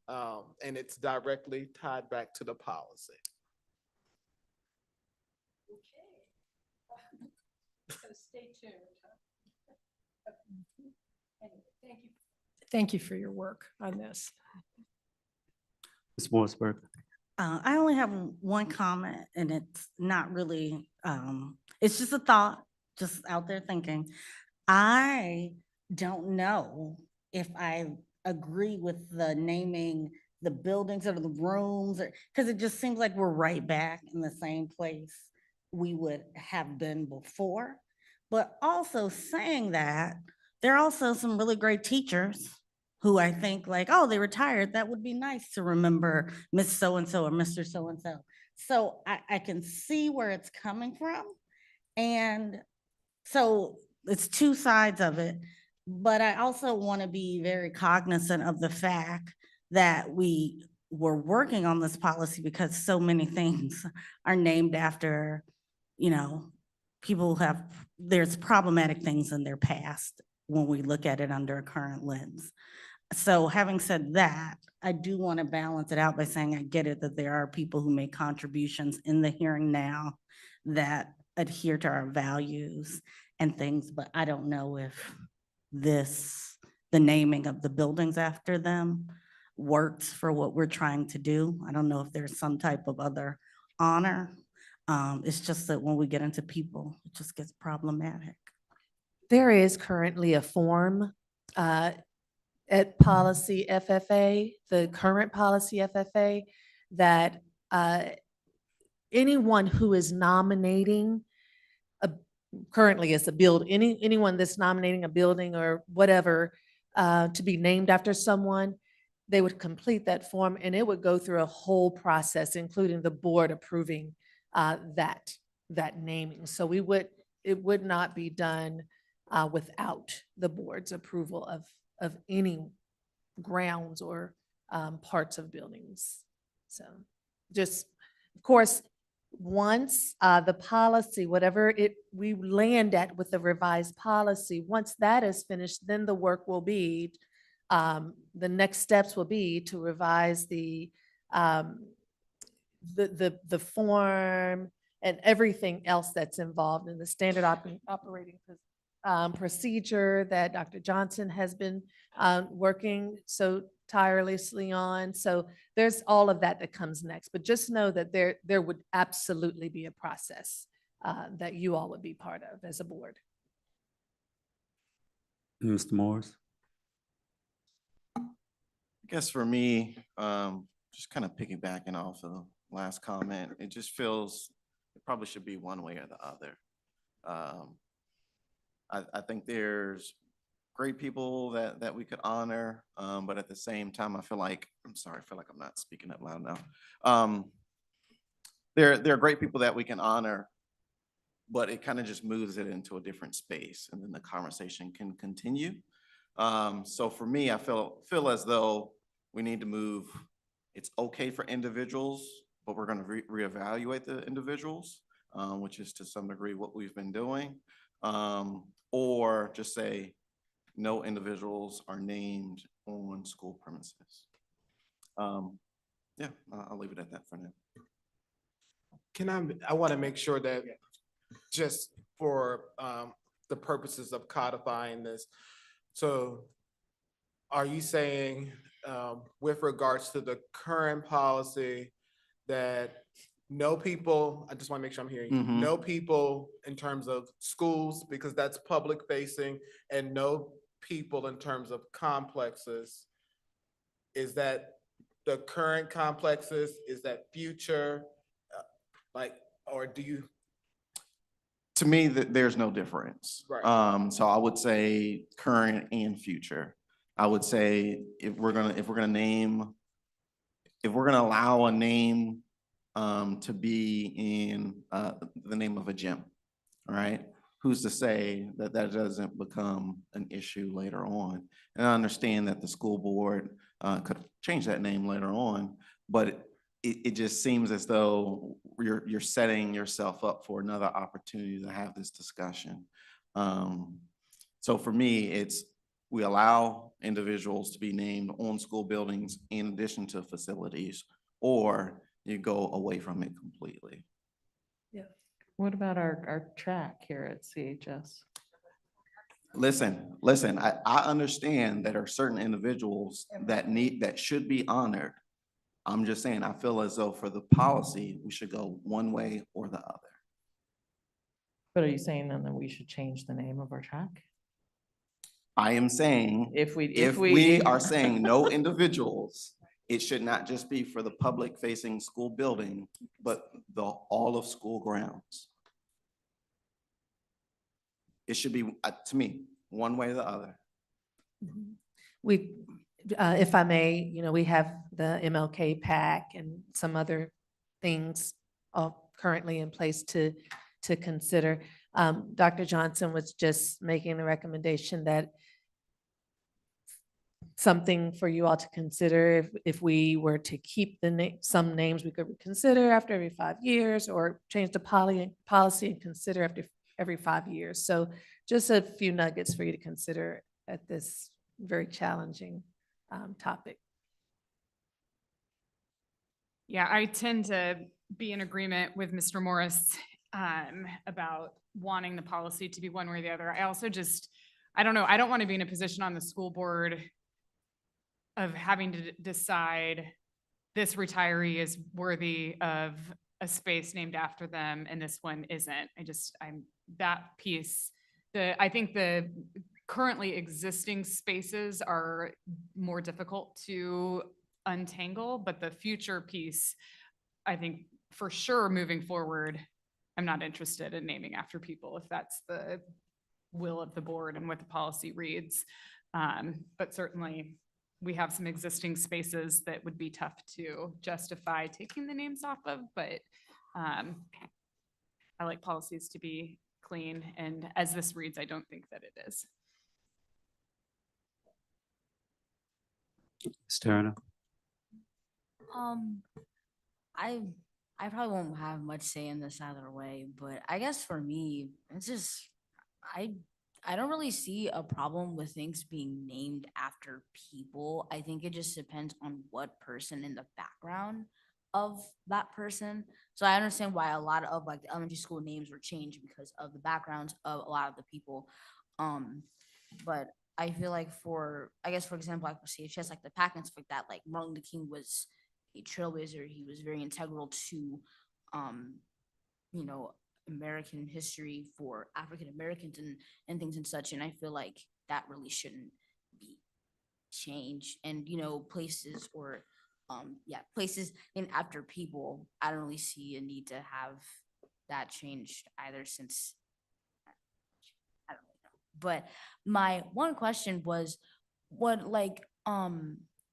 And it's directly tied back to the policy. So stay tuned. Thank you for your work on this. Ms. Morrisburg. I only have one comment, and it's not really, it's just a thought, just out there thinking. I don't know if I agree with the naming the buildings or the rooms, or because it just seems like we're right back in the same place we would have been before. But also saying that, there are also some really great teachers who I think like, oh, they retired. That would be nice to remember Miss So-and-so or Mr. So-and-so. So I can see where it's coming from. And so it's two sides of it. But I also want to be very cognizant of the fact that we were working on this policy because so many things are named after, people who there's problematic things in their past when we look at it under a current lens. So having said that, I do want to balance it out by saying I get it that there are people who make contributions in the hearing now that adhere to our values and things, but I don't know if the naming of the buildings after them works for what we're trying to do. I don't know if there's some type of other honor. It's just that when we get into people, it just gets problematic. There is currently a form at policy FFA, the current policy FFA, that anyone who is nominating currently as anyone that's nominating a building or whatever to be named after someone, they would complete that form and it would go through a whole process, including the board approving that naming. So it would not be done without the board's approval of any grounds or parts of buildings. So just, of course, once the policy, whatever we land at with the revised policy, once that is finished, then the work will be, the next steps will be to revise the the form and everything else that's involved in the standard operating procedure that Dr. Johnson has been working so tirelessly on. So there's all of that that comes next. But just know that there would absolutely be a process that you all would be part of as a board. Mr. Morris? I guess for me, just kind of piggybacking off of the last comment, it just feels it probably should be one way or the other. I think there's great people that we could honor, but at the same time, I feel like I'm not speaking up loud now. There are great people that we can honor, but it kind of just moves it into a different space, and then the conversation can continue. So for me, I feel as though we need to move. It's okay for individuals, but we're going to reevaluate the individuals, which is to some degree what we've been doing, or just say no individuals are named on school premises. Yeah, I'll leave it at that for now. I want to make sure that just for the purposes of codifying this, so are you saying with regards to the current policy that no people, I just want to make sure I'm hearing you, Mhm. no people in terms of schools, because that's public facing, and no people in terms of complexes? Is that the current complexes? Is that future? Or do you? To me, there's no difference. Right. So I would say current and future. I would say if we're gonna allow a name to be in the name of a gym, all right? Who's to say that that doesn't become an issue later on? And I understand that the school board could change that name later on, but it just seems as though you're setting yourself up for another opportunity to have this discussion. So for me, it's we allow individuals to be named on school buildings in addition to facilities, or you go away from it completely. What about our track here at CHS? Listen, I understand that there are certain individuals that should be honored. I'm just saying, I feel as though for the policy, we should go one way or the other. But are you saying then that we should change the name of our track? I am saying, If if we are saying no individuals, it should not just be for the public facing school building, but all of school grounds. It should be, to me, one way or the other. We, if I may, we have the MLK PAC and some other things currently in place to consider. Dr. Johnson was just making the recommendation that something for you all to consider if we were to keep some names we could consider after every 5 years, or change the policy and consider after every 5 years. So just a few nuggets for you to consider at this very challenging topic. Yeah, I tend to be in agreement with Mr. Morris about wanting the policy to be one way or the other. I also I don't know, I don't want to be in a position on the school board of having to decide this retiree is worthy of a space named after them and this one isn't. That piece, I think the currently existing spaces are more difficult to untangle, but the future piece, I think for sure moving forward, I'm not interested in naming after people if that's the will of the board and what the policy reads. But certainly we have some existing spaces that would be tough to justify taking the names off of, but I like policies to be clean, and as this reads, I don't think that it is. Ms. Turner? I probably won't have much say in this either way, but I guess for me, it's just I don't really see a problem with things being named after people. I think it just depends on what person in the background of that person. So I understand why a lot of like the elementary school names were changed because of the backgrounds of a lot of the people. But I feel like I guess for example, like for CHS, like the pack and stuff like that, like Martin Luther King was a trailblazer. He was very integral to, you know, American history for African Americans and things and such. And I feel like that really shouldn't be changed. And, you know, places or places named after people, I don't really see a need to have that changed either, since I don't really know. But my one question was, what like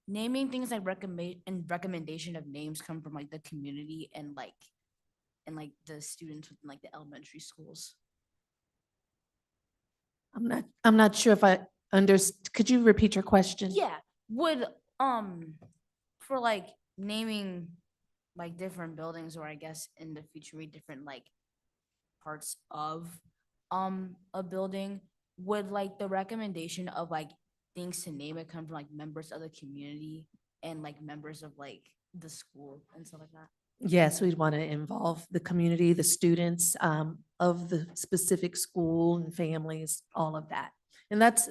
naming things like recommendation of names come from like the community and like the students within like the elementary schools? I'm not sure if I could you repeat your question? Yeah, would for like naming like different buildings, or I guess in the future different like parts of a building, would like the recommendation of like things to name it come from like members of the community and like members of like the school and stuff like that? Yes, we'd want to involve the community, the students of the specific school and families, all of that. And that's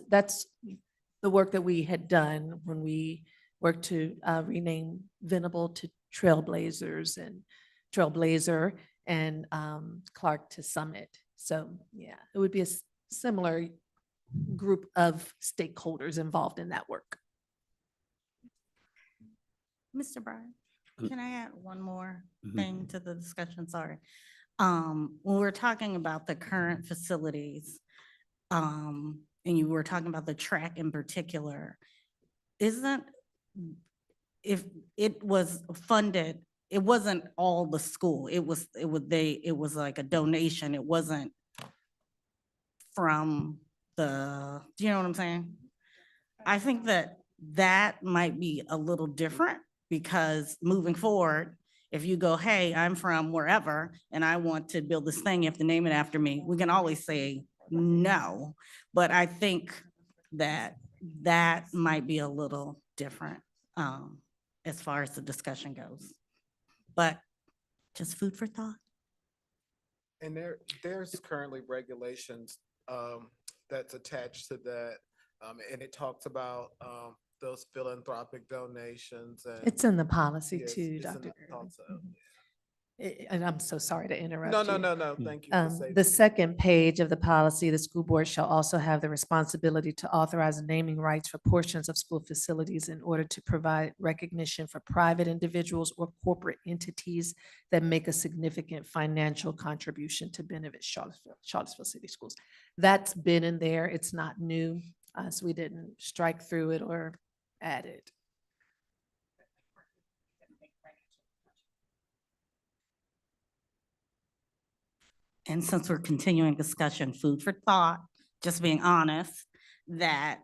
the work that we had done when we worked to rename Venable to Trailblazers and Trailblazer and Clark to Summit. So yeah, it would be a similar group of stakeholders involved in that work. Mr. Bryan, can I add one more Mhm. thing to the discussion? Sorry. When we're talking about the current facilities, and you were talking about the track in particular, isn't, if it was funded, it wasn't all the school. It was like a donation. It wasn't from do you know what I'm saying? I think that might be a little different, because moving forward, if you go, hey, I'm from wherever and I want to build this thing, you have to name it after me, we can always say no. But I think that might be a little different as far as the discussion goes. But just food for thought. And there's currently regulations that's attached to that. And it talks about those philanthropic donations. And It's in the policy yes, too, it's in Dr. the- Gurley. also, And I'm so sorry to interrupt No, you. no. Thank you. for saving The me. second page of the policy, the school board shall also have the responsibility to authorize naming rights for portions of school facilities in order to provide recognition for private individuals or corporate entities that make a significant financial contribution to benefit Charlottesville City Schools. That's been in there. It's not new, so we didn't strike through it or add it. And since we're continuing discussion, food for thought, just being honest, that,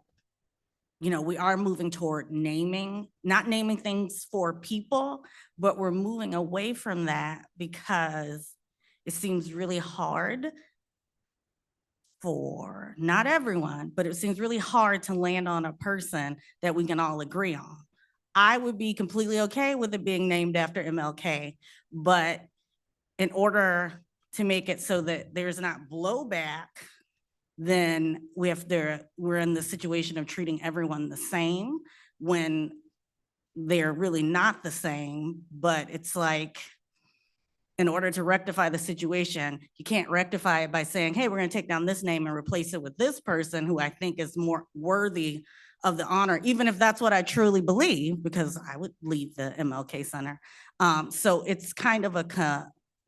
you know, we are moving toward not naming things for people, but we're moving away from that because it seems really hard for, not everyone, but it seems really hard to land on a person that we can all agree on. I would be completely okay with it being named after MLK, but in order to make it so that there's not blowback, then we're in the situation of treating everyone the same when they're really not the same. But it's like, in order to rectify the situation, you can't rectify it by saying, hey, we're gonna take down this name and replace it with this person who I think is more worthy of the honor, even if that's what I truly believe, because I would leave the MLK Center. So it's kind of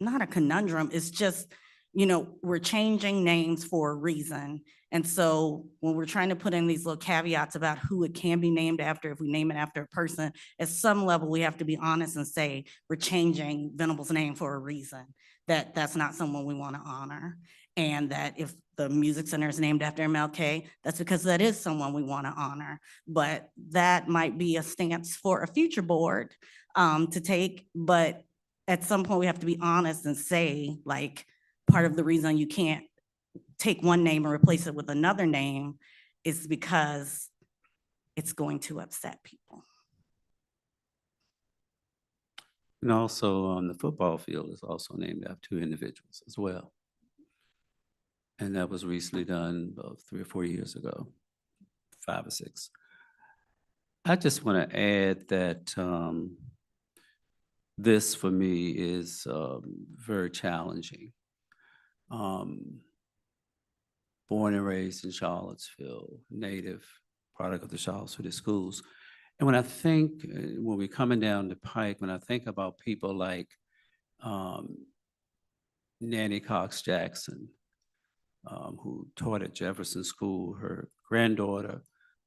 not a conundrum, it's just, you know, we're changing names for a reason. And so when we're trying to put in these little caveats about who it can be named after, if we name it after a person, at some level, we have to be honest and say, we're changing Venable's name for a reason, that that's not someone we want to honor. And that if the music center is named after MLK, that's because that is someone we want to honor. But that might be a stance for a future board to take. But at some point, we have to be honest and say, like, part of the reason you can't take one name and replace it with another name is because it's going to upset people. And also on the football field is also named after two individuals as well. And that was recently done about 3 or 4 years ago, 5 or 6. I just want to add that this for me is very challenging. Born and raised in Charlottesville, native product of the Charlotte City Schools. And when I think, when we're coming down the pike, when I think about people like Nanny Cox Jackson, who taught at Jefferson School, her granddaughter,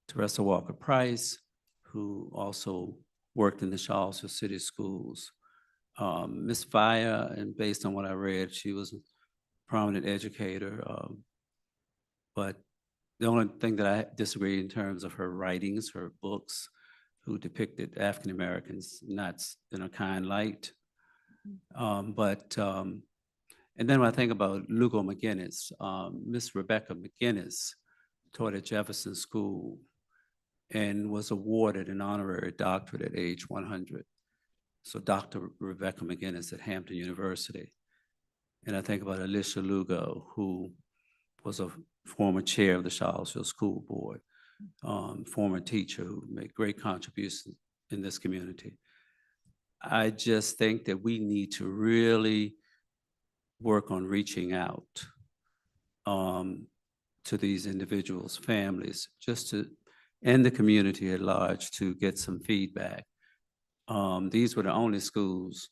Teresa Walker Price, who also worked in the Charlottesville City Schools. Miss Fire, and based on what I read, she was a prominent educator. But the only thing that I disagree in terms of her writings, her books, who depicted African Americans not in a kind light. And then when I think about Lugo McGinnis, Miss Rebecca McGinnis taught at Jefferson School and was awarded an honorary doctorate at age 100. So Dr. Rebecca McGinnis at Hampton University. And I think about Alicia Lugo, who was a former chair of the Charlottesville School Board, former teacher who made great contributions in this community. I just think that we need to really work on reaching out to these individuals' families, just to, and the community at large, to get some feedback. These were the only schools,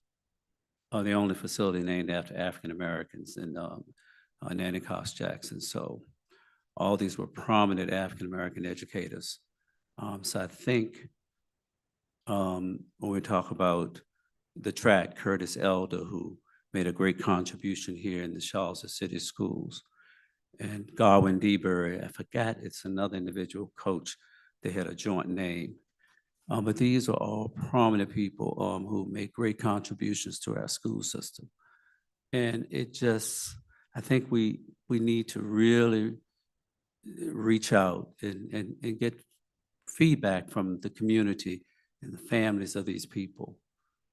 or the only facility named after African Americans in Nanny Cox Jackson. So all these were prominent African American educators. So I think when we talk about the track, Curtis Elder, who made a great contribution here in the Charlottesville City Schools, and Garwin DeBerry, I forgot, it's another individual coach, they had a joint name. But these are all prominent people who made great contributions to our school system. And it just, I think we need to really reach out and get feedback from the community and the families of these people,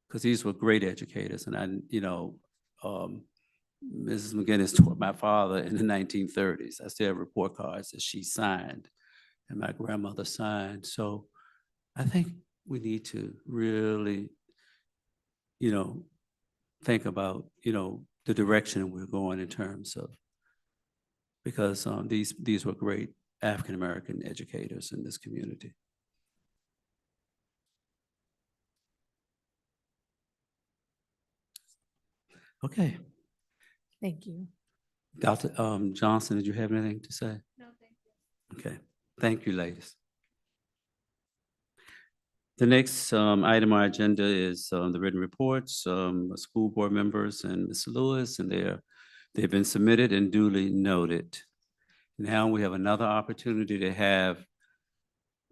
because these were great educators. And Mrs. McGinnis taught my father in the 1930s. I still have report cards that she signed and my grandmother signed. So I think we need to really, think about, the direction we're going in terms of, because these were great African-American educators in this community. Okay. Thank you. Dr. Johnson, did you have anything to say? No, thank you. Okay, thank you, ladies. The next item on our agenda is the written reports, school board members and Ms. Lewis, and they've been submitted and duly noted. Now we have another opportunity to have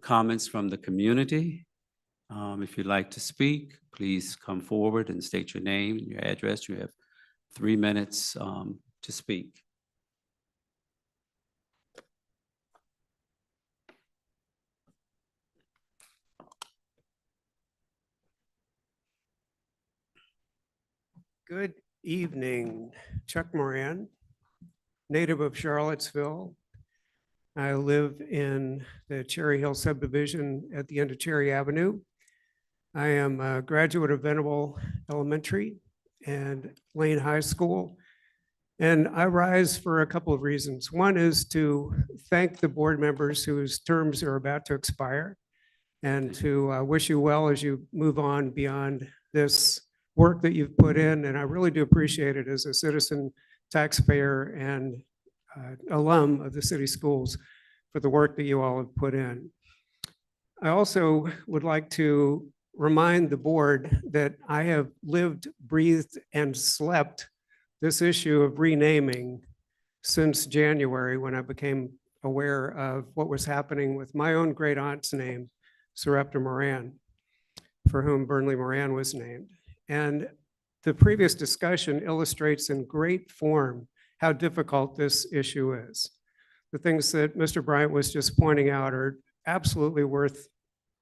comments from the community. If you'd like to speak, please come forward and state your name and your address. You have 3 minutes to speak. Good evening, Chuck Moran, native of Charlottesville. I live in the Cherry Hill subdivision at the end of Cherry Avenue. I am a graduate of Venable Elementary and Lane High School. And I rise for a couple of reasons. One is to thank the board members whose terms are about to expire, and to wish you well as you move on beyond this work that you've put in. And I really do appreciate it as a citizen, taxpayer, and alum of the city schools for the work that you all have put in. I also would like to remind the board that I have lived, breathed, and slept this issue of renaming since January, when I became aware of what was happening with my own great aunt's name, Sarepta Moran, for whom Burnley Moran was named. And the previous discussion illustrates in great form how difficult this issue is. The things that Mr. Bryant was just pointing out are absolutely worth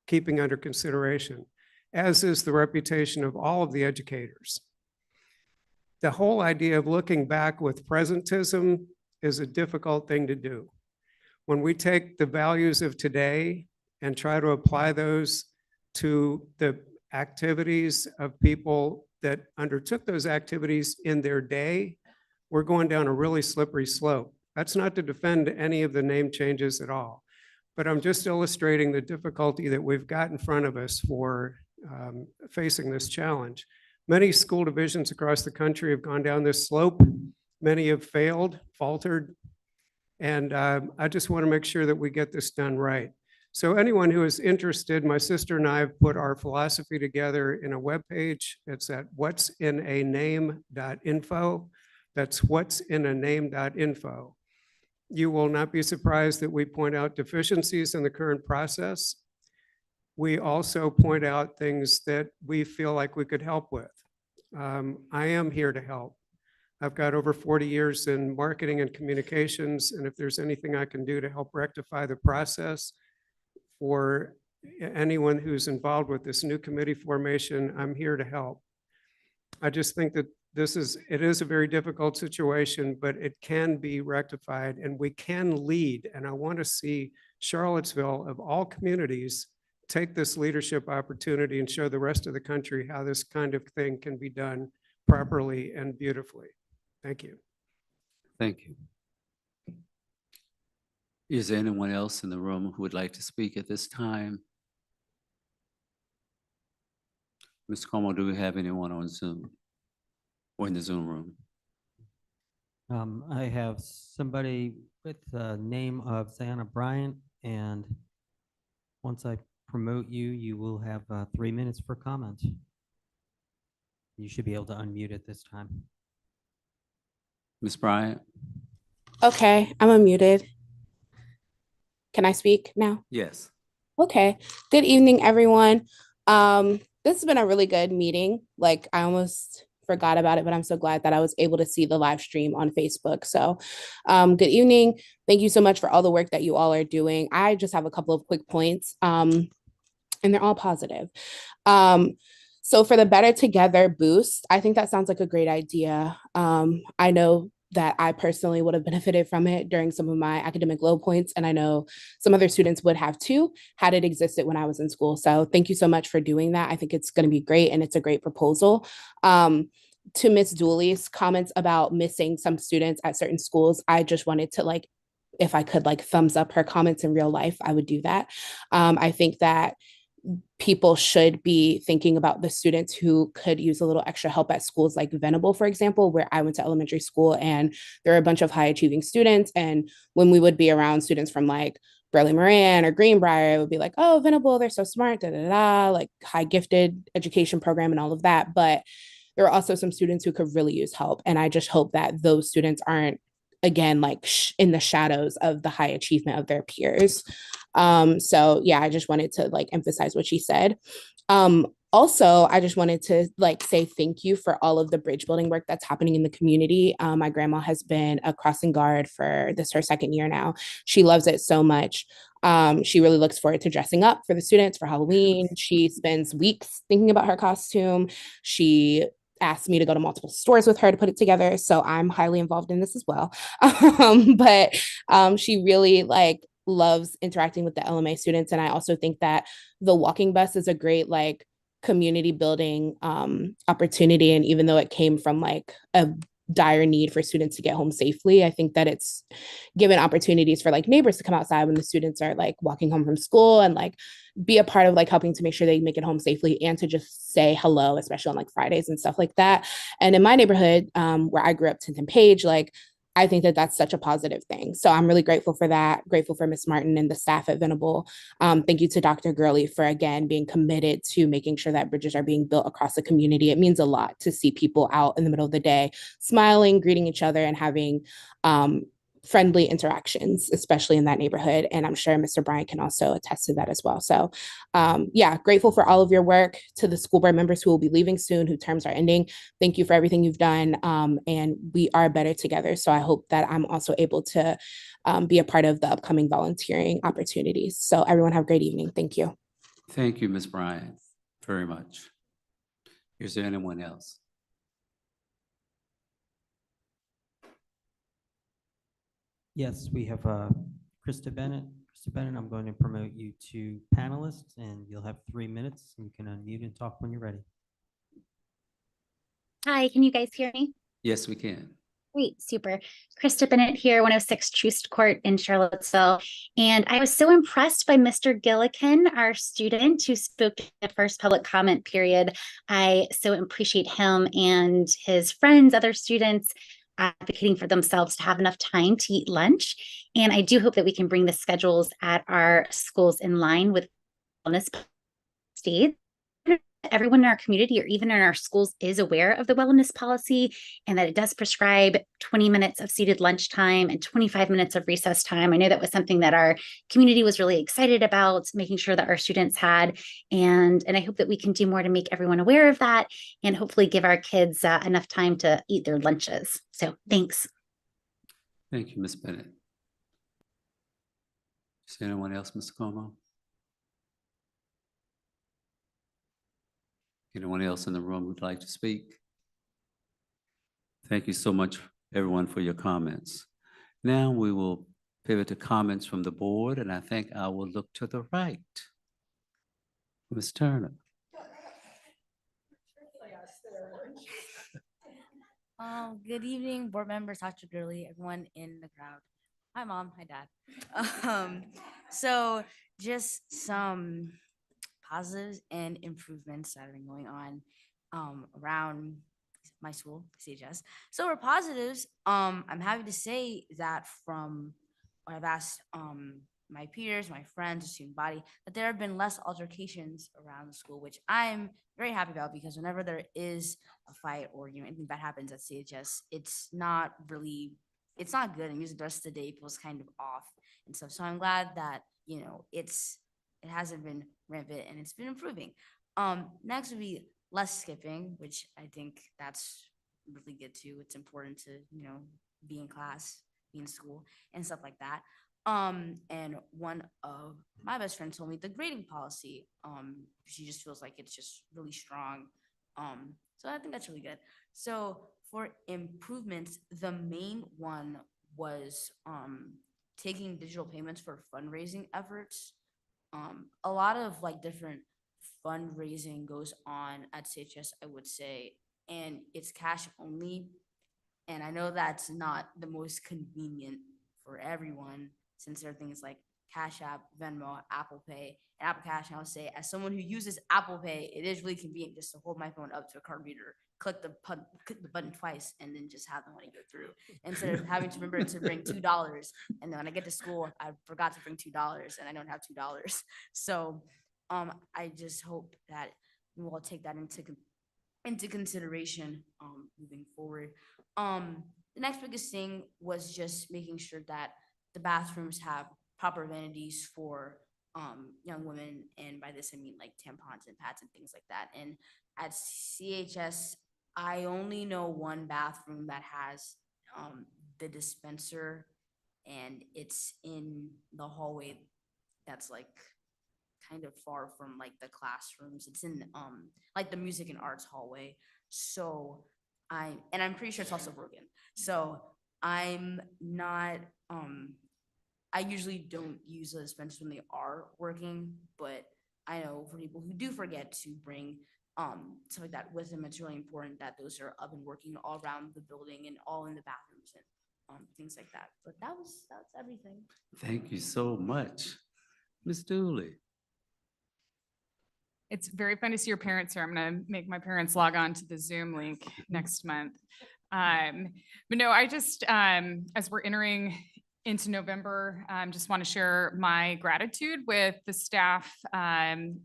keeping under consideration. as is the reputation of all of the educators. The whole idea of looking back with presentism is a difficult thing to do. When we take the values of today and try to apply those to the activities of people that undertook those activities in their day, we're going down a really slippery slope. That's not to defend any of the name changes at all, but I'm just illustrating the difficulty that we've got in front of us for facing this challenge. Many school divisions across the country have gone down this slope. Many have failed, faltered, and I just want to make sure that we get this done right. So anyone who is interested, my sister and I have put our philosophy together in a webpage. It's at what'sinaname.info. That's what'sinaname.info. You will not be surprised that we point out deficiencies in the current process. We also point out things that we feel like we could help with. I am here to help. I've got over 40 years in marketing and communications, and if there's anything I can do to help rectify the process for anyone who's involved with this new committee formation, I'm here to help. I just think that it is a very difficult situation, but it can be rectified and we can lead. And I want to see Charlottesville, of all communities, take this leadership opportunity and show the rest of the country how this kind of thing can be done properly and beautifully. Thank you. Thank you. Is there anyone else in the room who would like to speak at this time? Mr. Como, do we have anyone on Zoom or in the Zoom room? I have somebody with the name of Zana Bryant, and once I promote you, you will have 3 minutes for comment. You should be able to unmute at this time. Ms. Bryant? Okay, I'm unmuted. Can I speak now? Yes. Okay. Good evening, everyone. This has been a really good meeting. Like, I almost forgot about it, but I'm so glad that I was able to see the live stream on Facebook. So good evening. Thank you so much for all the work that you all are doing. I just have a couple of quick points, and they're all positive. So for the Better Together boost, I think that sounds like a great idea. I know that I personally would have benefited from it during some of my academic low points, and I know some other students would have too, had it existed when I was in school. So thank you so much for doing that. I think it's going to be great, and it's a great proposal. To Ms. Dooley's comments about missing some students at certain schools, I just wanted to if I could thumbs up her comments in real life, I would do that. I think that people should be thinking about the students who could use a little extra help at schools like Venable, for example, where I went to elementary school, and there are a bunch of high achieving students. And when we would be around students from Burley Moran or Greenbrier, it would be like, oh, Venable, they're so smart, high gifted education program and all of that. But there are also some students who could really use help. And I just hope that those students aren't, again, in the shadows of the high achievement of their peers. So yeah, I just wanted to emphasize what she said. Also, I just wanted to say thank you for all of the bridge building work that's happening in the community. My grandma has been a crossing guard for her second year now. She loves it so much. She really looks forward to dressing up for the students for Halloween. She spends weeks thinking about her costume. She asked me to go to multiple stores with her to put it together. So I'm highly involved in this as well. But she really loves interacting with the LMA students. And I also think that the walking bus is a great community building opportunity. And even though it came from a dire need for students to get home safely, I think that it's given opportunities for neighbors to come outside when the students are walking home from school and be a part of helping to make sure they make it home safely and to just say hello, especially on Fridays and stuff like that. And in my neighborhood, where I grew up, 10th and Page, I think that that's such a positive thing. So I'm really grateful for that, grateful for Ms. Martin and the staff at Venable. Thank you to Dr. Gurley for, again, being committed to making sure that bridges are being built across the community. It means a lot to see people out in the middle of the day, smiling, greeting each other, and having friendly interactions, especially in that neighborhood. And I'm sure Mr. Bryant can also attest to that as well. So yeah, grateful for all of your work. To the school board members who will be leaving soon, whose terms are ending, thank you for everything you've done. And we are better together. So I hope that I'm also able to be a part of the upcoming volunteering opportunities. So everyone have a great evening. Thank you. Thank you, Ms. Bryant. very much. Is there anyone else? Yes, we have Krista Bennett. Krista Bennett, I'm going to promote you to panelist, and you'll have 3 minutes. You can unmute and talk when you're ready. Hi, can you guys hear me? Yes, we can. Great, super. Krista Bennett here, 106 Troost Court in Charlottesville. And I was so impressed by Mr. Gillikin, our student who spoke in the first public comment period. I so appreciate him and his friends, other students, advocating for themselves to have enough time to eat lunch. And I do hope that we can bring the schedules at our schools in line with wellness states. Everyone in our community or even in our schools is aware of the wellness policy and that it does prescribe 20 minutes of seated lunchtime and 25 minutes of recess time. I know that was something that our community was really excited about, making sure that our students had. And I hope that we can do more to make everyone aware of that and hopefully give our kids enough time to eat their lunches. So thanks. Thank you, Ms. Bennett. Is there anyone else, Mr. Como? Anyone else in the room who'd like to speak? Thank you so much, everyone, for your comments. Now we will pivot to comments from the board, and I think I will look to the right. Ms. Turner. Good evening, board members, Dr. Gurley, everyone in the crowd. Hi, Mom. Hi, Dad. So just some positives and improvements that have been going on around my school, CHS. So for positives, I'm happy to say that from what I've asked my peers, my friends, the student body, that there have been less altercations around the school, which I'm very happy about because whenever there is a fight or anything bad happens at CHS, it's not good. And usually the rest of the day feels kind of off and stuff. So I'm glad that it hasn't been rampant and it's been improving. Next would be less skipping, which I think that's really good too. It's important to be in class, be in school, and stuff like that. And one of my best friends told me the grading policy. She just feels like it's just really strong. So I think that's really good. So for improvements, the main one was taking digital payments for fundraising efforts. A lot of different fundraising goes on at CHS, I would say, and it's cash only. And I know that's not the most convenient for everyone since there are things like Cash App, Venmo, Apple Pay, and Apple Cash. And I'll say, as someone who uses Apple Pay, it is really convenient just to hold my phone up to a card reader, click the button twice, and then just have the money go through. Instead of having to remember to bring $2, and then when I get to school, I forgot to bring $2, and I don't have $2. So I just hope that we will take that into consideration moving forward. The next biggest thing was just making sure that the bathrooms have proper amenities for young women, and by this I mean like tampons and pads and things like that. And at CHS, I only know one bathroom that has the dispenser, and it's in the hallway that's kind of far from the classrooms. It's in the music and arts hallway. So I'm pretty sure it's also broken. So I'm not I usually don't use the dispensers when they are working, but I know for people who do forget to bring stuff like that with them, it's really important that those are up and working all around the building and all in the bathrooms and things like that. But that's everything. Thank you so much. Ms. Dooley. It's very fun to see your parents here. I'm going to make my parents log on to the Zoom link next month. But no, I just, as we're entering into November, just want to share my gratitude with the staff and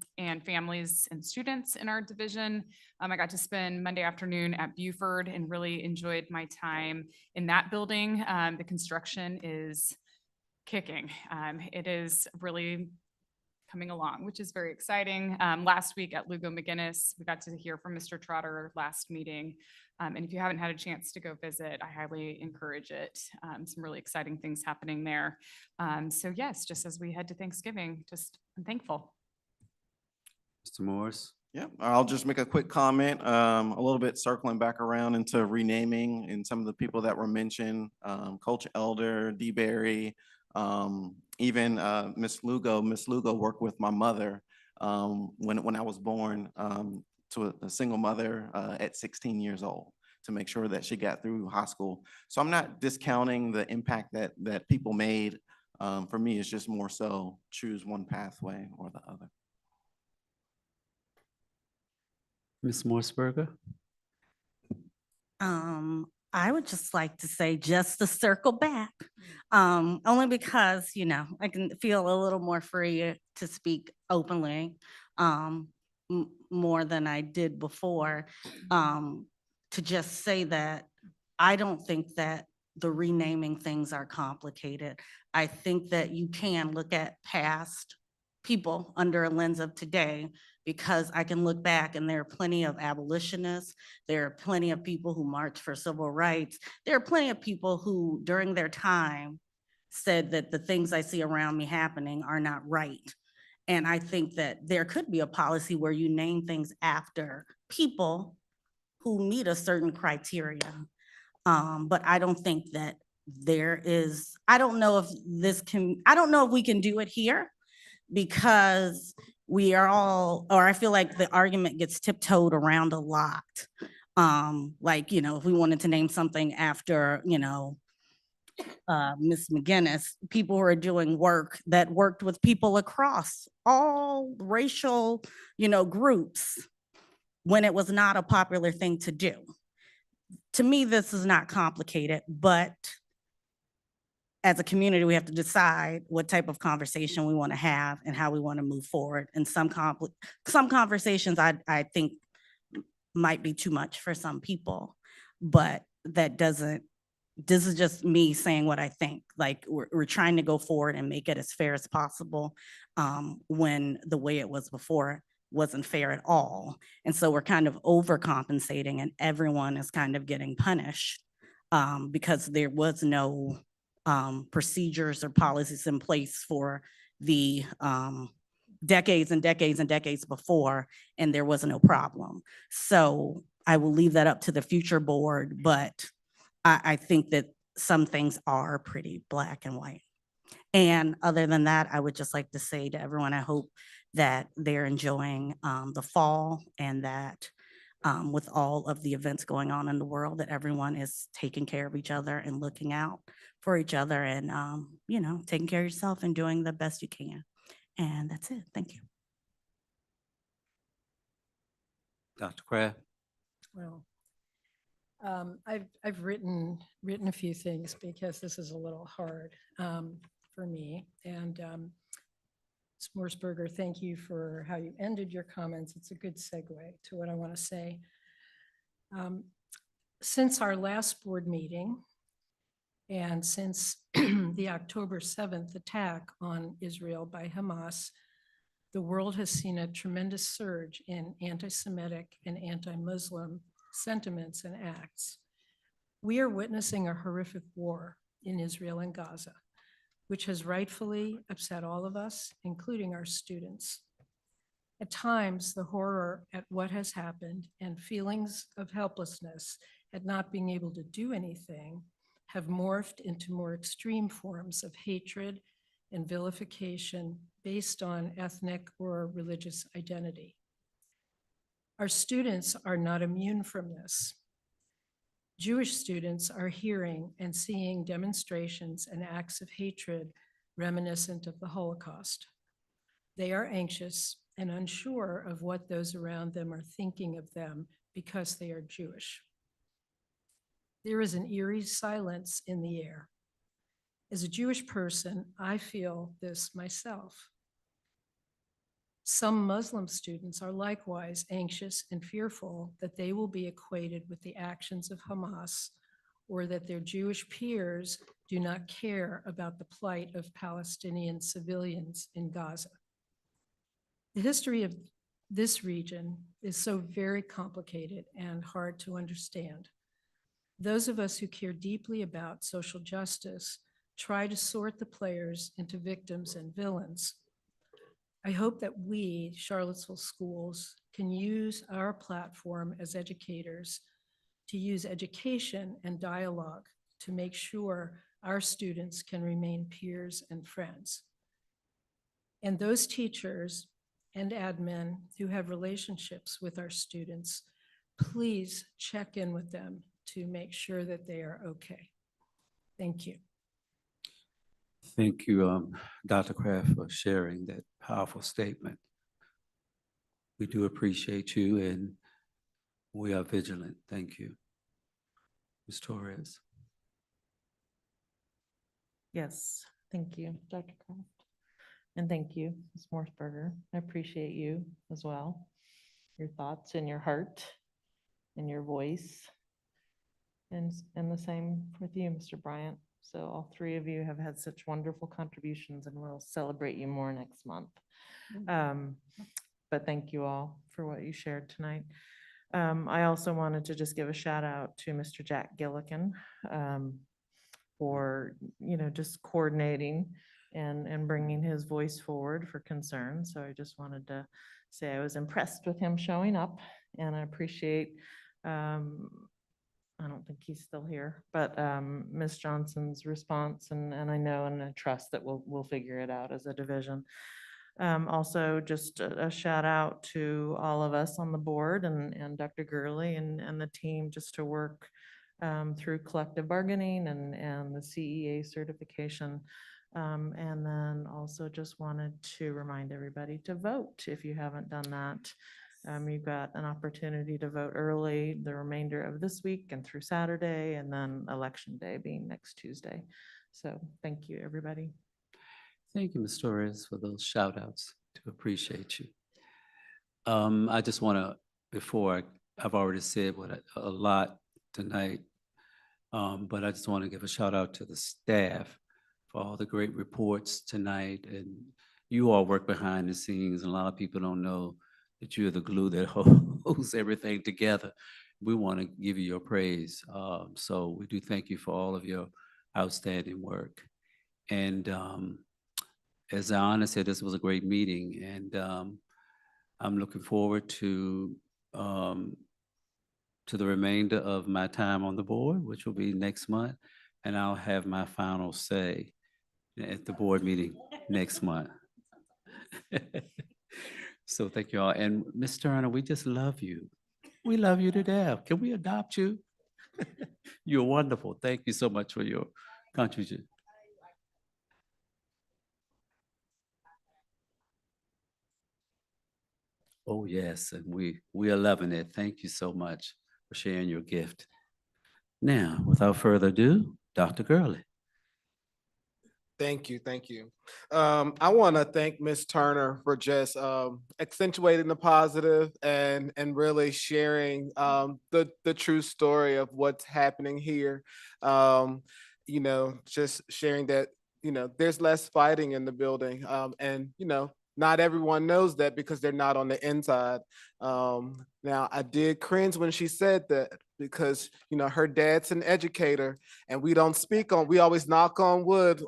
families and students in our division. I got to spend Monday afternoon at Buford and really enjoyed my time in that building. The construction is kicking. It is really coming along, which is very exciting. Last week at Lugo McGinnis, we got to hear from Mr. Trotter last meeting. And if you haven't had a chance to go visit, I highly encourage it. Some really exciting things happening there. So yes, just as we head to Thanksgiving, I'm thankful. Mr. Morris. Yep, I'll just make a quick comment, a little bit circling back around into renaming and some of the people that were mentioned, Coach Elder, D. Berry, even Miss Lugo. Miss Lugo worked with my mother when I was born to a single mother at 16 years old to make sure that she got through high school. So I'm not discounting the impact that people made. For me, it's just more so choose one pathway or the other. Ms. Morseberger? I would just like to say, just to circle back, only because, you know, I can feel a little more free to speak openly, more than I did before. To just say that I don't think that the renaming things are complicated. I think that you can look at past people under a lens of today, because I can look back and there are plenty of abolitionists, there are plenty of people who marched for civil rights, there are plenty of people who during their time said that the things I see around me happening are not right. And I think that there could be a policy where you name things after people who meet a certain criteria. But I don't think that there is, I don't know if we can do it here, because we are all, or I feel like the argument gets tiptoed around a lot. Like, you know, if we wanted to name something after, you know, Miss McGinnis, people who are doing work that worked with people across all racial, you know, groups when it was not a popular thing to do. To me, this is not complicated, but as a community, we have to decide what type of conversation we want to have and how we want to move forward. And some conversations I think might be too much for some people, but this is just me saying what I think. Like we're trying to go forward and make it as fair as possible, when the way it was before wasn't fair at all. And so we're kind of overcompensating and everyone is kind of getting punished because there was no procedures or policies in place for the decades and decades and decades before, and there was no problem. So I will leave that up to the future board, but I think that some things are pretty black and white. And other than that, I would just like to say to everyone, I hope that they're enjoying the fall, and that with all of the events going on in the world, that everyone is taking care of each other and looking out for each other, and you know, taking care of yourself and doing the best you can. And that's it. Thank you. Dr. Kraft? Well, I've written a few things because this is a little hard for me. And Ms. Morseberger, thank you for how you ended your comments. It's a good segue to what I want to say. Since our last board meeting, and since the October 7th attack on Israel by Hamas, the world has seen a tremendous surge in anti-Semitic and anti-Muslim sentiments and acts. We are witnessing a horrific war in Israel and Gaza, which has rightfully upset all of us, including our students. At times, the horror at what has happened and feelings of helplessness at not being able to do anything have morphed into more extreme forms of hatred and vilification based on ethnic or religious identity. Our students are not immune from this. Jewish students are hearing and seeing demonstrations and acts of hatred reminiscent of the Holocaust. They are anxious and unsure of what those around them are thinking of them because they are Jewish. There is an eerie silence in the air. As a Jewish person, I feel this myself. Some Muslim students are likewise anxious and fearful that they will be equated with the actions of Hamas, or that their Jewish peers do not care about the plight of Palestinian civilians in Gaza. The history of this region is so very complicated and hard to understand. Those of us who care deeply about social justice try to sort the players into victims and villains. I hope that we, Charlottesville schools, can use our platform as educators to use education and dialogue to make sure our students can remain peers and friends. And those teachers and admin who have relationships with our students, please check in with them to make sure that they are okay. Thank you. Thank you, Dr. Kraft, for sharing that powerful statement. We do appreciate you and we are vigilant. Thank you. Ms. Torres. Yes, thank you, Dr. Kraft. And thank you, Ms. Morseberger. I appreciate you as well. Your thoughts and your heart and your voice. And the same with you, Mr. Bryant. So all three of you have had such wonderful contributions and we'll celebrate you more next month. But thank you all for what you shared tonight. I also wanted to just give a shout out to Mr. Jack Gillikin for, just coordinating and bringing his voice forward for concern. So I just wanted to say I was impressed with him showing up and I appreciate, I don't think he's still here, but Ms. Johnson's response and I know and I trust that we'll figure it out as a division. Also, just a shout out to all of us on the board and Dr. Gurley and the team just to work through collective bargaining and the CEA certification. And then also just wanted to remind everybody to vote if you haven't done that. You've got an opportunity to vote early the remainder of this week and through Saturday, and then election day being next Tuesday. So thank you, everybody. Thank you, Ms. Torres, for those shout outs. To appreciate you. I just want to, I've already said a lot tonight, but I just want to give a shout out to the staff for all the great reports tonight. And you all work behind the scenes, and a lot of people don't know that you're the glue that holds everything together. We want to give you your praise. So we do thank you for all of your outstanding work. And as Anna said, this was a great meeting, and I'm looking forward to the remainder of my time on the board, which will be next month, and I'll have my final say at the board meeting next month. So thank you all. And Ms. Turner, we just love you. We love you to death. Can we adopt you? You're wonderful. Thank you so much for your contribution. Oh, yes, and we are loving it. Thank you so much for sharing your gift. Now, without further ado, Dr. Gurley. Thank you, thank you. I want to thank Ms. Turner for just accentuating the positive and really sharing the true story of what's happening here. Just sharing that there's less fighting in the building, and not everyone knows that because they're not on the inside. Now, I did cringe when she said that because, her dad's an educator and we always knock on wood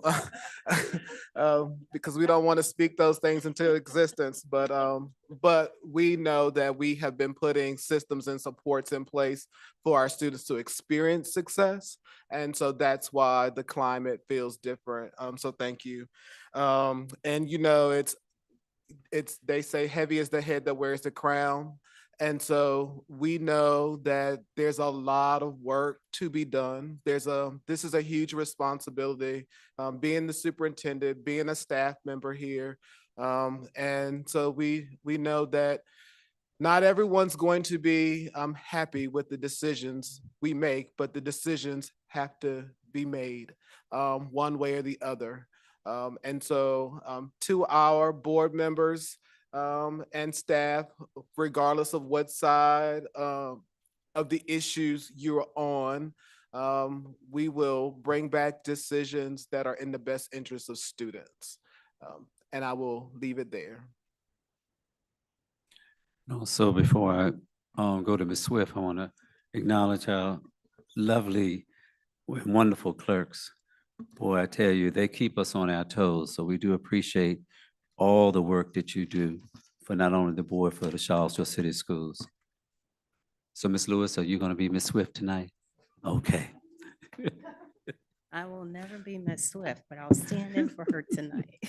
because we don't want to speak those things into existence. But we know that we have been putting systems and supports in place for our students to experience success. And so that's why the climate feels different. So thank you. And they say heavy is the head that wears the crown. And so we know that there's a lot of work to be done. This is a huge responsibility, being the superintendent, being a staff member here. And so we know that not everyone's going to be happy with the decisions we make, but the decisions have to be made one way or the other. And so to our board members and staff, regardless of what side of the issues you're on, we will bring back decisions that are in the best interest of students. And I will leave it there. Also, before I go to Ms. Swift, I want to acknowledge our lovely, wonderful clerks. Boy, I tell you, they keep us on our toes. So we do appreciate all the work that you do for not only the board, for the Charlottesville City Schools. So Ms. Lewis, are you going to be Ms. Swift tonight? Okay. I will never be Miss Swift, but I'll stand in for her tonight.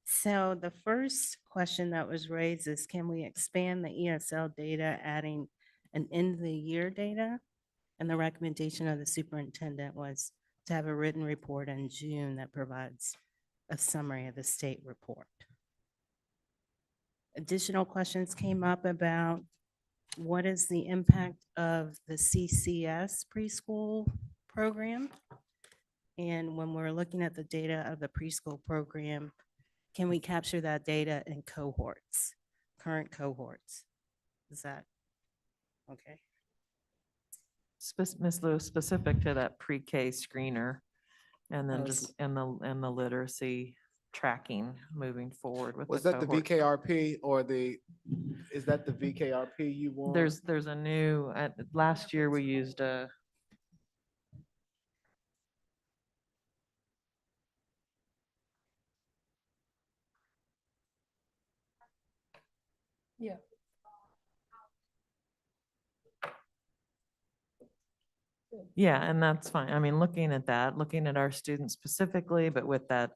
So the first question that was raised is, can we expand the ESL data, adding an end of the year data? And the recommendation of the superintendent was to have a written report in June that provides a summary of the state report. Additional questions came up about what is the impact of the CCS preschool program? And when we're looking at the data of the preschool program, can we capture that data in cohorts, current cohorts? Is that okay? Ms. Lewis, specific to that pre-K screener, and then Oh, just in the literacy tracking moving forward with Was the that the cohort. VKRP or is that the VKRP you want? There's a new, last year we used a, Yeah. yeah, and that's fine. I mean, looking at that, looking at our students specifically, but with that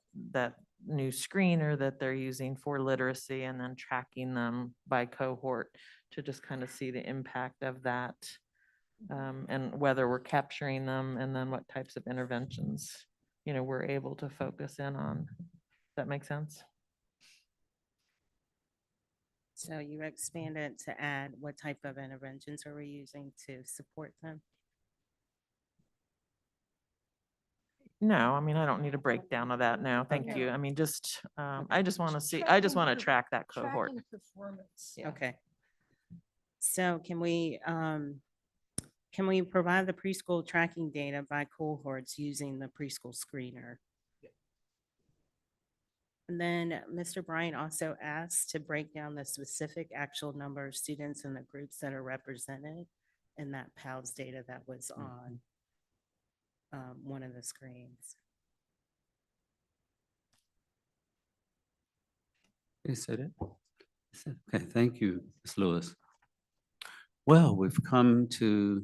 new screener that they're using for literacy and then tracking them by cohort to just kind of see the impact of that, and whether we're capturing them and then what types of interventions, we're able to focus in on. Does that make sense? So you expanded to add what type of interventions are we using to support them? No, I mean, I don't need a breakdown of that now. Thank Okay. you. I mean, just, I just want to see, I just want to track that cohort. Tracking performance. Yeah. Okay. So can we provide the preschool tracking data by cohorts using the preschool screener? And then Mr. Bryant also asked to break down the specific actual number of students in the groups that are represented in that PALS data that was on one of the screens. You said it. Okay, thank you, Ms. Lewis. Well, we've come to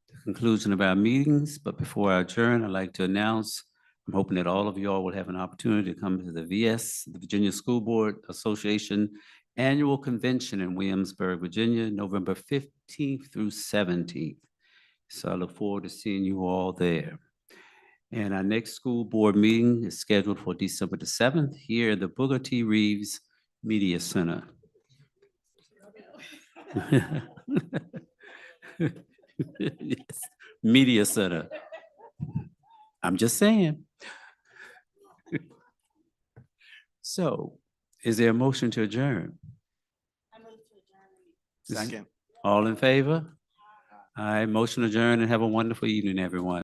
the conclusion of our meetings, but before I adjourn, I'd like to announce, I'm hoping that all of you all will have an opportunity to come to the VS, the Virginia School Board Association Annual Convention in Williamsburg, Virginia, November 15th through 17th. So I look forward to seeing you all there. And our next school board meeting is scheduled for December the 7th here at the Booker T. Reeves Media Center. Yes, Media Center. I'm just saying. So, is there a motion to adjourn? Second. All in favor? All right, motion adjourned, and have a wonderful evening, everyone.